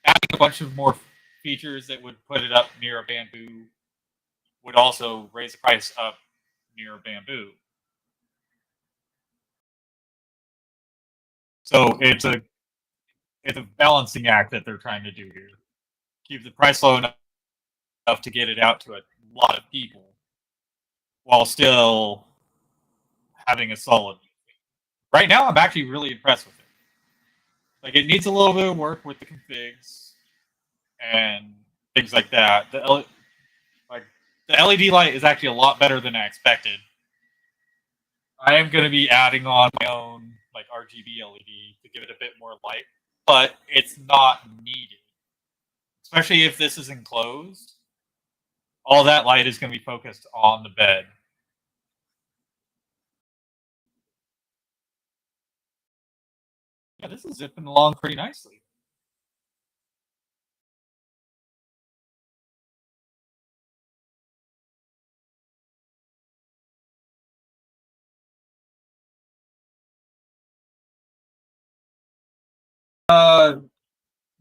Adding a bunch of more features that would put it up near a Bamboo would also raise the price up near a Bamboo. So it's a balancing act that they're trying to do here. Keep the price low enough to get it out to a lot of people while still having a solid. Right now, I'm actually really impressed with it. Like, it needs a little bit of work with the configs and things like that. The LED light is actually a lot better than I expected. I am going to be adding on my own like RGB LED to give it a bit more light, but it's not needed. Especially if this is enclosed, all that light is going to be focused on the bed. Yeah, this is zipping along pretty nicely.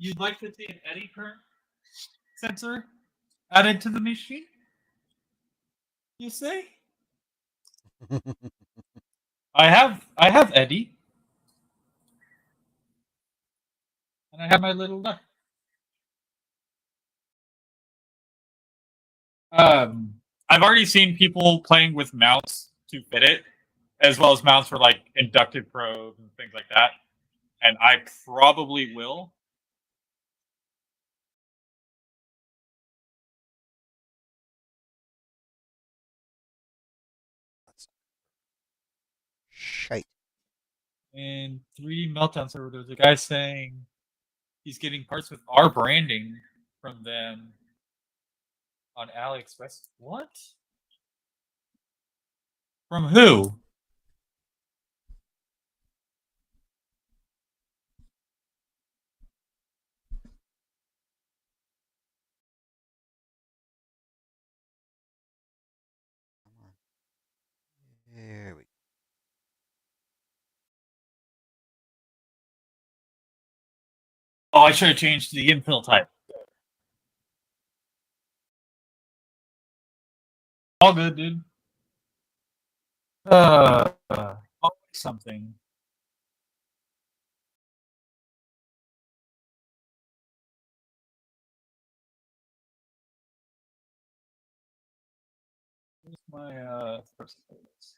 You'd like to see an eddy current sensor added to the machine? You say? I have eddy, and I have my little duck. I've already seen people playing with mounts to fit it, as well as mounts for like inductive probes and things like that. And I probably will. Shite. And 3D Meltdown server, there's a guy saying he's getting parts with our branding from them on AliExpress. What? From who? There we go. Oh, I should have changed to the infill type. All good, dude. Something. Where's my first photos?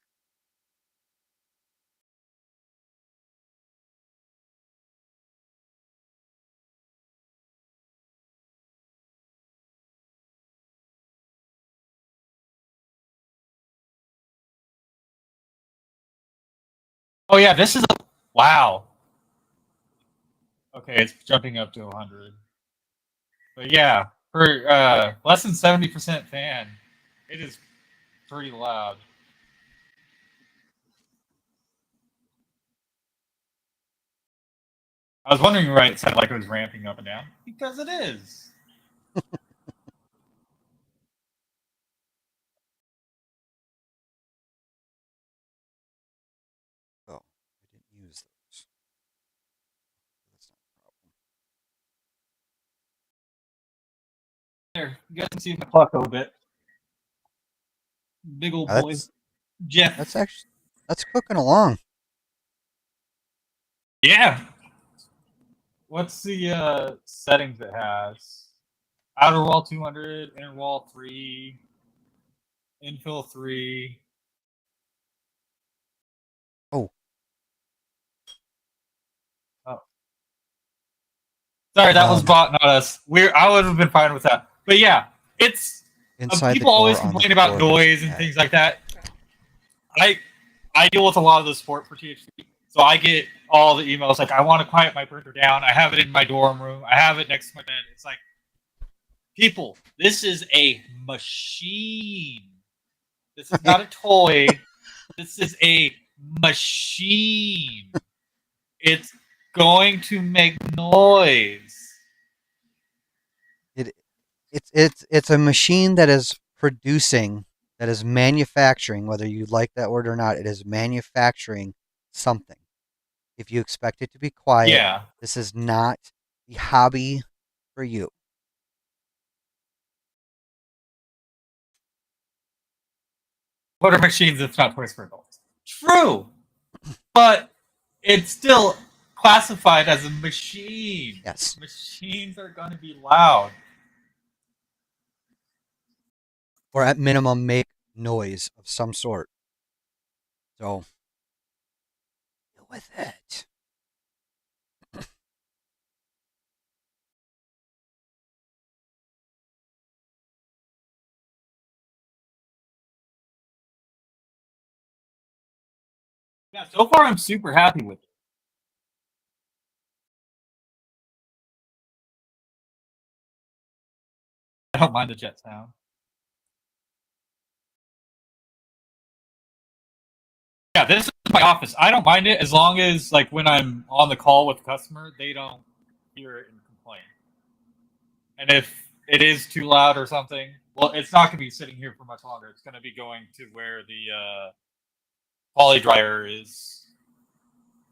Oh yeah, this is a wow. Okay, it's jumping up to 100. But yeah, for less than 70% fan, it is pretty loud. I was wondering why it sounded like it was ramping up and down. Because it is. Oh, I didn't use those. That's not a problem. There, you guys can see my clock a little bit. Big old boy. That's Jeff. actually that's cooking along. Yeah. What's the settings it has? Outer wall 200, inner wall 3, infill 3. Oh, Oh. Sorry, that was um, bot, not us. I would have been fine with that. But yeah, it's inside the people always door on the complain about floor, there's noise a and bag. things like that. I deal with a lot of the support for THC, so I get all the emails like, I want to quiet my printer down. I have it in my dorm room. I have it next to my bed. It's like, people, this is a machine. This is not a toy. This is a machine. It's going to make noise. It's a machine that is producing, that is manufacturing, whether you like that word or not, it is manufacturing something. If you expect it to be quiet, Yeah. this is not the hobby for you. What are machines if not toys for adults? True. But it's still classified as a machine. Yes. Machines are going to be loud. Or at minimum make noise of some sort. So deal with it. Yeah, so far I'm super happy with it. I don't mind the jet sound. Yeah, this is my office. I don't mind it as long as, like, when I'm on the call with the customer, they don't hear it and complain. And if it is too loud or something, well, it's not going to be sitting here for much longer. It's going to be going to where the poly dryer is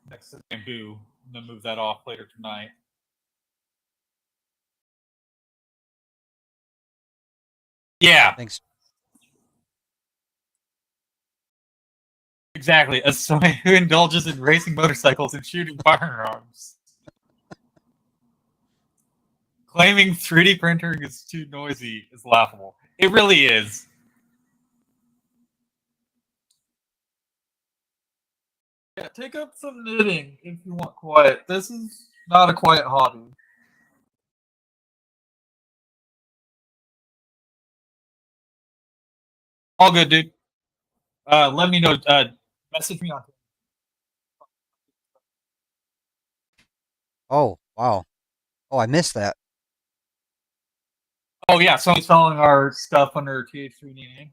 next to the bamboo. I'm going to move that off later tonight. Yeah, Thanks. exactly. As somebody who indulges in racing motorcycles and shooting firearms. Claiming 3D printing is too noisy is laughable. It really is. Yeah, take up some knitting if you want quiet. This is not a quiet hobby. All good, dude. Let me know. Message me on. Oh, wow. Oh, I missed that. Oh yeah, somebody's selling our stuff under TH3 name.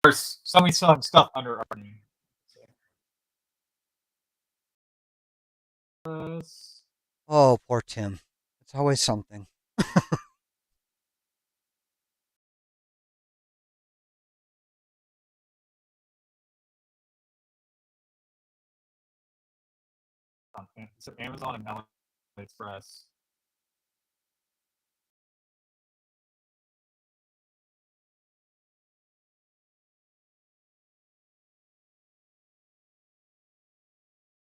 Or somebody's selling stuff under our name. Oh, poor Tim. It's always something. So Amazon and AliExpress.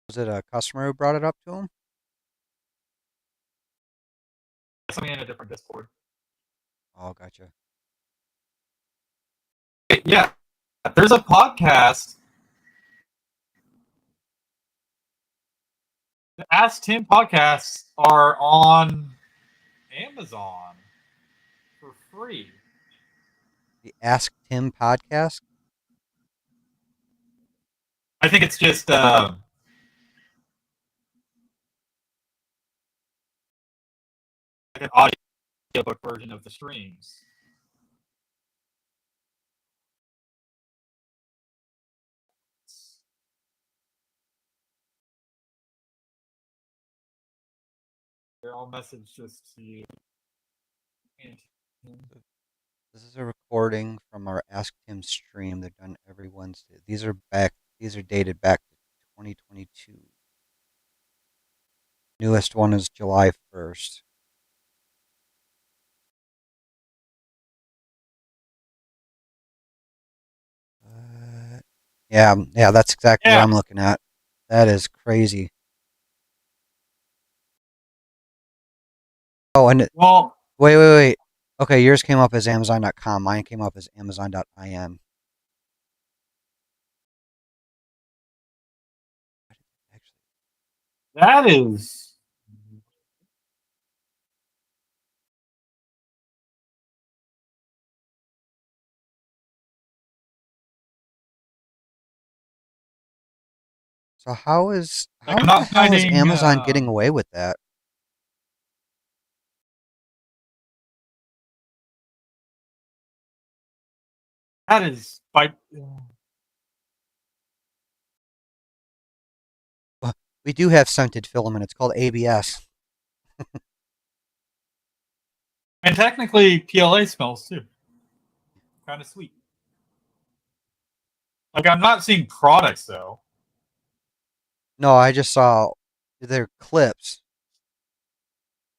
Was it a customer who brought it up to him? Something in a different Discord. Oh, gotcha. Yeah, there's a podcast. The Ask Tim podcasts are on Amazon for free. The Ask Tim podcast? I think it's just like an audiobook version of the streams. They're all messaged just to you. This is a recording from our Ask Tim stream. They're done every Wednesday. These are dated back to 2022. Newest one is July 1st. Yeah, that's exactly what I'm looking at. That is crazy. Oh, and well, wait. Okay, yours came up as Amazon.com. Mine came up as Amazon.in. that is. So how the I'm not hell is finding Amazon getting away with that? that is by. Well, we do have scented filament. It's called ABS. And technically, PLA smells too. Kind of sweet. Like I'm not seeing products though. No, I just saw their clips,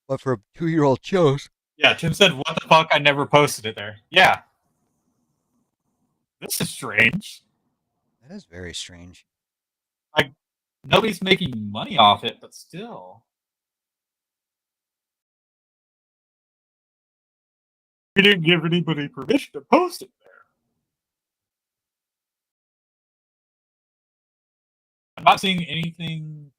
but for 2-year-old shows. Yeah, Tim said, "What the fuck? I never posted it there." Yeah, this is strange. That is very strange. Like nobody's making money off it, but still, we didn't give anybody permission to post it there. I'm not seeing anything.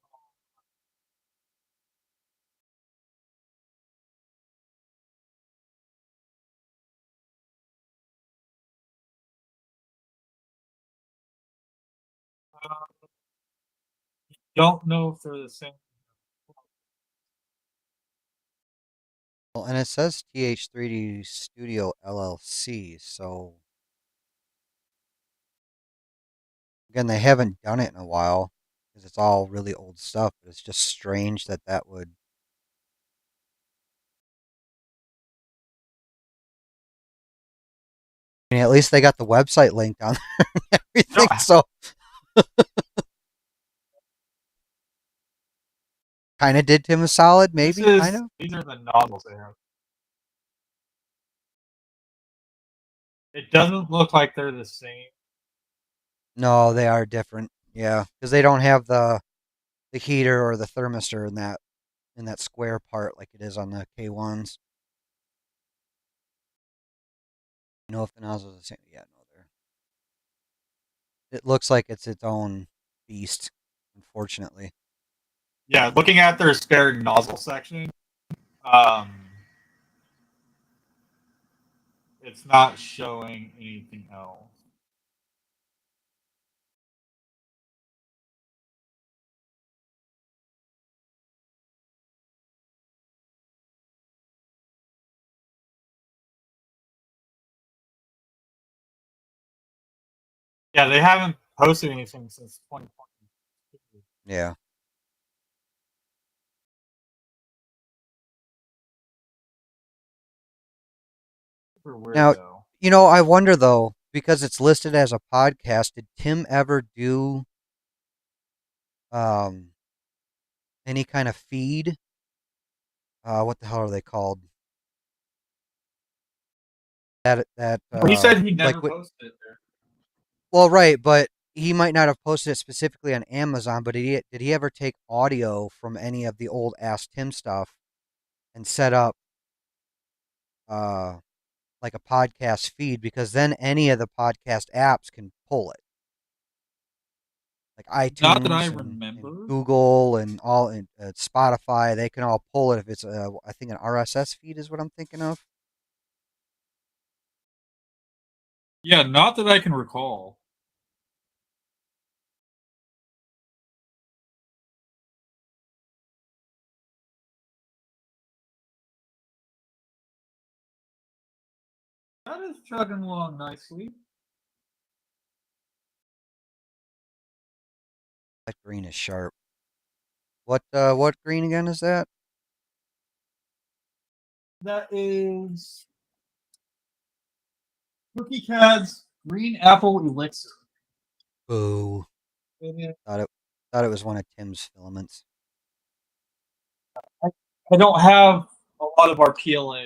Don't know if they're the same. Well, and it says TH3D Studio LLC. So again, they haven't done it in a while because it's all really old stuff. But it's just strange that that would. I mean, at least they got the website linked on everything. No. So kind of did Tim a solid, maybe. Kind of. These are the nozzles they have. It doesn't look like they're the same. No, they are different. Yeah, because they don't have the heater or the thermistor in that square part like it is on the K1s. You know if the nozzle is the same? Yeah, no, they're. It looks like it's its own beast, unfortunately. Yeah, looking at their spare nozzle section, um, it's not showing anything else. Yeah, they haven't posted anything since 2020. Yeah. Super weird Now, though. I wonder though, because it's listed as a podcast, did Tim ever do um any kind of feed? What the hell are they called? That He said he like never posted it there. well, right, but he might not have posted it specifically on Amazon, but did he ever take audio from any of the old Ask Tim stuff and set up uh like a podcast feed, because then any of the podcast apps can pull it. Like Not that I iTunes and remember. Google and all and Spotify, they can all pull it if it's I think an RSS feed is what I'm thinking of. Yeah, not that I can recall. That is chugging along nicely. That green is sharp. What green again is that? That is Cookie Cat's Green Apple Elixir. Boo. And Thought it was one of Tim's filaments. I don't have a lot of our PLA.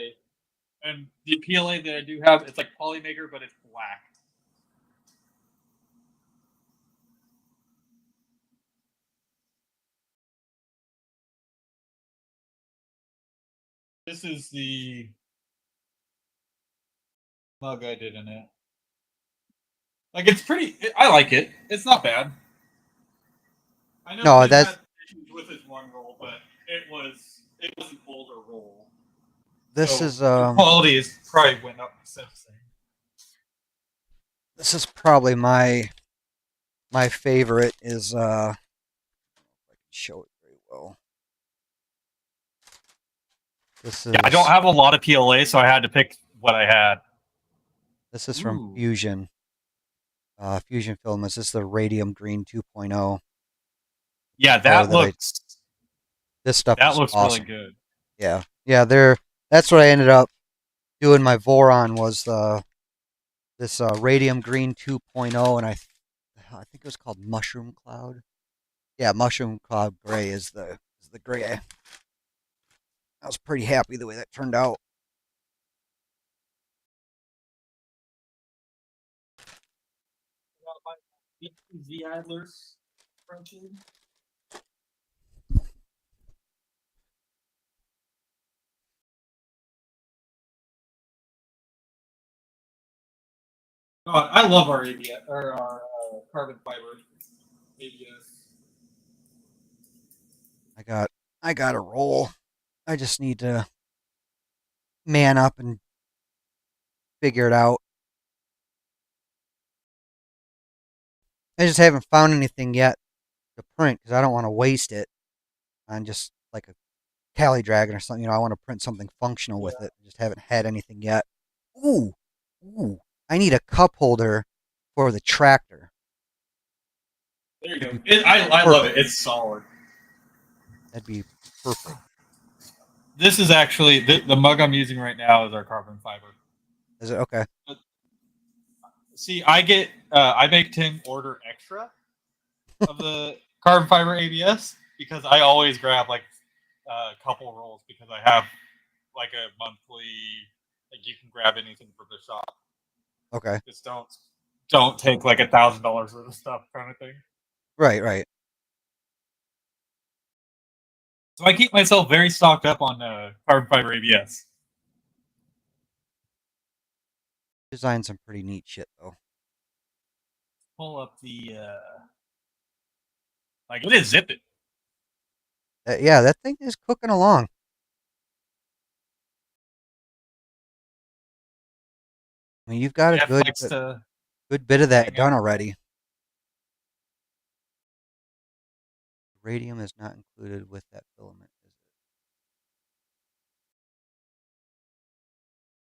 And the PLA that I do have, it's like Polymaker, but it's black. This is the mug I did in it. Like, it's pretty. I like it. It's not bad. I know No, Tim that's had issues with his one roll, but it was an older roll. this So is the quality is probably went up since then. this is probably my favorite is if I can show it very well. This is Yeah, I don't have a lot of PLA, so I had to pick what I had. This is from Fusion. Fusion Filaments. This is the Radium Green 2.0. Yeah, that looks. This stuff that is looks awesome. really good. Yeah, yeah. That's what I ended up doing. My Voron was this Radium Green 2.0, and I think it was called Mushroom Cloud. Yeah, Mushroom Cloud Gray is the gray. I was pretty happy the way that turned out. Z Idlers Frenchie. I love our ABS or our carbon fiber ABS. I got a roll. I just need to man up and figure it out. I just haven't found anything yet to print because I don't want to waste it on just like a Tally Dragon or something. You know, I want to print something functional with it. Just haven't had anything yet. Ooh, ooh! I need a cup holder for the tractor. There you go. I love it. It's solid. That'd be perfect. This is actually the mug I'm using right now is our carbon fiber. Is it okay? See, I make Tim order extra of the carbon fiber ABS because I always grab like a couple rolls because I have like a monthly, like you can grab anything from the shop. Okay. Just don't take like $1,000 worth of stuff kind of thing. Right, right. So I keep myself very stocked up on carbon fiber ABS. Design some pretty neat shit though. Pull up the like it is zipping. Yeah, that thing is cooking along. I mean, you've got a good bit of that done already. Radium is not included with that filament, is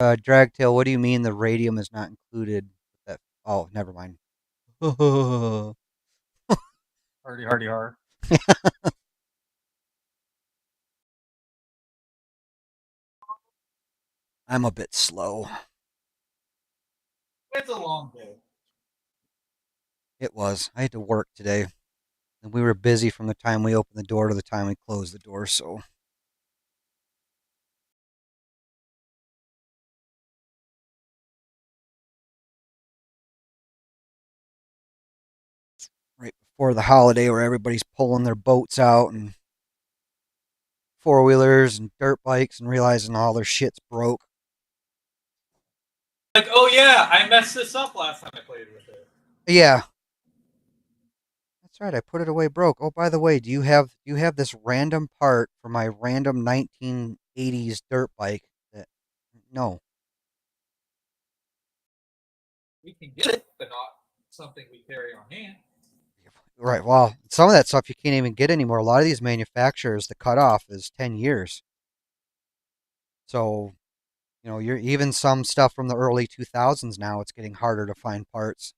it? Dragtail, what do you mean the radium is not included with that? Oh, never mind. Hardy hard. I'm a bit slow. It's a long day. It was. I had to work today. And we were busy from the time we opened the door to the time we closed the door, so. Right before the holiday where everybody's pulling their boats out and four-wheelers and dirt bikes and realizing all their shit's broke. Like, oh yeah, I messed this up last time I played with it. Yeah. That's right, I put it away broke. Oh, by the way, do you have this random part for my random 1980s dirt bike that no. We can get it, but not something we carry on hand. Right. Well, some of that stuff you can't even get anymore. A lot of these manufacturers, the cutoff is 10 years. So, You know, you're even some stuff from the early 2000s now. It's getting harder to find parts.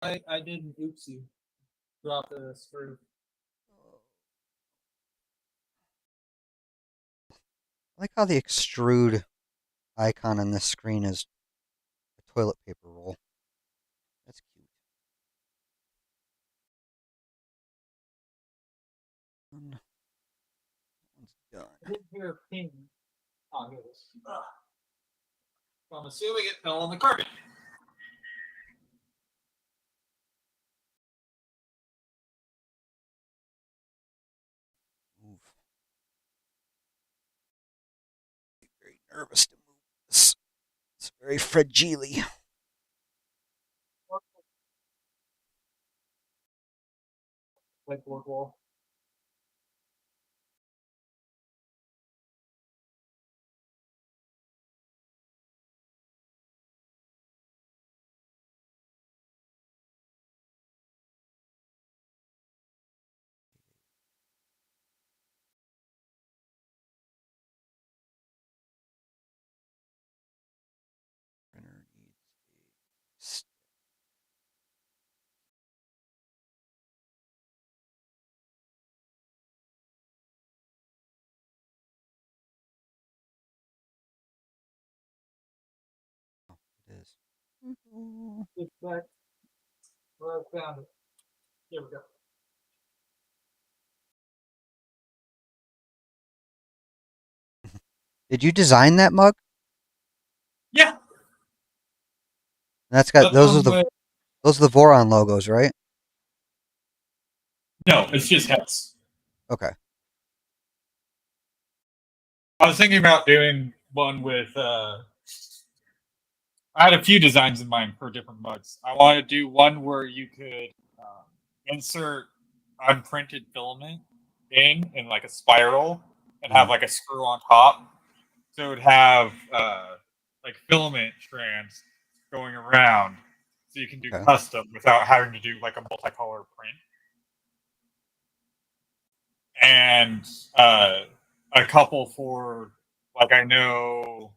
I did an oopsie. Drop the screw. I like how the extrude icon on this screen is a toilet paper roll. That's cute. That one's done. I didn't hear a ping. Oh, here it is. So I'm assuming it fell on the carpet. Move. Very nervous to move this. It's very fragile. Whiteboard wall. Printer needs it is. It's back where I found it. Here we go. Did you design that mug? Yeah. That's got those are With, the Voron logos, right? No, it's just heads. Okay. I was thinking about doing one with. I had a few designs in mind for different mugs. I want to do one where you could insert unprinted filament in like a spiral and have like a screw on top. So it would have like filament strands going around, so you can do Okay. custom without having to do like a multicolor print. And a couple for like I know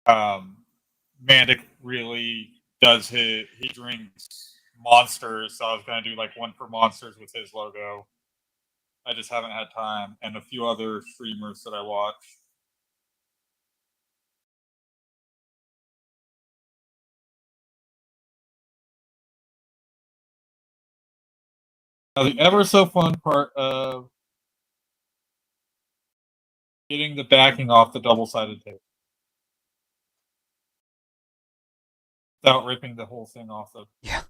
Mandic really does he drinks monsters, so I was gonna do like one for monsters with his logo. I just haven't had time, and a few other streamers that I watch. Now, the ever so fun part of getting the backing off the double-sided tape without ripping the whole thing off the. Yeah.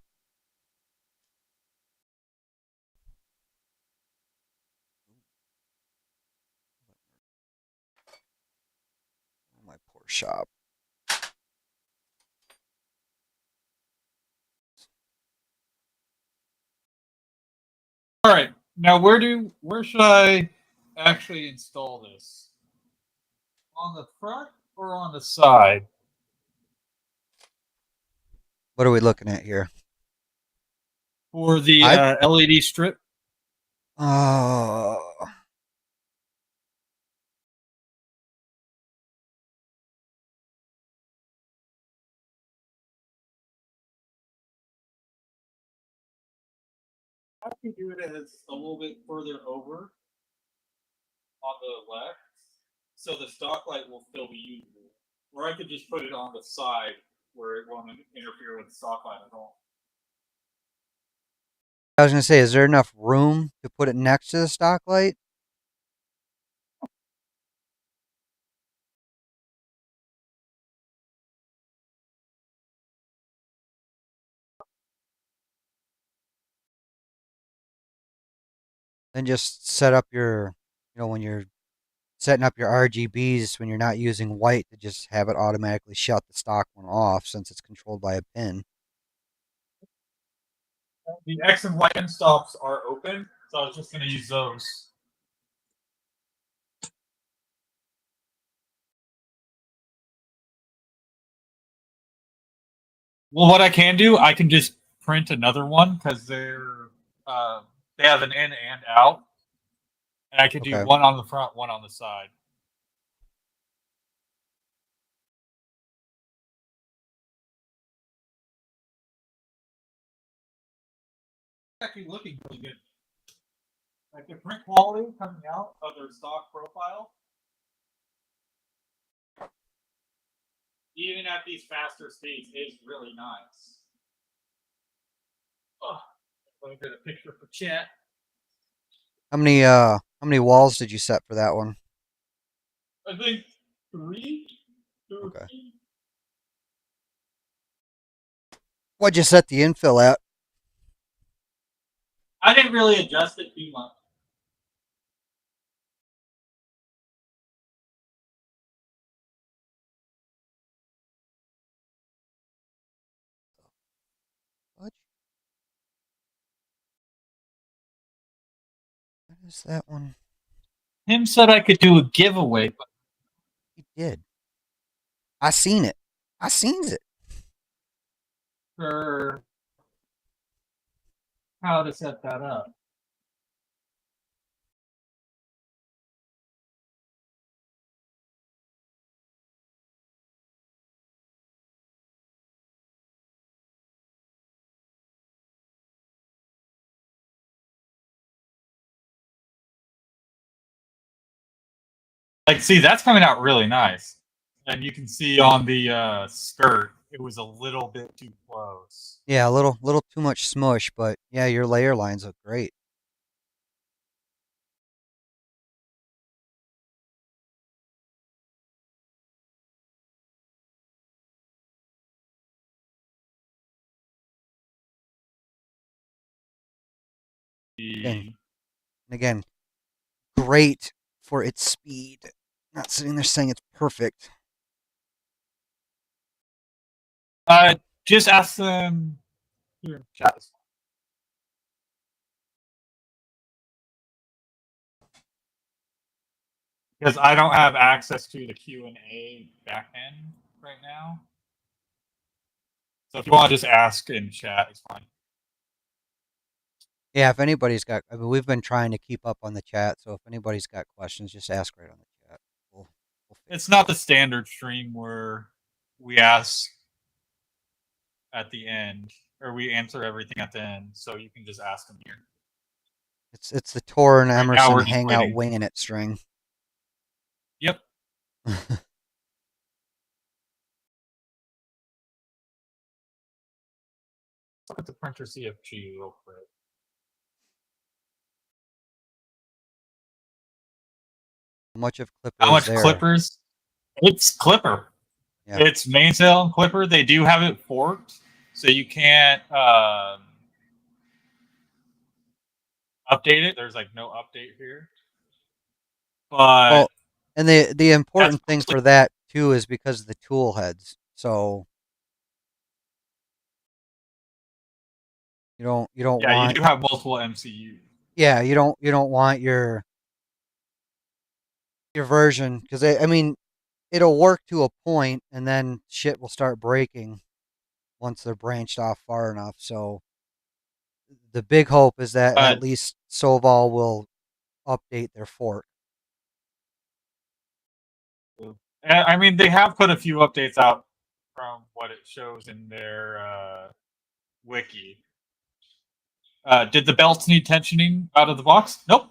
My poor shop. All right, now where should I actually install this? On the front or on the side? What are we looking at here? For the LED strip? Oh. I could do it as a little bit further over on the left, so the stock light will still be usable. Or I could just put it on the side where it won't interfere with the stock light at all. I was gonna say, is there enough room to put it next to the stock light? Then just set up your, when you're setting up your RGBs when you're not using white, to just have it automatically shut the stock one off since it's controlled by a pin. The X and Y end stops are open, so I was just going to use those. Well, what I can do, I can just print another one because they have an in and out, And I could do Okay. one on the front, one on the side. Actually looking really good. Like the print quality coming out of their stock profile, even at these faster speeds, is really nice. Oh, let me get a picture for chat. How many walls did you set for that one? I think 3. Okay. What'd you set the infill at? I didn't really adjust it too much. What is that one? Tim said I could do a giveaway, but He did. I seen it. I seen it. for how to set that up. Like, see, that's coming out really nice. And you can see on the skirt, it was a little bit too close. Yeah, a little too much smush, but yeah, your layer lines look great. And again, great for its speed. Not sitting there saying it's perfect. Just ask them here in chat. Because I don't have access to the Q&A backend right now. So if you want to just ask in chat, it's fine. Yeah, if anybody's got, I mean, we've been trying to keep up on the chat, so if anybody's got questions, just ask right on the chat. We'll It's not the standard stream where we ask at the end, or we answer everything at the end, so you can just ask them here. It's the Tor and Right now, Emerson we're just hangout waiting. winging it string. Yep. Look at the printer CFG real quick. How much of Klipper How is much there? Clippers? It's Klipper. Yeah. It's mainsail and Klipper. They do have it forked, so you can't update it. There's like no update here. But Well, and the important thing for that too is because of the tool heads. So you don't yeah, want, you do have multiple MCUs. yeah, you don't want your version, because I mean it'll work to a point and then shit will start breaking once they're branched off far enough. So the big hope is that at least Sovol will update their fork. I mean, they have put a few updates out from what it shows in their wiki. Did the belts need tensioning out of the box? Nope.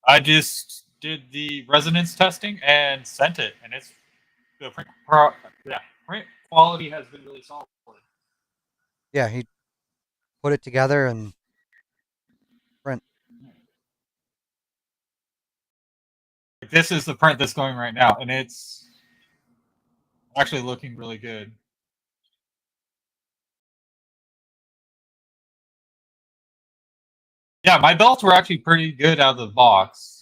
I just did the resonance testing and sent it, and it's the print quality has been really solid. Yeah, he put it together and print. This is the print that's going right now, and it's actually looking really good. Yeah, my belts were actually pretty good out of the box.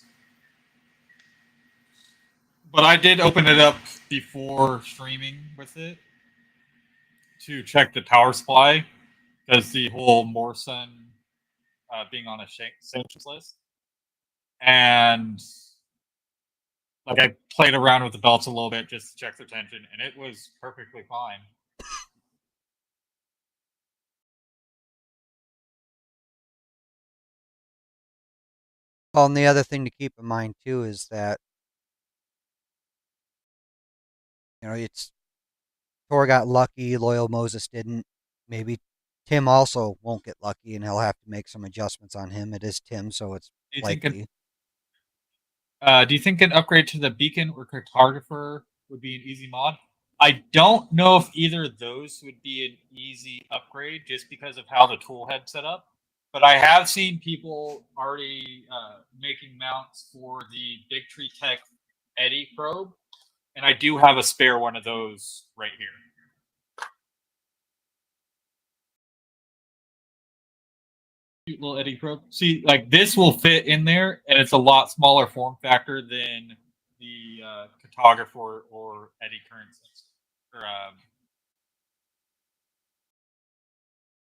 But I did open it up before streaming with it to check the power supply, because the whole Morrison being on a sanctions list. And like I played around with the belts a little bit just to check their tension, and it was perfectly fine. Well, and the other thing to keep in mind too is that it's Thor got lucky, Loyal Moses didn't. Maybe Tim also won't get lucky, and he'll have to make some adjustments on him. It is Tim, so it's Do you likely. think an upgrade to the beacon or cartographer would be an easy mod? I don't know if either of those would be an easy upgrade just because of how the toolhead set up. But I have seen people already making mounts for the Big Tree Tech Eddy probe, and I do have a spare one of those right here. Cute little Eddy probe. See, like this will fit in there, and it's a lot smaller form factor than the cartographer or eddy current sensor or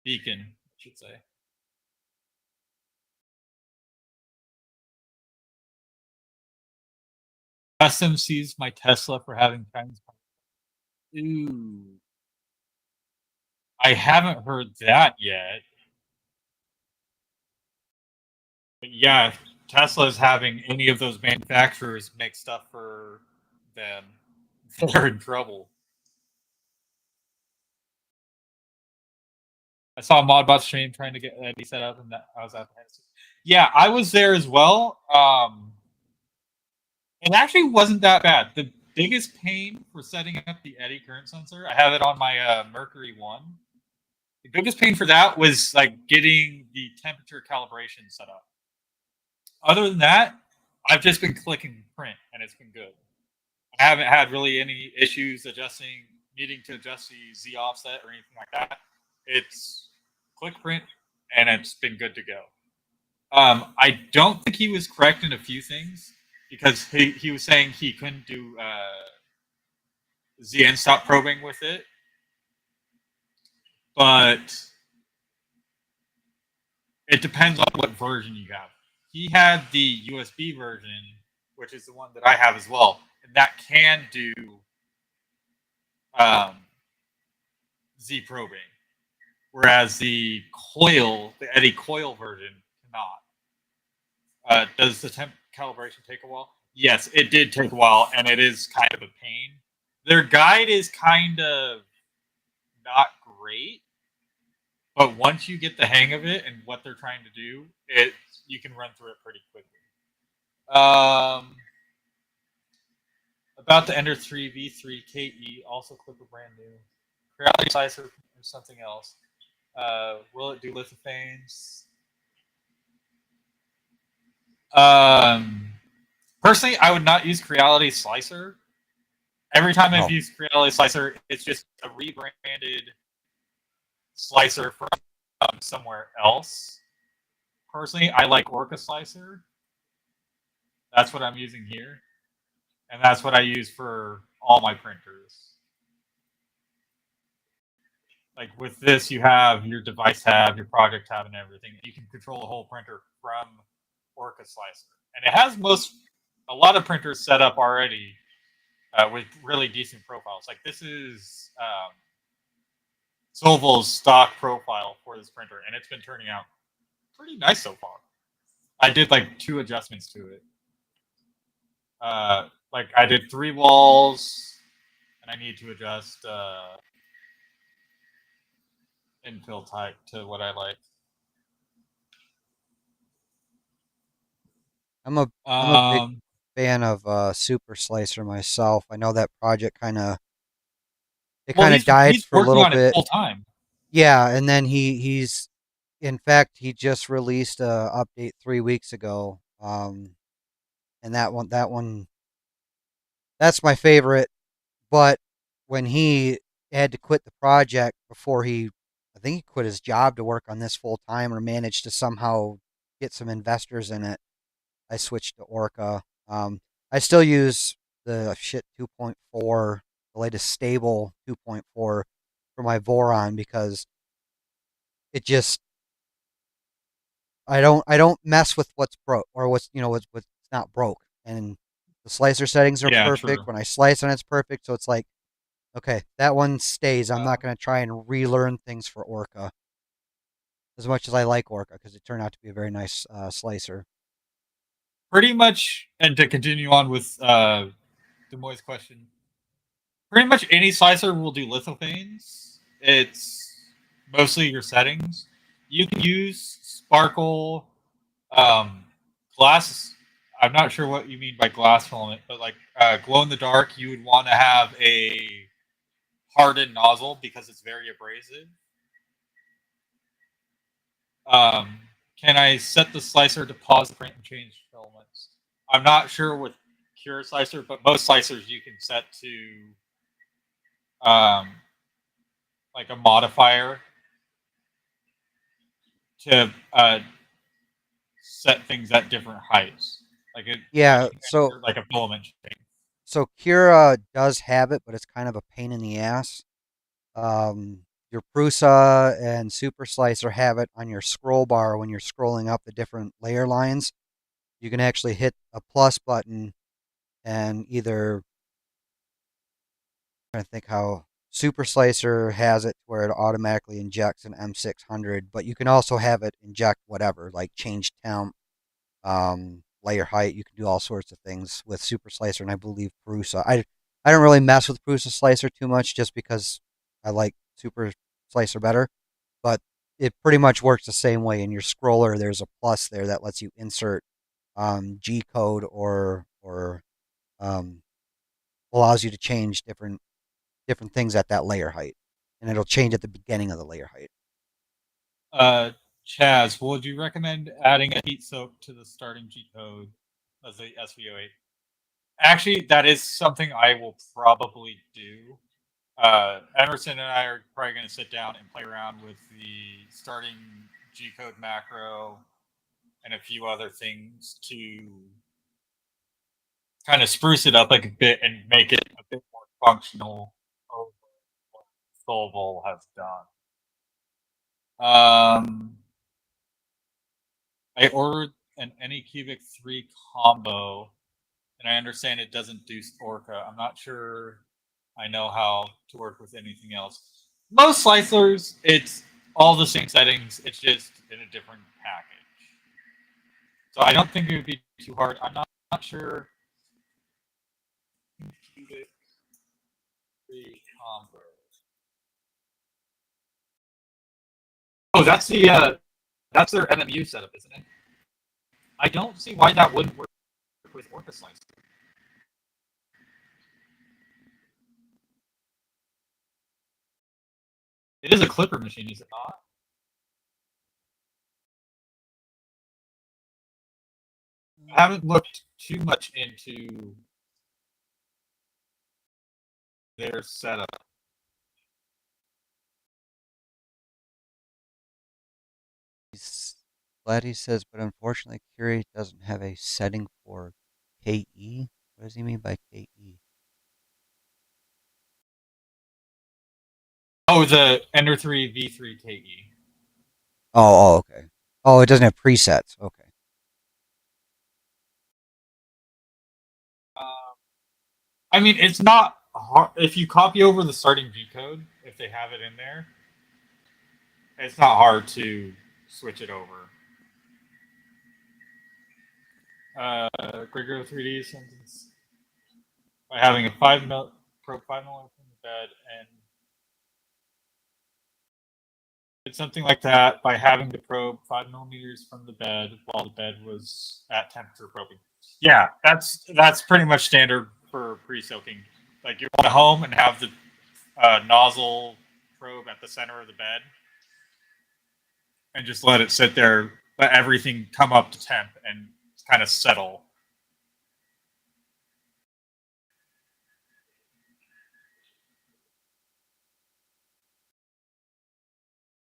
beacon, I should say. Custom sees my Tesla for having Chinese. Ooh, I haven't heard that yet. But yeah, Tesla's having any of those manufacturers make stuff for them. They're in trouble. I saw a Modbot stream trying to get Eddie set up, and that I was at the head. Yeah, I was there as well. It actually wasn't that bad. The biggest pain for setting up the eddy current sensor, I have it on my Mercury 1. The biggest pain for that was like getting the temperature calibration set up. Other than that, I've just been clicking print, and it's been good. I haven't had really any issues needing to adjust the Z offset or anything like that. It's click print, and it's been good to go. I don't think he was correct in a few things because he was saying he couldn't do ZN stop probing with it, but it depends on what version you have. He had the USB version, which is the one that I have as well, and that can do Z probing, whereas the eddy coil version cannot. Does the temp calibration take a while? Yes, it did take a while, and it is kind of a pain. Their guide is kind of not great, but once you get the hang of it and what they're trying to do, you can run through it pretty quickly. About to enter 3v3 KE, also Klipper brand new. Reality slicer or something else. Will it do lithophanes? Personally, I would not use Creality Slicer. Every time I've used Creality Slicer, it's just a rebranded slicer from somewhere else. Personally, I like Orca Slicer. That's what I'm using here. And that's what I use for all my printers. Like with this, you have your device tab, your project tab, and everything. You can control the whole printer from Orca Slicer. And it has a lot of printers set up already with really decent profiles. Like this is Sovol's stock profile for this printer, and it's been turning out pretty nice so far. I did like 2 adjustments to it. Like I did 3 walls, and I need to adjust infill type to what I like. I'm a big fan of Super Slicer myself. I know that project kind of died for a little bit. Full time. Yeah, and then he's in fact he just released a update 3 weeks ago. And that one that's my favorite. But when he had to quit the project before I think he quit his job to work on this full time or managed to somehow get some investors in it, I switched to Orca. I still use the 2.4, the latest stable 2.4 for my Voron because it just I don't mess with what's broke or what's not broke, and the slicer settings are perfect. True. When I slice on it's perfect, so it's like, okay, that one stays. I'm not going to try and relearn things for Orca as much as I like Orca because it turned out to be a very nice slicer. pretty much, and to continue on with Demoy's question, pretty much any slicer will do lithophanes. It's mostly your settings. You can use sparkle, glass. I'm not sure what you mean by glass filament, but like glow in the dark, you would want to have a hardened nozzle because it's very abrasive. Can I set the slicer to pause the print and change filaments? I'm not sure with Cure Slicer, but most slicers you can set to like a modifier to set things at different heights. Like it, Yeah, so like a filament change. so Cura does have it, but it's kind of a pain in the ass. Your Prusa and Super Slicer have it on your scroll bar when you're scrolling up the different layer lines. You can actually hit a plus button and either, I'm trying to think how Super Slicer has it where it automatically injects an M600, but you can also have it inject whatever, like change temp, layer height. You can do all sorts of things with Super Slicer, and I believe Prusa. I don't really mess with Prusa Slicer too much just because I like Super Slicer better, but it pretty much works the same way. In your scroller, there's a plus there that lets you insert G code or um, allows you to change different things at that layer height, and it'll change at the beginning of the layer height. Chaz, would you recommend adding a heat soak to the starting G code as the SV08? Actually, that is something I will probably do. Emerson and I are probably going to sit down and play around with the starting G code macro and a few other things to kind of spruce it up like a bit and make it a bit more functional over what Sovol has done. I ordered an Anycubic 3 combo, and I understand it doesn't do Orca. I'm not sure I know how to work with anything else. Most slicers, it's all the same settings. It's just in a different package. So I don't think it would be too hard. I'm not sure. Cubic 3 combo. Oh, that's their MMU setup, isn't it? I don't see why that wouldn't work with Orca Slicer. It is a Klipper machine, is it not? I haven't looked too much into their setup. Glad he says, but unfortunately, Curie doesn't have a setting for KE. What does he mean by KE? Oh, the Ender 3 V3 KE. Oh, okay. Oh, it doesn't have presets. Okay. I mean, it's not hard. If you copy over the starting G code, if they have it in there, it's not hard to switch it over. Gregor 3D sentence by having a 5 mil probe 5 mm from the bed, and it's something like that by having the probe 5 millimeters from the bed while the bed was at temperature probing. Yeah, that's pretty much standard for pre-soaking. Like you want to home and have the nozzle probe at the center of the bed, and just let it sit there, let everything come up to temp and kind of settle.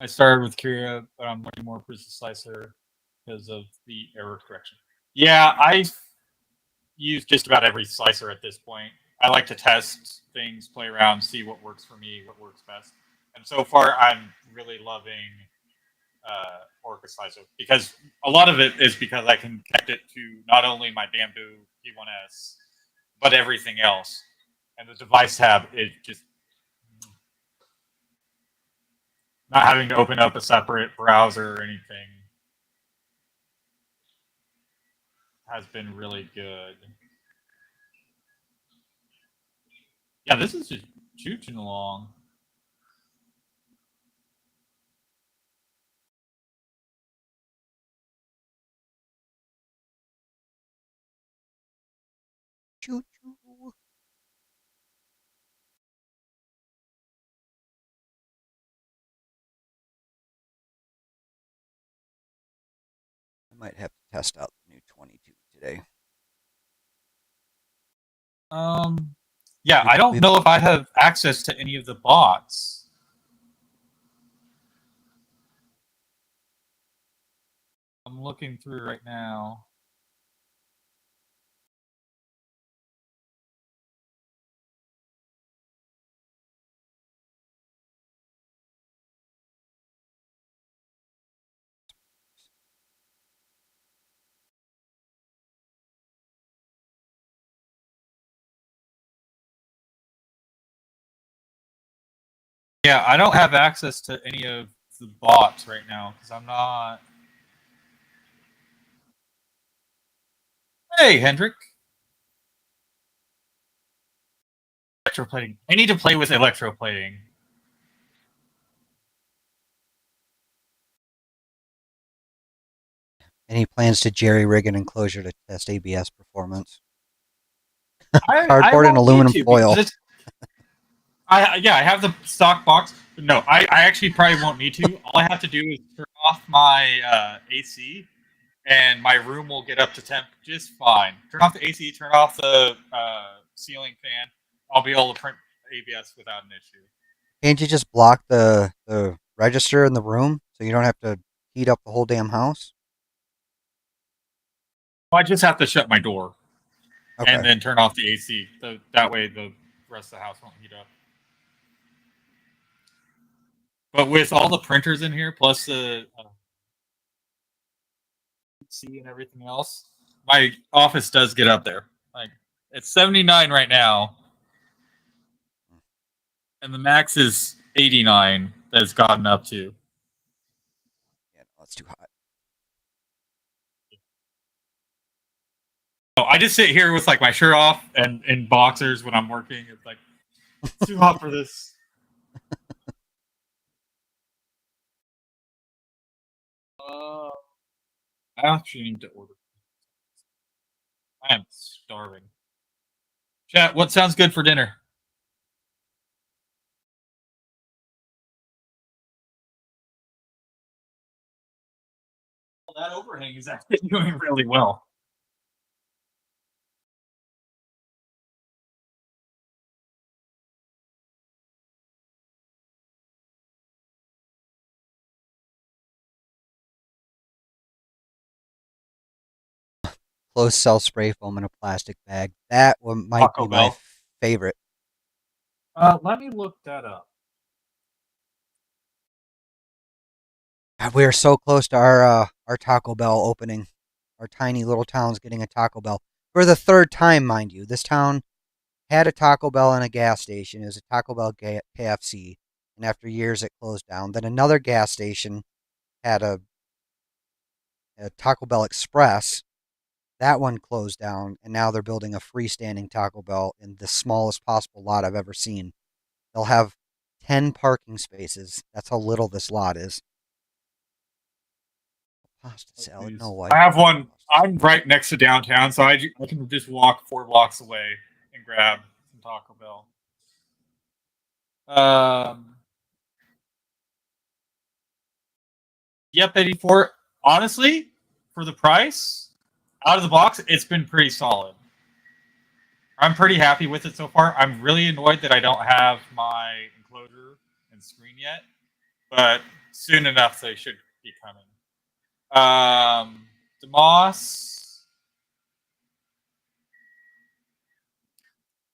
I started with Curia, but I'm learning more Prusa Slicer because of the error correction. Yeah, I use just about every slicer at this point. I like to test things, play around, see what works for me, what works best. And so far, I'm really loving Orca Slicer because a lot of it is because I can connect it to not only my Bamboo P1S, but everything else. And the device tab is just not having to open up a separate browser or anything has been really good. Yeah, this is just chooching along. Choo choo. I might have to test out the new 22 today. Yeah, I don't know if I have access to any of the bots. I'm looking through right now. Yeah, I don't have access to any of the bots right now because I'm not. Hey, Hendrik. Electroplating. I need to play with electroplating. Any plans to jerry rig an enclosure to test ABS performance? I Cardboard and won't need aluminum to foil. because I have the stock box. But no, I actually probably won't need to. All I have to do is turn off my AC, and my room will get up to temp just fine. Turn off the AC, turn off the ceiling fan. I'll be able to print ABS without an issue. Can't you just block the register in the room so you don't have to heat up the whole damn house? I just have to shut my door Okay. and then turn off the AC. That way the rest of the house won't heat up. But with all the printers in here, plus the C and everything else, my office does get up there. Like it's 79 right now, and the max is 89. That's gotten up to. Yeah, no, it's too hot. Oh, I just sit here with like my shirt off and in boxers when I'm working. It's like it's too hot for this. I actually need to order. I am starving. Chat, what sounds good for dinner? Well, that overhang is actually doing really well. Closed cell spray foam in a plastic bag. That one might Taco be my Bell. favorite. Let me look that up. God, we are so close to our Taco Bell opening. Our tiny little town's getting a Taco Bell for the third time, mind you. This town had a Taco Bell and a gas station. It was a Taco Bell KFC, and after years it closed down. Then another gas station had a Taco Bell Express. That one closed down, and now they're building a freestanding Taco Bell in the smallest possible lot I've ever seen. They'll have 10 parking spaces. That's how little this lot is. Pasta salad, no way. I have one. I'm right next to downtown, so I can just walk 4 blocks away and grab some Taco Bell. Yep, 84. Honestly, for the price, out of the box, it's been pretty solid. I'm pretty happy with it so far. I'm really annoyed that I don't have my enclosure and screen yet, but soon enough they should be coming. DeMoss.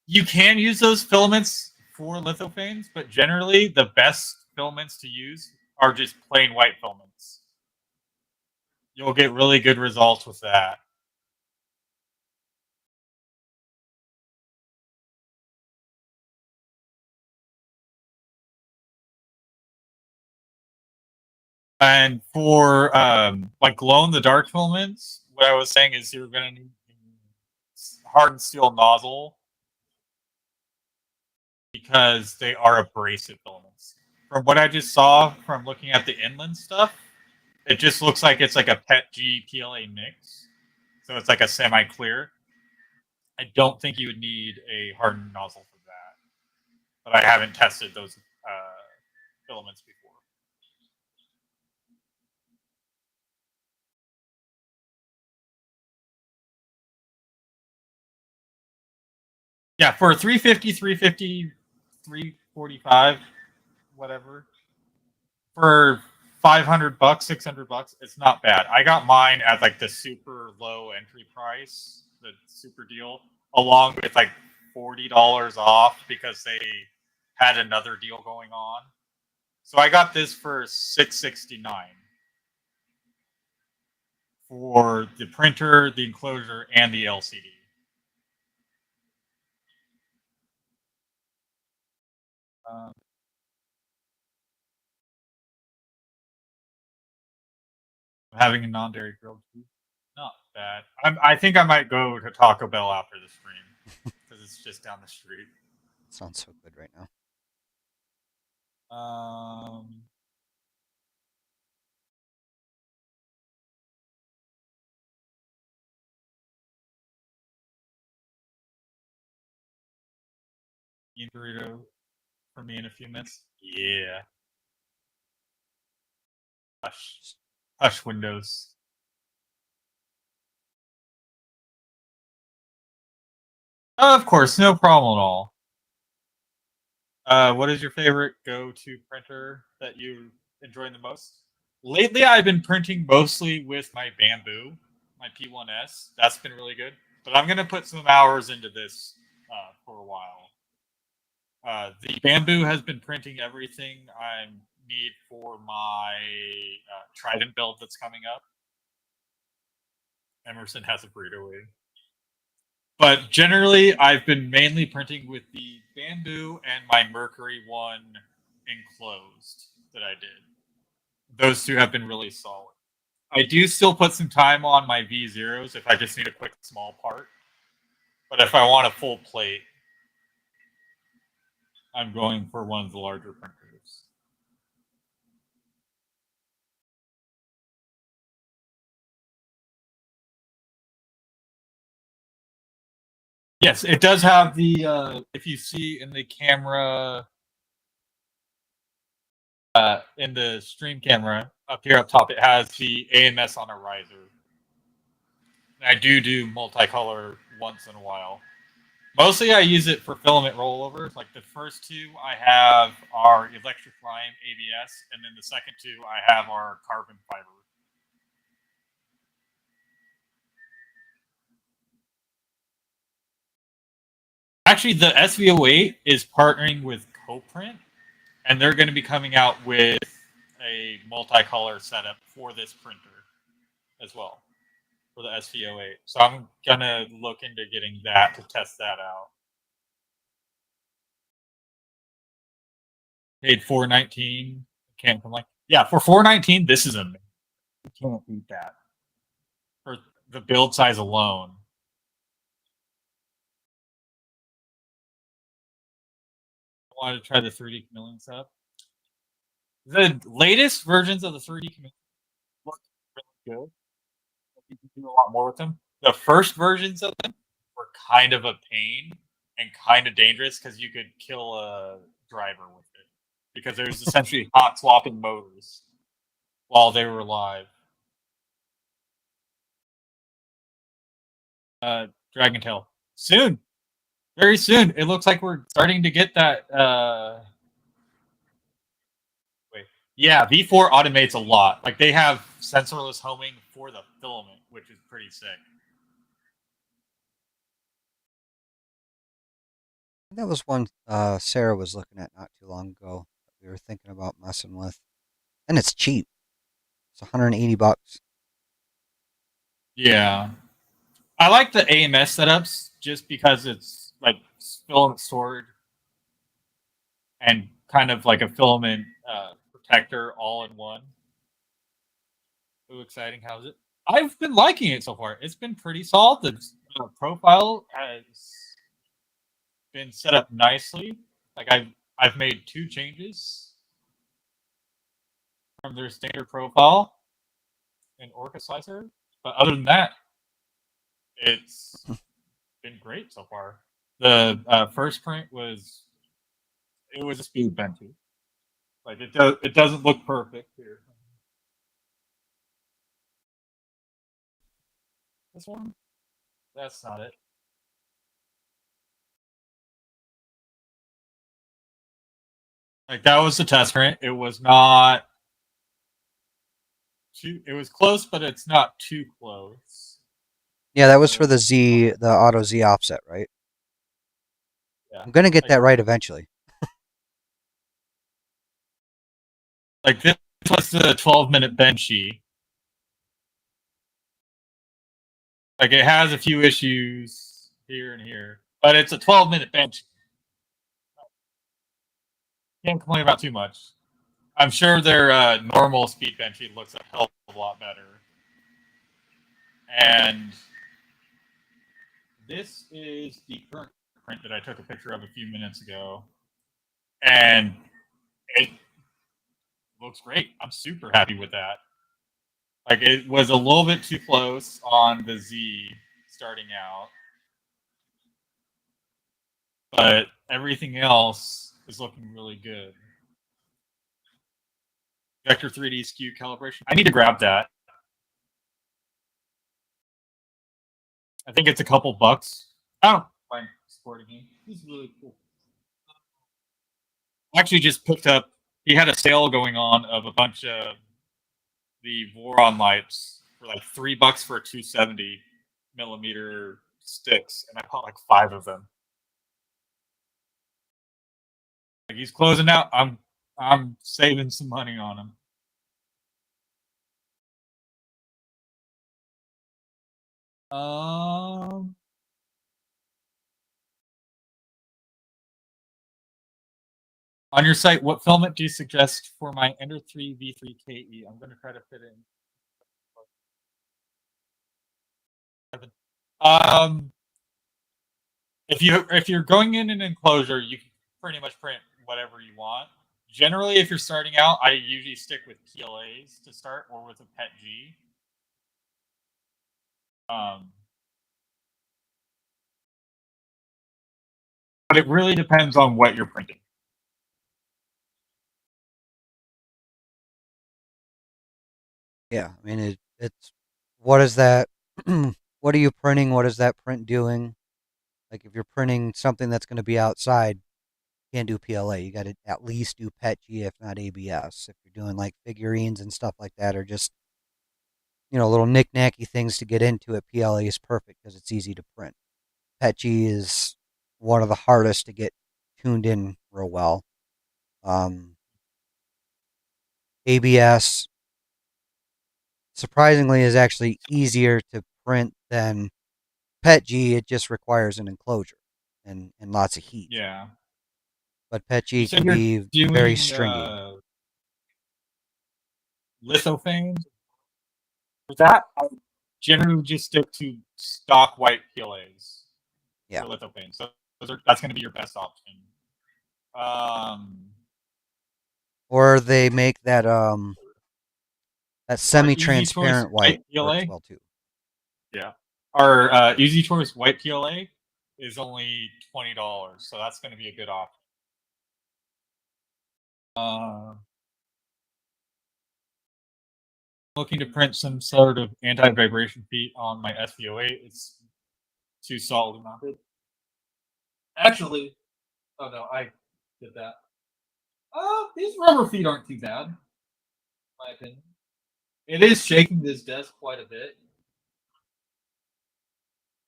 You can use those filaments for lithophanes, but generally the best filaments to use are just plain white filaments. You'll get really good results with that. And for like glow in the dark filaments, what I was saying is you're going to need hardened steel nozzle because they are abrasive filaments. From what I just saw from looking at the inland stuff, it just looks like it's like a PETG PLA mix. So it's like a semi-clear. I don't think you would need a hardened nozzle for that. But I haven't tested those filaments before. Yeah, for 350, 350, 345, whatever. For $500, $600, it's not bad. I got mine at like the super low entry price, the super deal, along with like $40 off because they had another deal going on. So I got this for $669 for the printer, the enclosure, and the LCD. Having a non-dairy grilled cheese, not bad. I think I might go to Taco Bell after the stream because it's just down the street. Sounds so good right now. Bean burrito for me in a few minutes. Yeah. Hush windows. Of course, no problem at all. What is your favorite go-to printer that you enjoy the most? Lately, I've been printing mostly with my Bamboo, my P1S. That's been really good. But I'm going to put some hours into this for a while. The Bamboo has been printing everything I need for my Trident build that's coming up. Emerson has a burrito wave. But generally, I've been mainly printing with the Bamboo and my Mercury one enclosed that I did. Those two have been really solid. I do still put some time on my V0s if I just need a quick small part. But if I want a full plate, I'm going for one of the larger printers. Yes, it does have the, if you see in the camera, in the stream camera, up here up top, it has the AMS on a riser. I do multicolor once in a while. Mostly I use it for filament rollovers. Like the first two I have are electric lime ABS, and then the second two I have are carbon fiber. Actually, the SV08 is partnering with CoPrint, and they're going to be coming out with a multicolor setup for this printer as well, for the SV08. So I'm going to look into getting that to test that out. Paid $419. Can't complain. Yeah, for $419, this is amazing. You can't beat that for the build size alone. I wanted to try the 3D milling setup. The latest versions of the 3D milling look really good. You can do a lot more with them. The first versions of them were kind of a pain and kind of dangerous because you could kill a driver with it because there was essentially hot swapping motors while they were live. Dragon Tail. Soon. Very soon. It looks like we're starting to get that. Wait. Yeah, V4 automates a lot. Like they have sensorless homing for the filament, which is pretty sick. That was one Sarah was looking at not too long ago that we were thinking about messing with. And it's cheap. It's $180. Yeah. I like the AMS setups just because it's like filament stored and kind of like a filament protector all in one. Ooh, exciting. How's it? I've been liking it so far. It's been pretty solid. The profile has been set up nicely. Like I've made 2 changes from their standard profile in Orca Slicer, but other than that, it's been great so far. The first print was a speed Benchy. Like it doesn't look perfect here. This one, that's not it. Like that was the test print. It was not too. It was close, but it's not too close. Yeah, that was for the the auto Z offset, right? Yeah. I'm gonna get that right eventually. Like this was the 12-minute Benchy. Like it has a few issues here and here, but it's a 12-minute bench. Can't complain about too much. I'm sure their normal speed Benchy looks a hell of a lot better. And this is the current print that I took a picture of a few minutes ago, and it looks great. I'm super happy with that. Like it was a little bit too close on the Z starting out, but everything else is looking really good. Vector 3D skew calibration. I need to grab that. I think it's a couple bucks. I don't mind supporting him. He's really cool. Actually, just picked up. He had a sale going on of a bunch of the Voron lights for like $3 for 270 millimeter sticks, and I bought like 5 of them. Like he's closing out. I'm saving some money on him. On your site, what filament do you suggest for my Ender 3 V3KE? I'm going to try to fit in. If you're going in an enclosure, you can pretty much print whatever you want. Generally, if you're starting out, I usually stick with PLAs to start, or with a PET G. But it really depends on what you're printing. Yeah, I mean it's what is that? What are you printing? What is that print doing? Like if you're printing something that's going to be outside, you can't do PLA. You got to at least do PETG, if not ABS. If you're doing like figurines and stuff like that, or just little knick-knacky things to get into it, PLA is perfect because it's easy to print. PETG is one of the hardest to get tuned in real well. ABS surprisingly is actually easier to print than PETG. It just requires an enclosure and lots of heat. Yeah. But PETG can be very stringy. Lithophane. For that, I generally just stick to stock white PLAs. Yeah. For lithophane. So that's going to be your best option. Or they make that semi-transparent white PLA works well too. Yeah. Our Easy Choice white PLA is only $20, so that's going to be a good option. Looking to print some sort of anti-vibration feet on my SV08. It's too solid mounted. Actually, oh no, I did that. These rubber feet aren't too bad, in my opinion. It is shaking this desk quite a bit.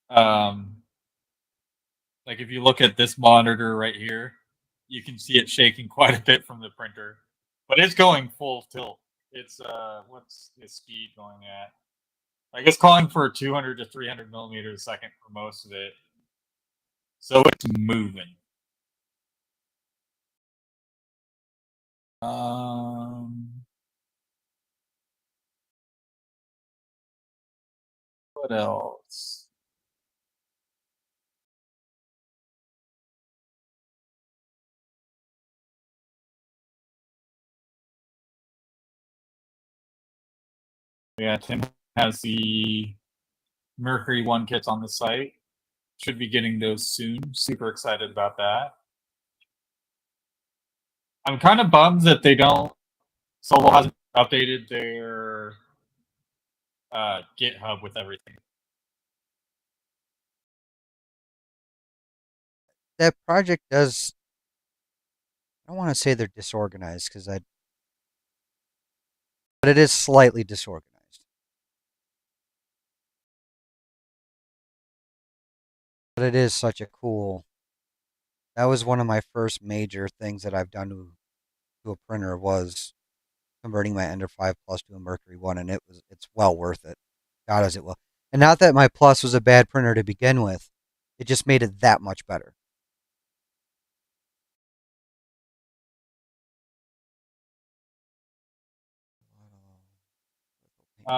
Like if you look at this monitor right here, you can see it shaking quite a bit from the printer, but it's going full tilt. It's what's the speed going at? I guess calling for 200 to 300 millimeters a second for most of it. So it's moving. What else? Yeah, Tim has the Mercury 1 kits on the site. Should be getting those soon. Super excited about that. I'm kind of bummed that they don't. Sovol hasn't updated their GitHub with everything. That project does. I don't want to say they're disorganized but it is slightly disorganized. But it is such a cool. That was one of my first major things that I've done to a printer was converting my Ender 5 Plus to a Mercury 1, and it's well worth it. God, is it well. And not that my Plus was a bad printer to begin with, it just made it that much better.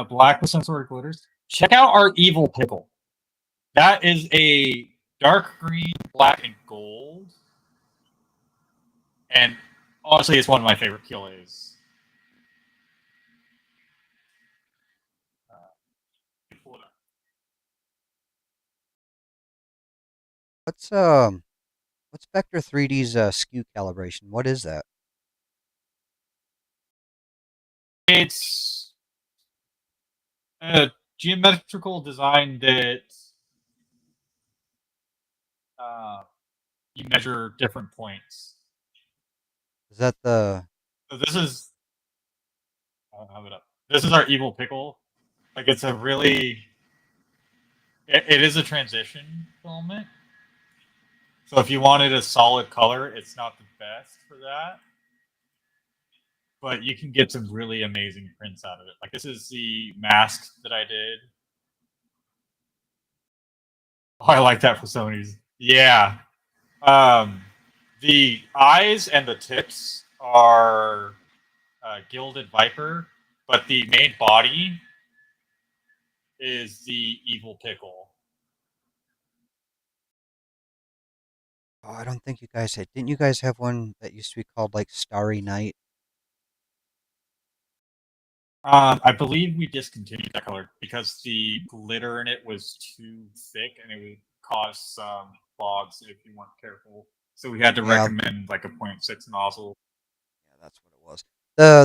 Black with sensory glitters. Check out our evil pickle. That is a dark green, black, and gold. And honestly, it's one of my favorite PLAs. What's Vector 3D's skew calibration? What is that? It's a geometrical design that you measure different points. Is that the? So this is. I'll have it up. This is our evil pickle. Like it's a really. It is a transition filament. So if you wanted a solid color, it's not the best for that. But you can get some really amazing prints out of it. Like this is the mask that I did. Oh, I like that for some reason. Yeah. The eyes and the tips are gilded viper, but the main body is the evil pickle. Oh, I don't think you guys had. Didn't you guys have one that used to be called like Starry Night? I believe we discontinued that color because the glitter in it was too thick and it would cause some fogs if you weren't careful. So we had to recommend like a 0.6 nozzle. Yeah, that's what it was.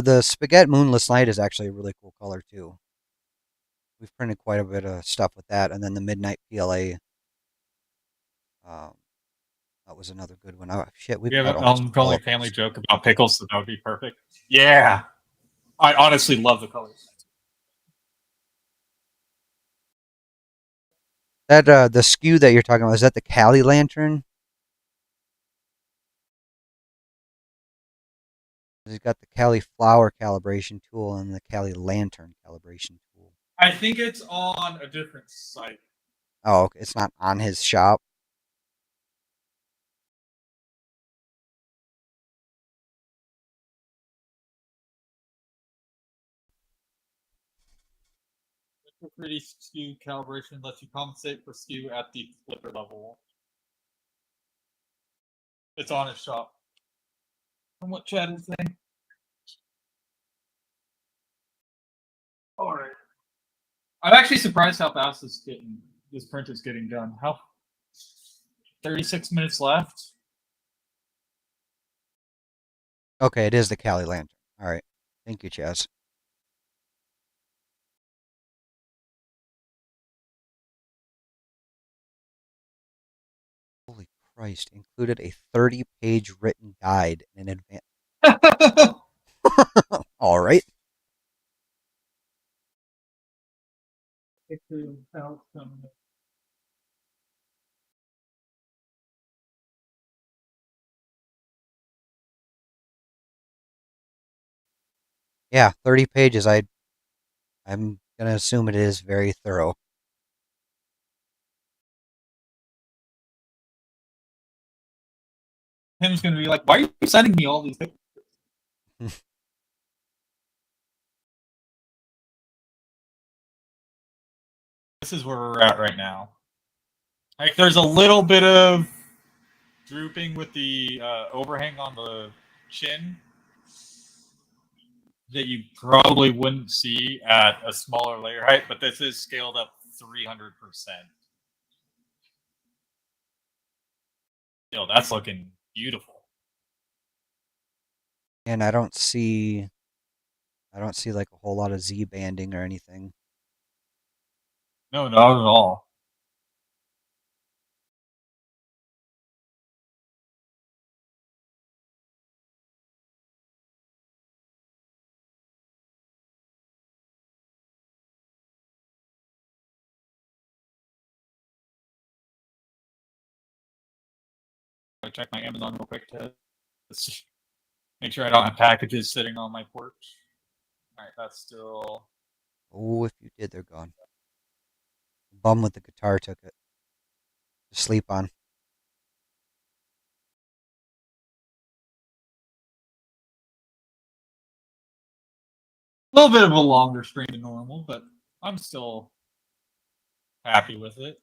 The Spaghetti Moonless Night is actually a really cool color too. We've printed quite a bit of stuff with that, and then the Midnight PLA. That was another good one. Oh, shit, we have a probably family joke about pickles, so that would be perfect. Yeah, I honestly love the colors. That the skew that you're talking about, is that the Cali Lantern? He's got the Cali Flower calibration tool and the Cali Lantern calibration tool. I think it's on a different site. Oh, okay. It's not on his shop. The 3D skew calibration lets you compensate for skew at the Klipper level. It's on his shop. From what Chad is saying. All right. I'm actually surprised how fast this print is getting done. How 36 minutes left. Okay, it is the Cali Lantern. All right. Thank you, Chaz. Holy Christ. Included a 30-page written guide in advance. All right. Yeah, 30 pages. I'm going to assume it is very thorough. Tim's going to be like, why are you sending me all these pictures? this is where we're at right now. Like, there's a little bit of drooping with the overhang on the chin that you probably wouldn't see at a smaller layer height, but this is scaled up 300%. Yo, that's looking beautiful. And I don't see like a whole lot of Z banding or anything. No, not at all. I check my Amazon real quick to make sure I don't have packages sitting on my porch. All right, that's still. Oh, if you did, they're gone. Bum with the guitar took it to sleep on. A little bit of a longer stream than normal, but I'm still happy with it.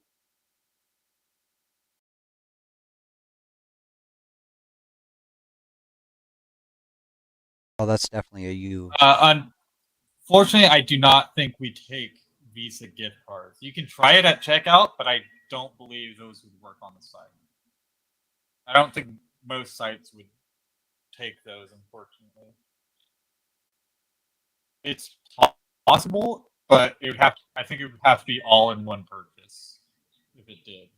Oh, that's definitely a U. Unfortunately, I do not think we take Visa gift cards. You can try it at checkout, but I don't believe those would work on the site. I don't think most sites would take those, unfortunately. It's possible, but it would have. I think it would have to be all in one purchase if it did.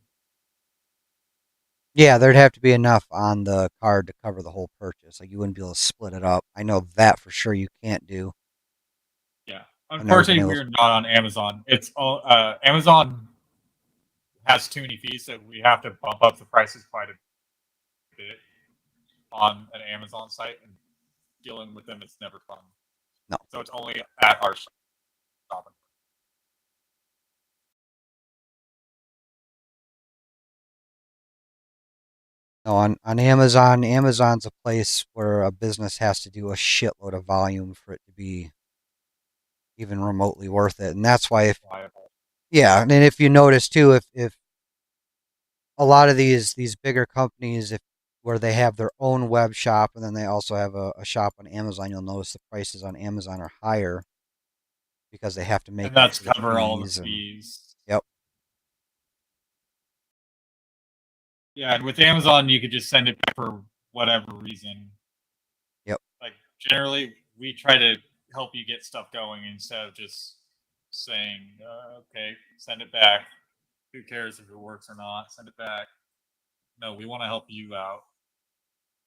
Yeah, there'd have to be enough on the card to cover the whole purchase. Like you wouldn't be able to split it up. I know that for sure you can't do. Yeah, never been unfortunately, able we're not on Amazon. It's Amazon has too many fees, so we have to bump up the prices quite a bit on an Amazon site, and dealing with them is never fun. No. So it's only at our shop. No, on Amazon, Amazon's a place where a business has to do a shitload of volume for it to be even remotely worth it. And that's why yeah, and if you notice too, if a lot of these bigger companies, if where they have their own web shop and then they also have a shop on Amazon, you'll notice the prices on Amazon are higher because they have to make And that's up for cover all the fees and fees. yep. Yeah, and with Amazon, you could just send it back for whatever reason. Yep. Like generally, we try to help you get stuff going instead of just saying, "Okay, send it back. Who cares if it works or not? Send it back." No, we want to help you out.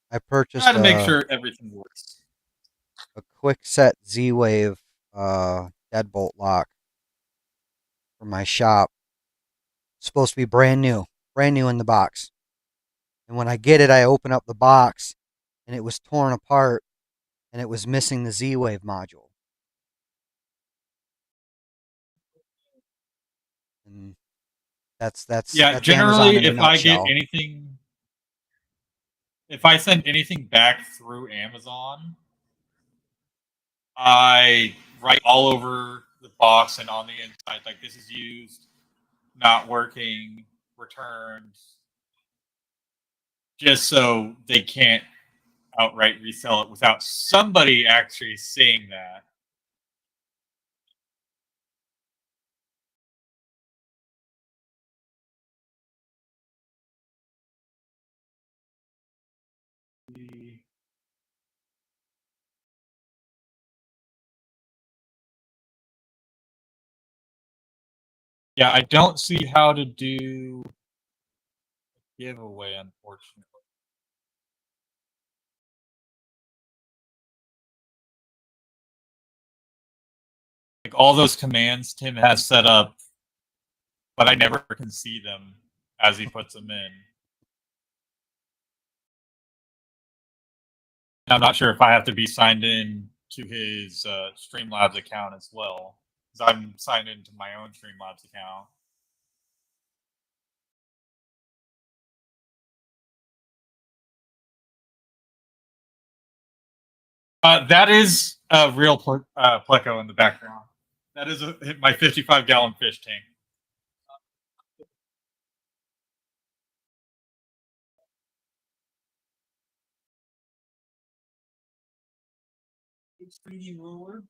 I purchased Try to make sure everything works. a quick set Z-Wave deadbolt lock for my shop. It's supposed to be brand new in the box. And when I get it, I open up the box and it was torn apart and it was missing the Z-Wave module. And that's generally, Amazon in a if I nutshell. get anything, if I send anything back through Amazon, I write all over the box and on the inside, like this is used, not working, returned, just so they can't outright resell it without somebody actually seeing that. Yeah, I don't see how to do a giveaway, unfortunately. Like all those commands Tim has set up, but I never can see them as he puts them in. And I'm not sure if I have to be signed in to his Streamlabs account as well, because I'm signed into my own Streamlabs account. That is a real Pleco in the background. That is my 55-gallon fish tank. 3D ruler.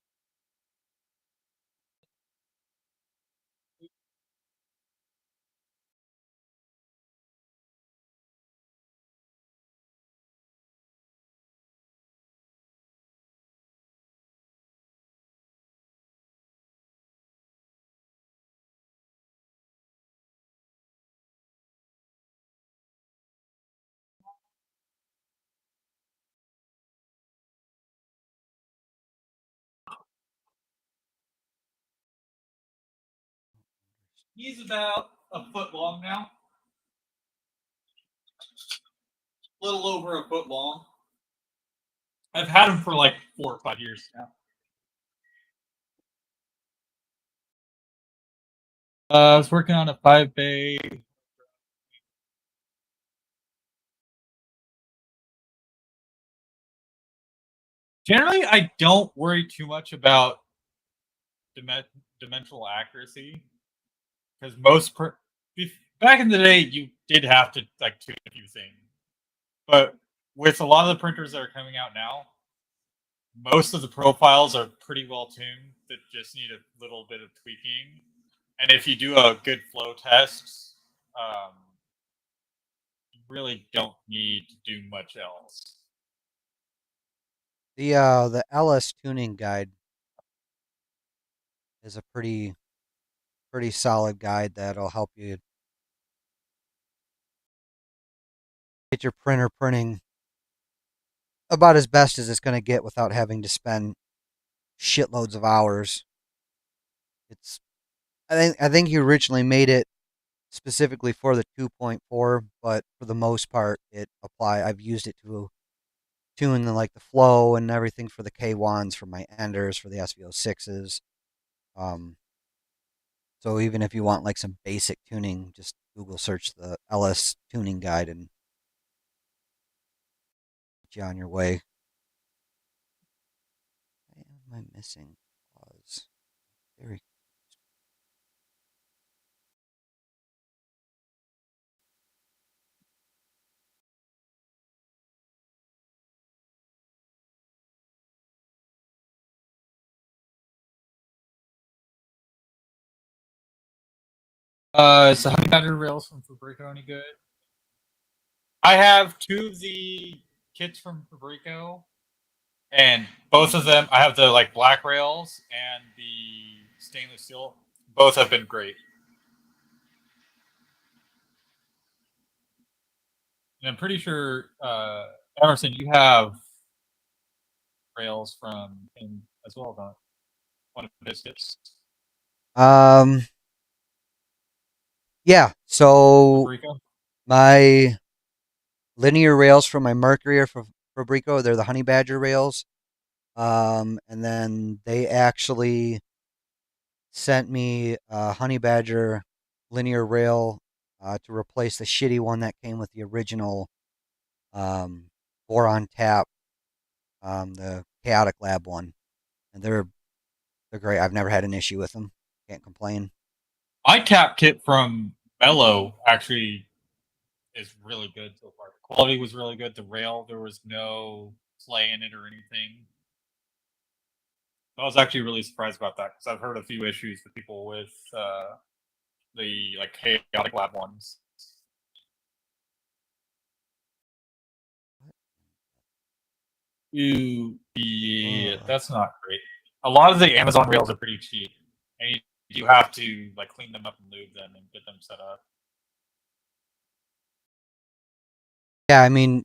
He's about a foot long now. A little over a foot long. I've had him for like 4 or 5 years now. I was working on a 5-bay. Generally, I don't worry too much about dimensional accuracy because back in the day, you did have to like tune a few things, but with a lot of the printers that are coming out now, most of the profiles are pretty well tuned that just need a little bit of tweaking. And if you do a good flow test, you really don't need to do much else. The LS tuning guide is a pretty solid guide that'll help you get your printer printing about as best as it's going to get without having to spend shitloads of hours. I think you originally made it specifically for the 2.4, but for the most part I've used it to tune the flow and everything for the K1s, for my enders, for the SV06s. So even if you want like some basic tuning, just Google search the LS tuning guide and get you on your way. Why am I missing pause? Very. Is the honey badger rails from Fabrico any good? I have 2 of the kits from Fabrico, and both of them, I have the like black rails and the stainless steel. Both have been great. And I'm pretty sure, Emerson, you have rails from him as well, don't one of his kits? Yeah. So Fabrico? my linear rails from my Mercury are from Fabrico. They're the Honey Badger rails. And then they actually sent me a Honey Badger linear rail to replace the shitty one that came with the original Voron tap, the Chaotic Lab one. And they're great. I've never had an issue with them. Can't complain. My tap kit from Mello actually is really good so far. The quality was really good. The rail, there was no play in it or anything. I was actually really surprised about that because I've heard a few issues with people with the like Chaotic Lab ones. Ooh, yeah, that's not great. A lot of the Amazon rails are pretty cheap, and you have to like clean them up and lube them and get them set up. Yeah, I mean,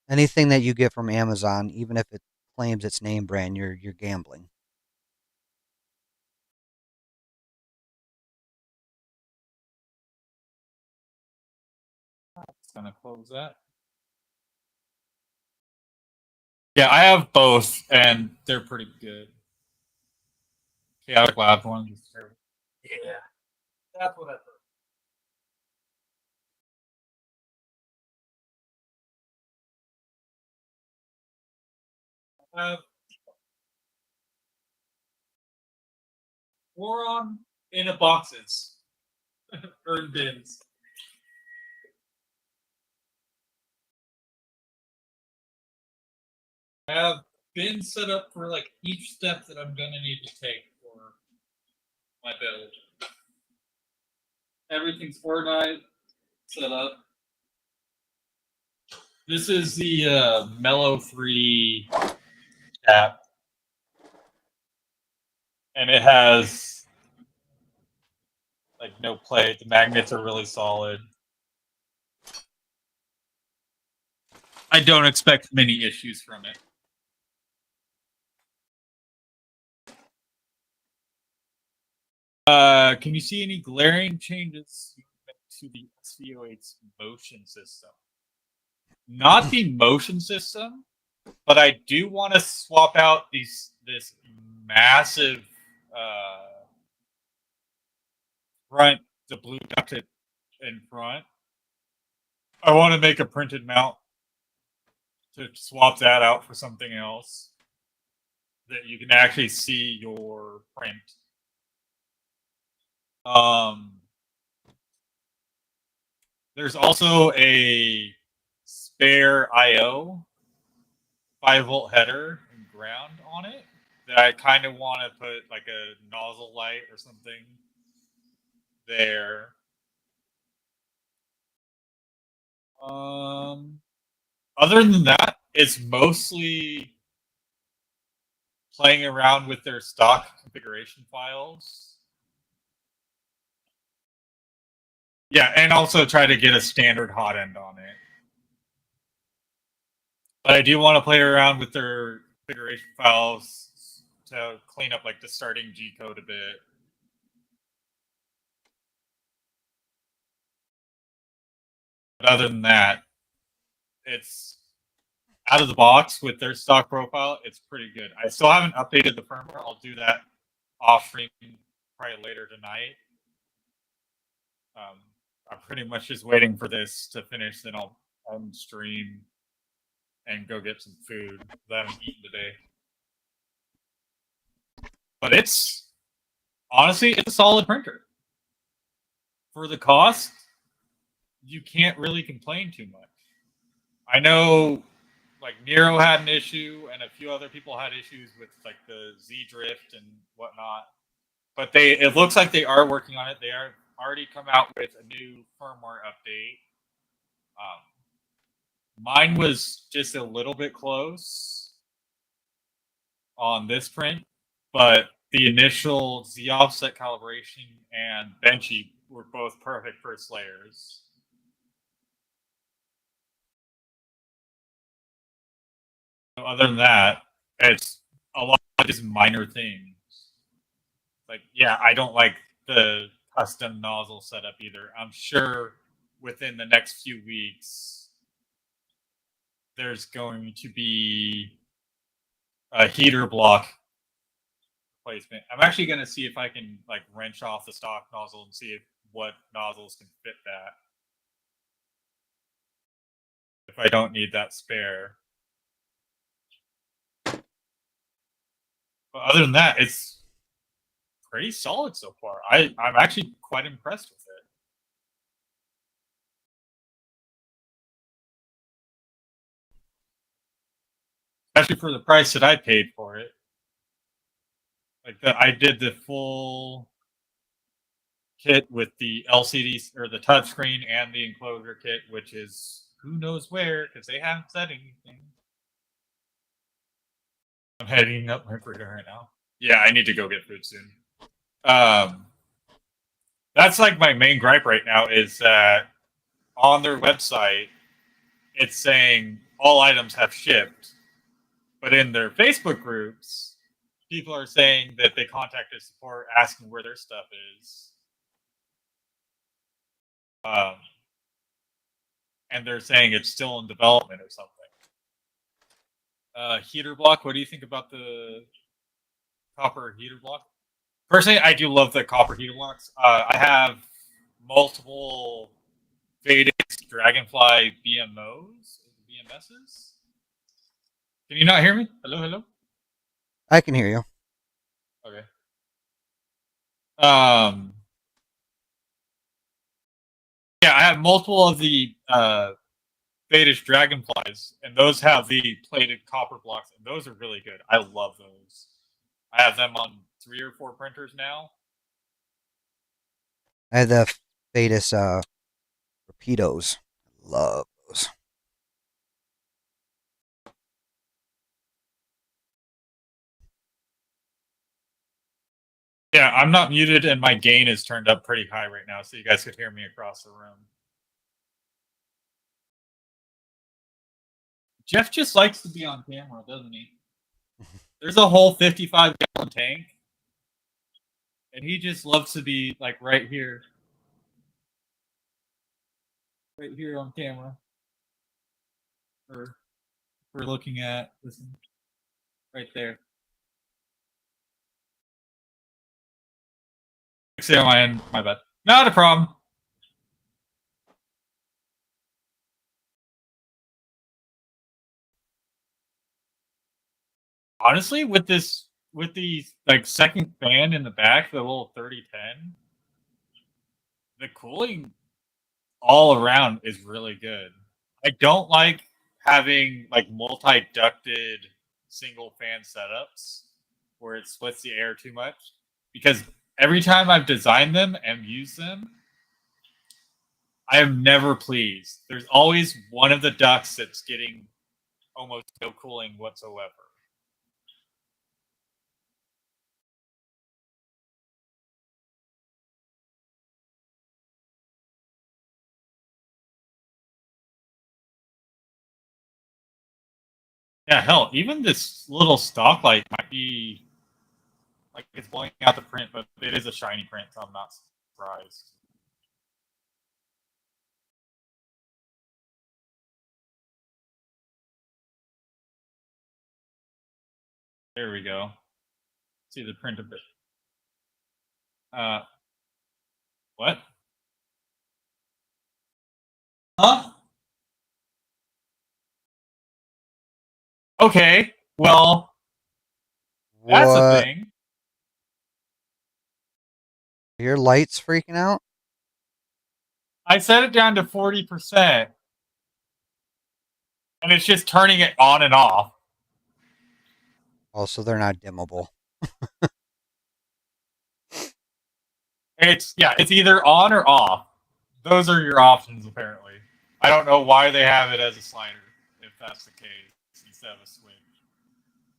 anything that you get from Amazon, even if it claims its name brand, you're gambling. It's gonna close that. Yeah, I have both, and they're pretty good. Chaotic Lab ones. Yeah, that's what I've heard. I have Voron in a boxes or in bins. I have been set up for like each step that I'm gonna need to take for my build. Everything's organized, set up. This is the Mellow 3 cap, and it has like no plate. The magnets are really solid. I don't expect many issues from it. Can you see any glaring changes to the SV08's motion system? Not the motion system, but I do want to swap out this massive front, the blue ducted in front. I want to make a printed mount to swap that out for something else that you can actually see your print. There's also a spare IO 5-volt header and ground on it that I kind of want to put like a nozzle light or something there. Other than that, it's mostly playing around with their stock configuration files. Yeah, and also try to get a standard Hotend on it. But I do want to play around with their configuration files to clean up like the starting G code a bit. But other than that, it's out of the box with their stock profile. It's pretty good. I still haven't updated the firmware. I'll do that off stream probably later tonight. I'm pretty much just waiting for this to finish, then I'll stream and go get some food that I haven't eaten today. But it's honestly, it's a solid printer. For the cost, you can't really complain too much. I know like Nero had an issue and a few other people had issues with like the Z drift and whatnot. But it looks like they are working on it. They are already come out with a new firmware update. Mine was just a little bit close on this print, but the initial Z offset calibration and Benchy were both perfect first layers. Other than that, it's a lot of just minor things. Like, yeah, I don't like the custom nozzle setup either. I'm sure within the next few weeks, there's going to be a heater block replacement. I'm actually going to see if I can like wrench off the stock nozzle and see what nozzles can fit that. If I don't need that spare. But other than that, it's pretty solid so far. I'm actually quite impressed with it. Especially for the price that I paid for it. Like I did the full kit with the LCD or the touchscreen and the enclosure kit, which is who knows where because they haven't said anything. I'm heading up my freezer right now. Yeah, I need to go get food soon. That's like my main gripe right now is that on their website, it's saying all items have shipped, but in their Facebook groups, people are saying that they contacted support asking where their stuff is. And they're saying it's still in development or something. Heater block, what do you think about the copper heater block? Personally, I do love the copper heater blocks. I have multiple Fadix Dragonfly BMSs. Can you not hear me? Hello, hello? I can hear you. Okay. Yeah, I have multiple of the Spadish Dragonflies, and those have the plated copper blocks, and those are really good. I love those. I have them on 3 or 4 printers now. I have the Fadus Rapidos. Love those. Yeah, I'm not muted, and my gain is turned up pretty high right now, so you guys could hear me across the room. Jeff just likes to be on camera, doesn't he? There's a whole 55-gallon tank, and he just loves to be like right here on camera. Or we're looking at this right there. Say on my end, my bad. Not a problem. Honestly, with the like second fan in the back, the little 3010, the cooling all around is really good. I don't like having like multi-ducted single fan setups where it splits the air too much, because every time I've designed them and used them, I am never pleased. There's always one of the ducts that's getting almost no cooling whatsoever. Yeah, hell, even this little stock light might be like it's blowing out the print, but it is a shiny print, so I'm not surprised. There we go. See the print a bit. What? Huh? Okay, well, that's a What? thing. Your lights freaking out? I set it down to 40%, and it's just turning it on and off. Oh, so they're not dimmable. It's either on or off. Those are your options, apparently. I don't know why they have it as a slider, if that's the case, instead of a switch.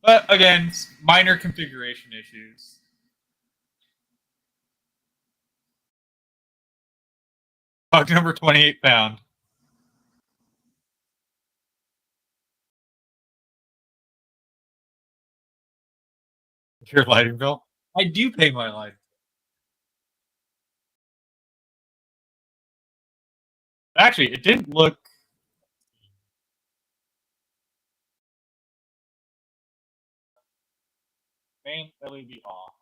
But again, minor configuration issues. Bug number 28 found. Your lighting bill? I do pay my light. Actually, it didn't look. Main LED off.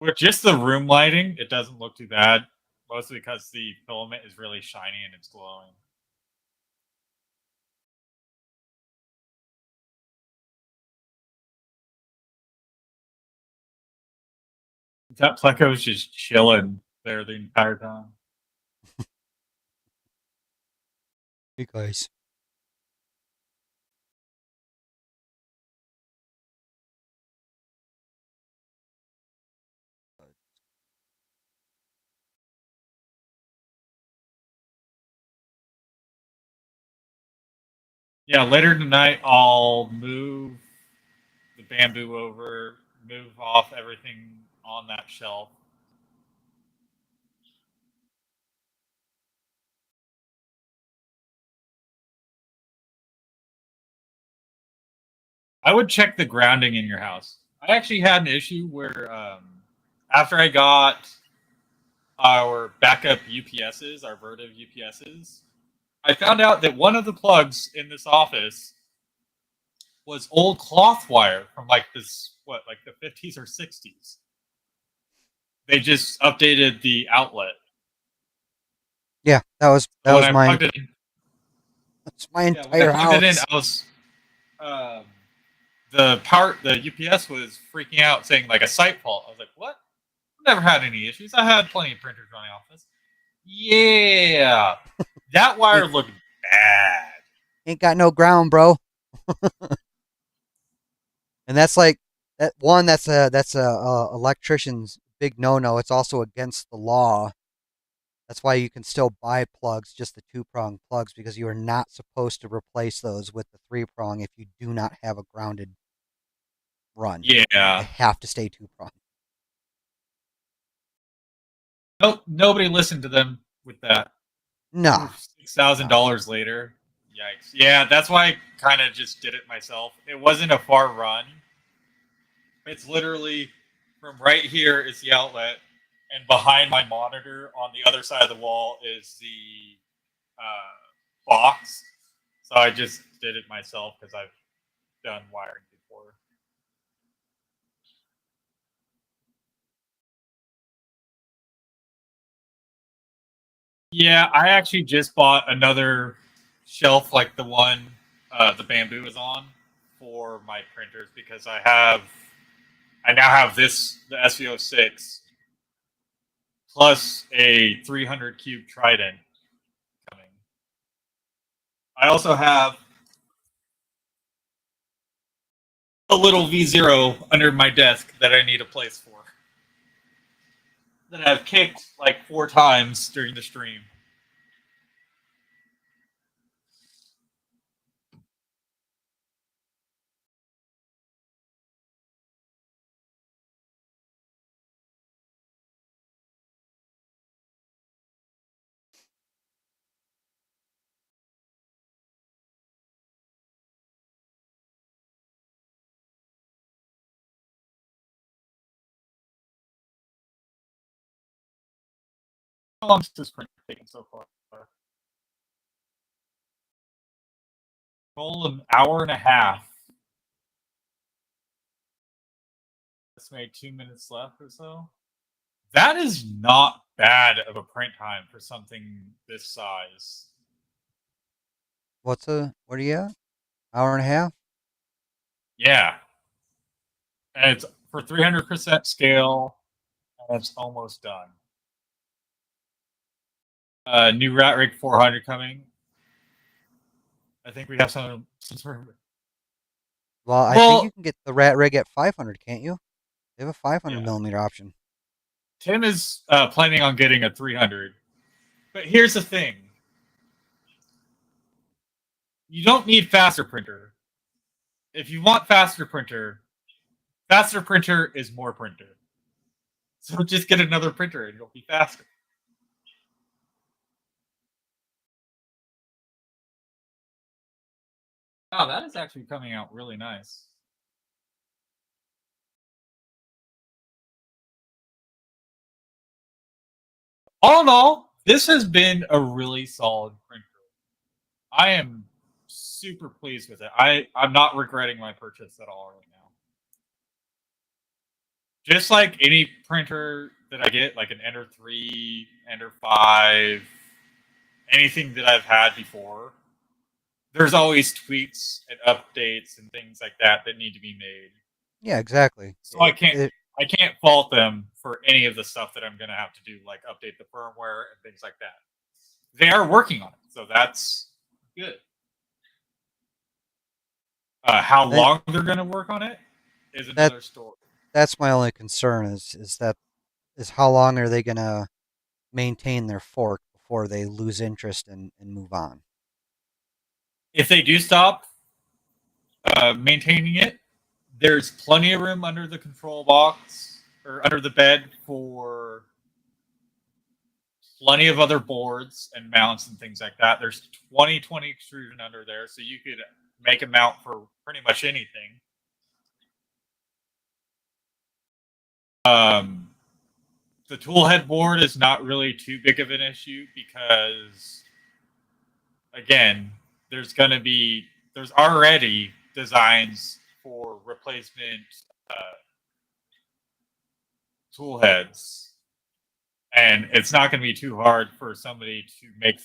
With just the room lighting, it doesn't look too bad. Mostly because the filament is really shiny and it's glowing. That Pleco was just chilling there the entire time. Hey guys. Yeah, later tonight I'll move the bamboo over, move off everything on that shelf. I would check the grounding in your house. I actually had an issue where after I got our backup UPSs, our Vertiv UPSs, I found out that one of the plugs in this office was old cloth wire from like the 50s or 60s. They just updated the outlet. Yeah, that was When my. plugged it in, That's my when entire I plugged house. it in, I was the UPS was freaking out, saying like a site fault. I was like, what? I've never had any issues. I had plenty of printers running off this. Yeah, that wire looked bad. Ain't got no ground, bro. And that's like that one. That's a electrician's big no-no. It's also against the law. That's why you can still buy plugs, just the 2-prong plugs, because you are not supposed to replace those with the 3-prong if you do not have a grounded run. They Yeah. have to stay 2-prong. Nope. Nobody listened to them with that. No. $6,000 later. Yikes. Yeah, that's why I kind of just did it myself. It wasn't a far run. It's literally from right here is the outlet, and behind my monitor on the other side of the wall is the box. So I just did it myself because I've done wiring before. Yeah, I actually just bought another shelf like the one the bamboo is on for my printers because I now have this the SV06 plus a 300 cube Trident coming. I also have a little V0 under my desk that I need a place for. That I've kicked like 4 times during the stream. How long has this print taken so far? Full an hour and a half. Estimated 2 minutes left or so. That is not bad of a print time for something this size. What are you at? Hour and a half? Yeah. And it's for 300% scale, and it's almost done. New Rat Rig 400 coming. I think we have some sort of. Well, I think you can get the rat rig at 500, can't you? They have a 500 millimeter option. Tim is planning on getting a 300. But here's the thing. You don't need faster printer. If you want faster printer is more printer. So just get another printer and you'll be faster. Oh, that is actually coming out really nice. All in all, this has been a really solid printer. I am super pleased with it. I'm not regretting my purchase at all right now. Just like any printer that I get, like an Ender 3, Ender 5, anything that I've had before, there's always tweaks and updates and things like that that need to be made. Yeah, exactly. So I can't fault them for any of the stuff that I'm going to have to do, like update the firmware and things like that. They are working on it, so that's good. How long they're going to work on it is another story. That's my only concern is how long are they going to maintain their fork before they lose interest and move on? If they do stop maintaining it, there's plenty of room under the control box or under the bed for plenty of other boards and mounts and things like that. There's 2020 extrusion under there, so you could make a mount for pretty much anything. The Toolhead board is not really too big of an issue because, again, there's already designs for replacement tool heads, and it's not going to be too hard for somebody to make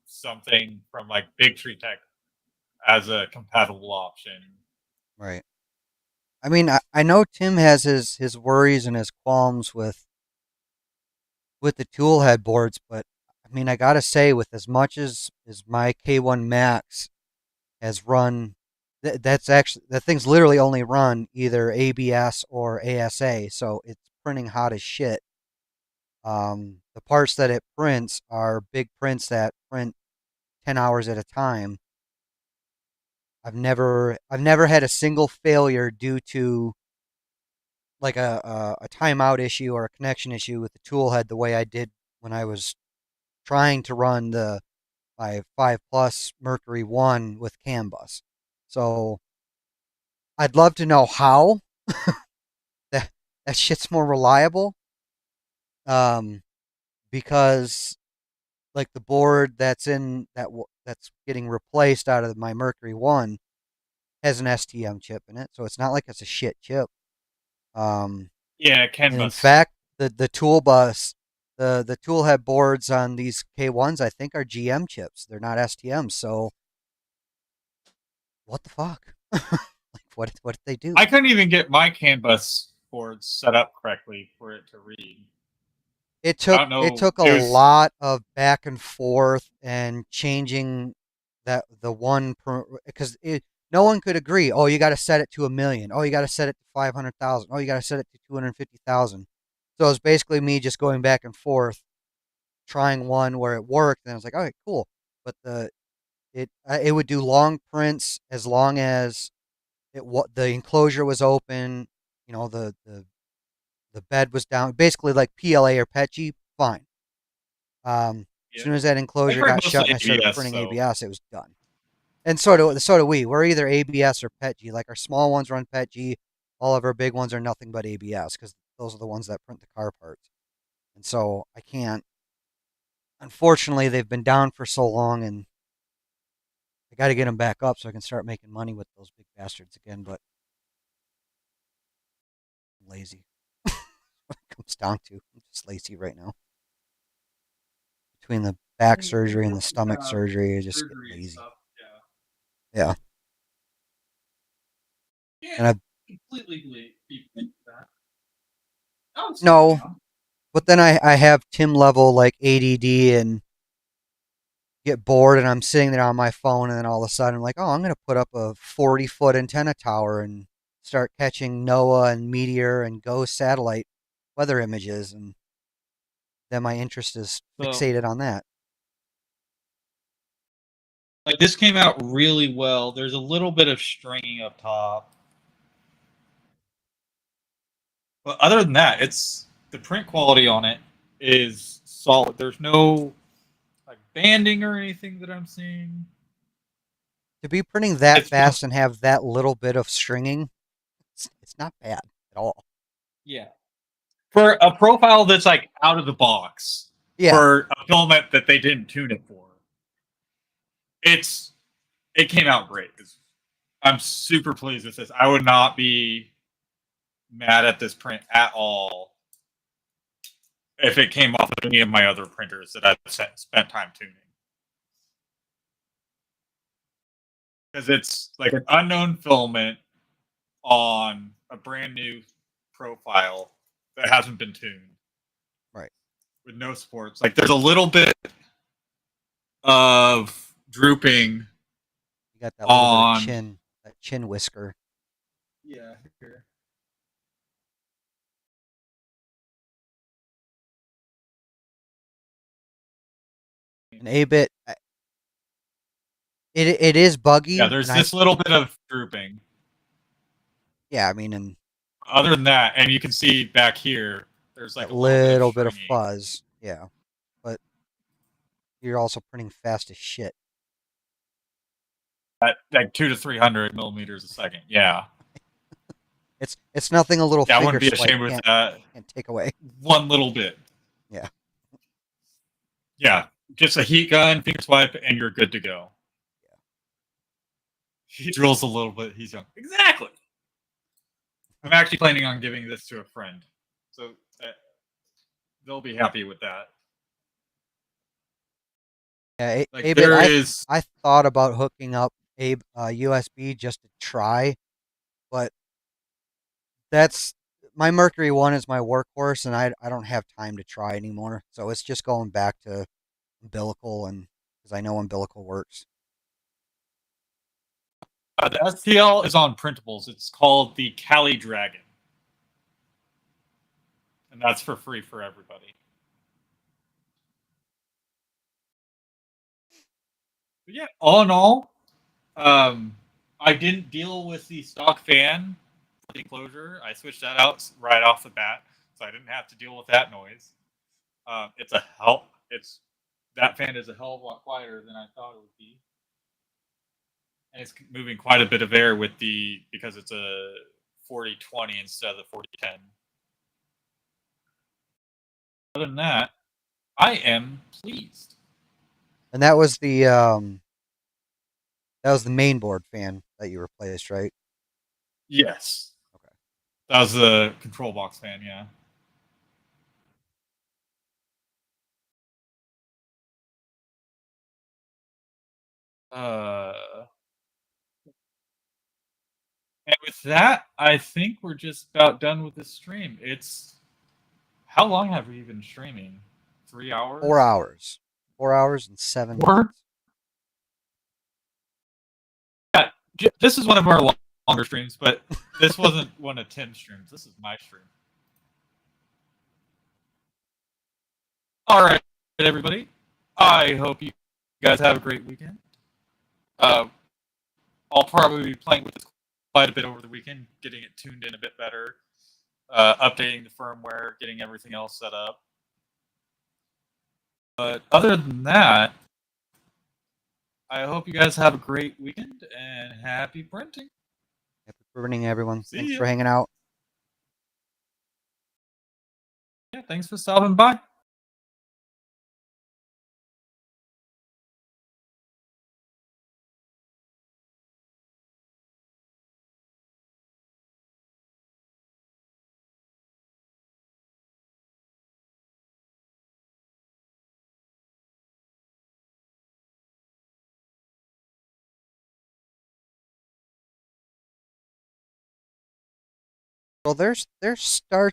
something from like Big Tree Tech as a compatible option. Right. I mean, I know Tim has his worries and his qualms with the tool head boards, but mean, I gotta say, with as much as my K1 Max has run, that's actually, that thing's literally only run either ABS or ASA, so it's printing hot as shit. The parts that it prints are big prints that print 10 hours at a time. I've never had a single failure due to like a timeout issue or a connection issue with the Toolhead the way I did when I was trying to run the my 5 Plus Mercury 1 with CAN bus. So I'd love to know how that that shit's more reliable. Um, because like the board that's in that's getting replaced out of my Mercury 1 has an STM chip in it, so it's not like it's a shit chip. Yeah, CAN And in bus. fact, the tool bus, the toolhead boards on these K1s, I think are GM chips. They're not STMs. So what the fuck? Like what did they do? I couldn't even get my CAN bus board set up correctly for it to read. I don't It know. took a It was lot of back and forth and changing that the one per because no one could agree. Oh, you got to set it to 1,000,000. Oh, you got to set it to 500,000. Oh, you got to set it to 250,000. So it's basically me just going back and forth, trying one where it worked, and I was like, all right, cool. But it would do long prints as long as the enclosure was open. You know the bed was down, basically like PLA or PETG. Fine. As yeah. soon as that I enclosure heard got shut mostly and I started ABS, printing so ABS, it was done. And so do we. We're either ABS or PETG. Like our small ones run PETG. All of our big ones are nothing but ABS because those are the ones that print the car parts. And so I can't. Unfortunately, they've been down for so long, and I got to get them back up so I can start making money with those big bastards again. But I'm lazy. What it comes down to, I'm just lazy right now. Between the back surgery and the stomach surgery, I just get Surgery and lazy. stuff. Yeah, Yeah. and I Completely believe that. That was no, fun. but then I have Tim level like ADD and get bored, and I'm sitting there on my phone, and then all of a sudden I'm like, oh, I'm gonna put up a 40-foot antenna tower and start catching NOAA and Meteor and GOES satellite weather images, and then my interest is so fixated on that. like this came out really well. There's a little bit of stringing up top, but other than that, it's the print quality on it is solid. There's no like banding or anything that I'm seeing. To be printing that It's been, fast and have that little bit of stringing, it's not bad at all. yeah, for a profile that's like out of the box Yeah, for a filament that they didn't tune it for. It came out great. I'm super pleased with this. I would not be mad at this print at all if it came off of any of my other printers that I've spent time tuning. Because it's like an unknown filament on a brand new profile that hasn't been tuned right. with no supports. Like there's a little bit of drooping You got that little bit of on. chin, that chin whisker. Yeah, here. An A bit, it is Yeah, buggy, there's and I this little bit of drooping. yeah, I mean, and Other than that, and you can see back here, there's like that a little bit of little bit of stringy. fuzz. Yeah, but you're also printing fast as shit. At like 200 to 300 millimeters a second. Yeah. It's nothing a little Yeah, I finger wouldn't be swipe ashamed with that. can't take away. One little bit. Yeah. Yeah. Just a heat gun, finger swipe, and you're good to go. He drills a little bit. He's young. Exactly. I'm actually planning on giving this to a friend. So they'll be happy with that. Yeah, Like A bit. there is. I thought about hooking up a USB just to try, but that's my Mercury 1 is my workhorse, and I don't have time to try anymore. So it's just going back to umbilical, and because I know umbilical works. The STL is on printables. It's called the Cali Dragon, and that's for free for everybody. But yeah, all in all, I didn't deal with the stock fan for the enclosure. I switched that out right off the bat, so I didn't have to deal with that noise. That fan is a hell of a lot quieter than I thought it would be, and it's moving quite a bit of air because it's a 40-20 instead of the 40-10. Other than that, I am pleased. And that was the main board fan that you replaced, right? Yes. Okay. That was the control box fan, yeah. And with that, I think we're just about done with this stream. How long have we been streaming? 3 hours? 4 hours. 4 hours and 7 Four? minutes. Yeah, this is one of our longer streams, but this wasn't one of Tim's streams. This is my stream. All right, everybody. I hope you guys have a great weekend. I'll probably be playing with this quite a bit over the weekend, getting it tuned in a bit better, updating the firmware, getting everything else set up. But other than that, I hope you guys have a great weekend and happy printing. Happy printing, everyone. See Thanks ya. for hanging out. Yeah, thanks for stopping by. Well, there's start